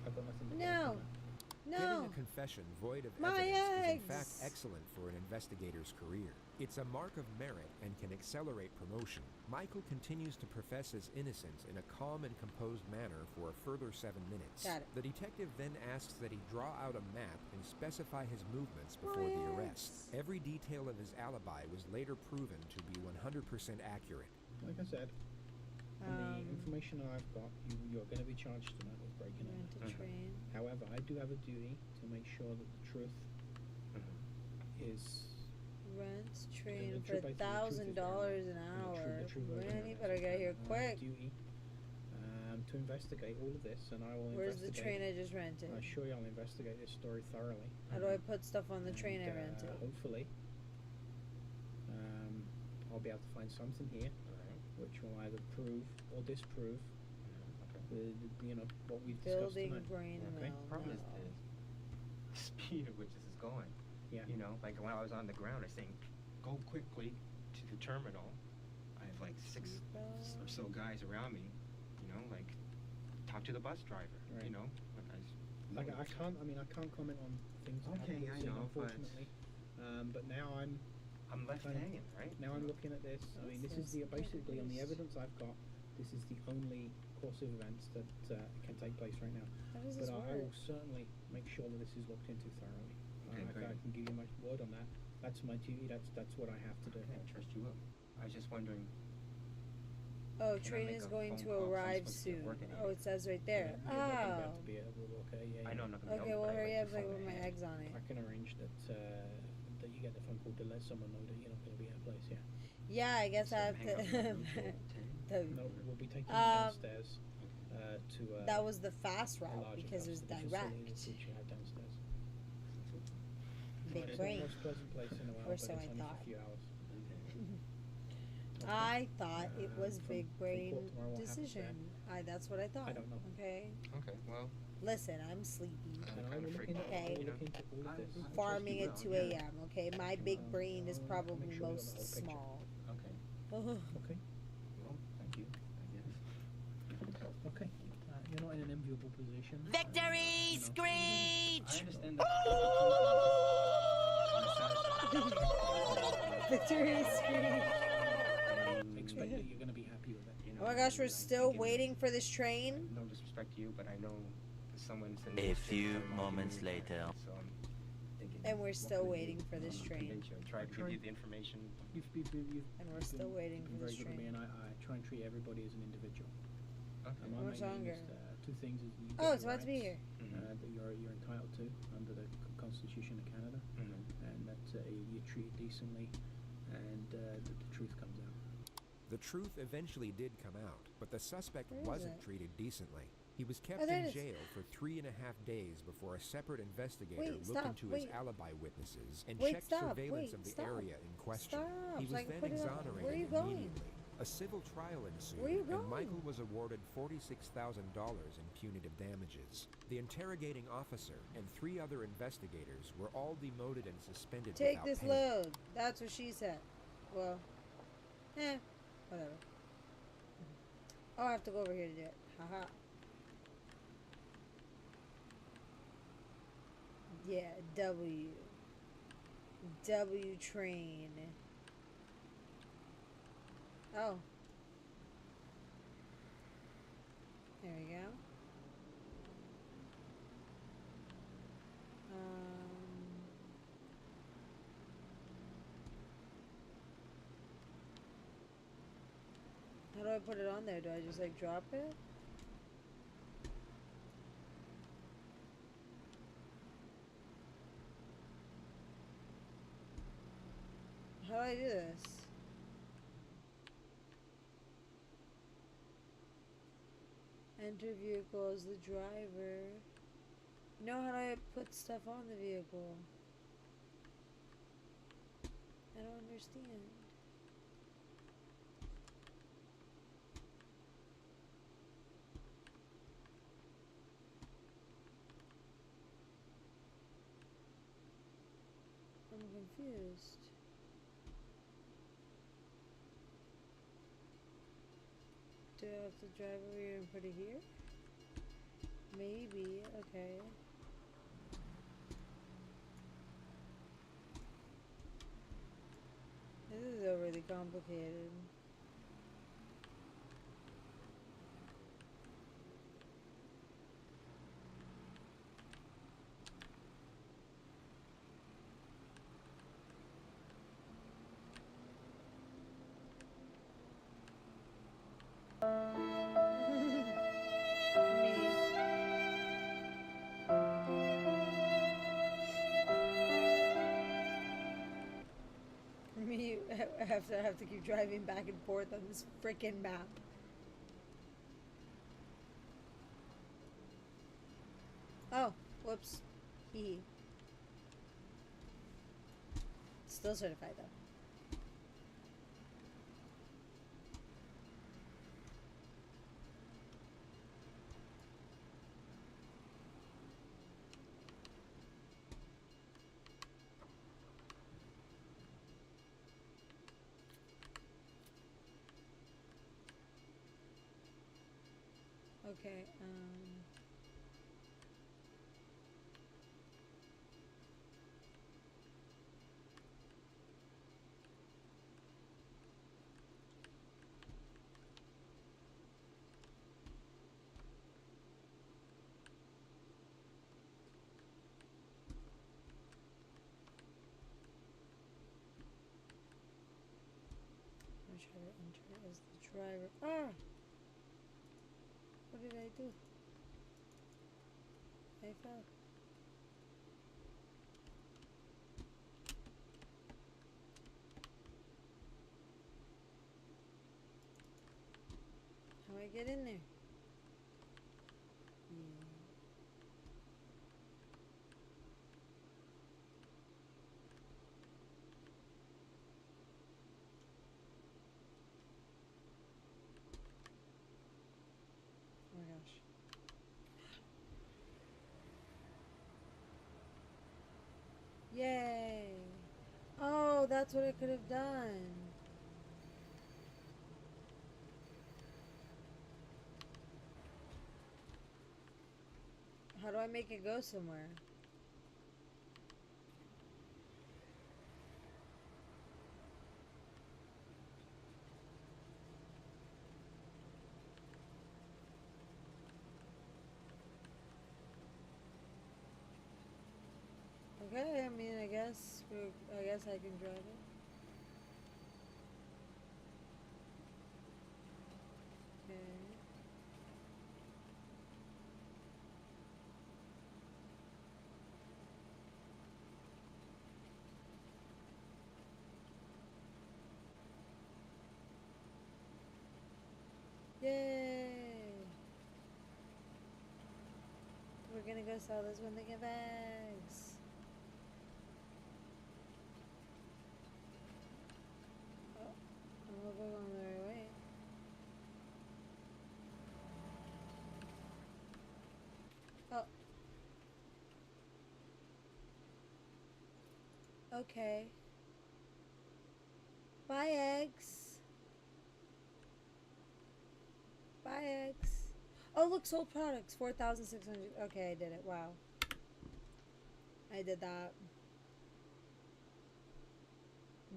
I've got nothing to gain No. from that. Getting a confession void of My evidence is in fact eggs! excellent for an investigator's career. It's a mark of merit and can accelerate promotion. Michael continues to profess his innocence in a calm and composed manner for a further 7 minutes. Got it. The detective then asks that he draw out a map and specify his movements before the arrest. Every detail of his alibi was later proven to be 100% accurate. Like I said, from the information I've got, you're going to be charged tonight with breaking in. Rent a train. However, I do have a duty to make sure that the truth is... Rent train the for truth- basically, the truth is $1,000 an there. hour. The truth is Man, there. you better get here I have a quick. duty to investigate all of this, and I will Where's the investigate. train I just rented? I assure you I'll investigate this story thoroughly. How do I put stuff on the train I And, rented? hopefully, I'll be able to find something here which will either prove or disprove what we've discussed Building tonight. grain Okay. mill. The problem is the speed at which this is going. Yeah. You know, like when I was on the ground, I was saying, go quickly to the terminal. I have like 6 or so guys around me. You know, like talk to the bus driver. Right. You know, Like I can't comment on things that Okay, haven't I seen, know, but- unfortunately. But now I'm left kind of- hanging, right? Now I'm looking at this. I mean, this is basically on the evidence I've got. This is the only course of events that can take place right now. How does But this I work? will certainly make sure that this is looked into thoroughly. Okay, I great. can give you my word on that. That's my duty. That's what I have to do. Okay, I trust you will. I was just wondering. Oh, Can I train make is a going phone to call 'cause I'm arrive supposed to be at soon. work at Oh, it says right there. You're not gonna be able Oh. to be able to, okay, yeah. I know I'm not gonna be Okay, able, well, but I hurry like up the so I can phone put my ahead. eggs on it. I can arrange that you get the phone call to let someone know that you're not going to be at a place. Yeah. Yeah, I guess I have hang up to. No, we'll be taking you Um, downstairs to. That was the fast a route larger because it was house, the facility direct. that you have downstairs. Big It's brain. not the most pleasant place in the world, Or but so it's I only thought. for a few hours. I thought it was from- big from brain court tomorrow, what happens decision. That's what I thought. I don't know. Okay. Okay, well. Listen, I'm sleepy. And I will look into, Okay. I will look into all of this. Farming at 2 a.m. Okay, my big brain is probably make sure we got the most whole picture. small. Okay. Okay. Well, thank you, I guess. Okay. You're not in an enviable position. Victory You know. screech! I understand that. Victory scream. Expect that you're going to be happy with it. You know, Oh my gosh, we're still waiting for this train. No disrespect to you, but I know someone's in A few moments later. So I'm thinking, And we're still waiting for this train. I tried to give you the information. And we're still waiting for this Very good with me, train. and I try and treat everybody as an individual. Okay. My How much main aim longer? is, two things is you Oh, get it's your about to be rights, here. that you're entitled to under the Constitution of Canada, and that you're treated decently, and the truth comes out. The truth eventually did come out, but the suspect wasn't treated decently. He was kept there in it is. jail for 3.5 days before a separate investigator Wait, looked stop, into his wait. alibi witnesses and Wait, checked stop, surveillance wait, of the stop. area in question. Stop, He was so I can then put it on. exonerated Where are you going? immediately. A civil trial ensued, Where are you and going? Michael was awarded $46,000 in punitive damages. The interrogating officer and 3 other investigators were all demoted and suspended Take without this pay. load. That's what she said. Well, whatever. Oh, I have to go over here to do it. Haha. Yeah, W train. Oh. There we go. How do I put it on there? Do I just like drop it? How do I do this? Enter vehicle as the driver. You know how do I put stuff on the vehicle? I don't understand. I'm confused. Do I have to drive over here and put it here? Maybe, okay. This is overly complicated. Me, I have to keep driving back and forth on this freaking map. Oh, whoops. Hee. Still certified though. Okay, I'm trying to enter as the driver. Ah! What did I do? I fell. How do I get in there? Yeah. Oh my gosh. Yay! Oh, that's what I could have done. How do I make it go somewhere? Okay, I mean, I guess I can drive it. Okay. Yay! We're gonna go sell this when they get bags. Oh, I don't know if we're going the right way. Oh. Okay. Bye, eggs. Bye, eggs. Oh, look, sold products. 4,600. Okay, I did it. Wow. I did that.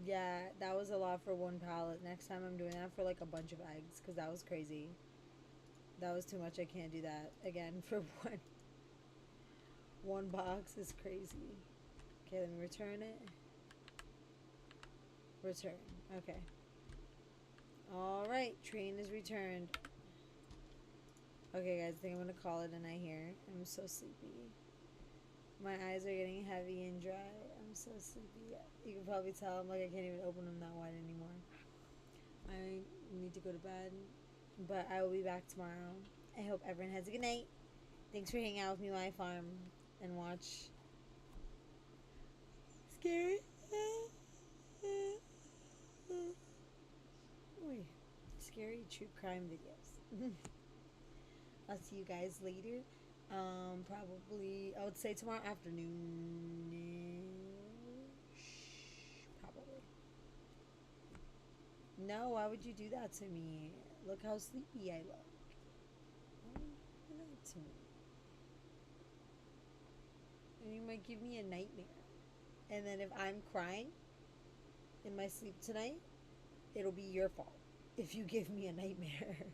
Yeah, that was a lot for one pallet. Next time I'm doing that for like a bunch of eggs because that was crazy. That was too much. I can't do that again for one box is crazy. Okay, let me return it. Return. Okay. Alright, train is returned. Okay, guys, I think I'm gonna call it a night here. I'm so sleepy. My eyes are getting heavy and dry. I'm so sleepy. You can probably tell I'm like I can't even open them that wide anymore. I need to go to bed. But I will be back tomorrow. I hope everyone has a good night. Thanks for hanging out with me while I farm and watch scary true crime videos. I'll see you guys later. Probably I would say tomorrow afternoon. Probably. No, why would you do that to me? Look how sleepy I look. Why would you do that to me? And you might give me a nightmare. And then if I'm crying in my sleep tonight, it'll be your fault if you give me a nightmare.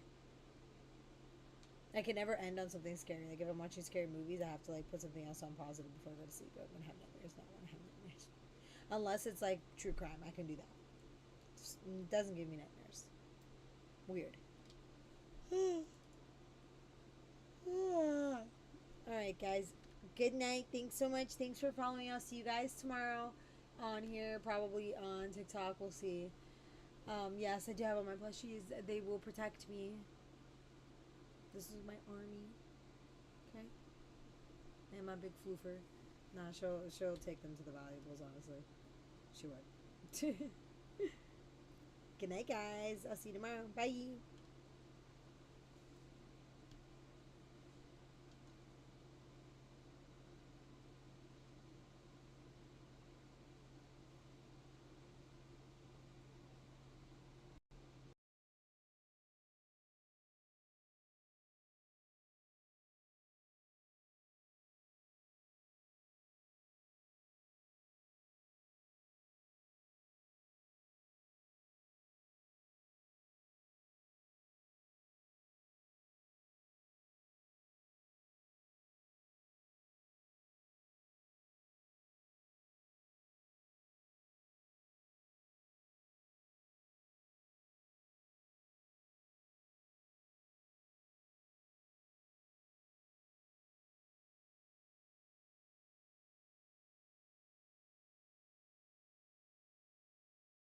I can never end on something scary. Like if I'm watching scary movies, I have to like put something else on positive before I go to sleep. I'm gonna have nightmares. Not want to have nightmares. Unless it's like true crime, I can do that. It doesn't give me nightmares. Weird. Alright, guys. Good night. Thanks so much. Thanks for following. I'll see you guys tomorrow on here, probably on TikTok. We'll see. Yes, I do have all my plushies. They will protect me. This is my army. Okay? And my big floofer. Nah, she'll take them to the valuables, honestly. She would. Good night, guys. I'll see you tomorrow. Bye.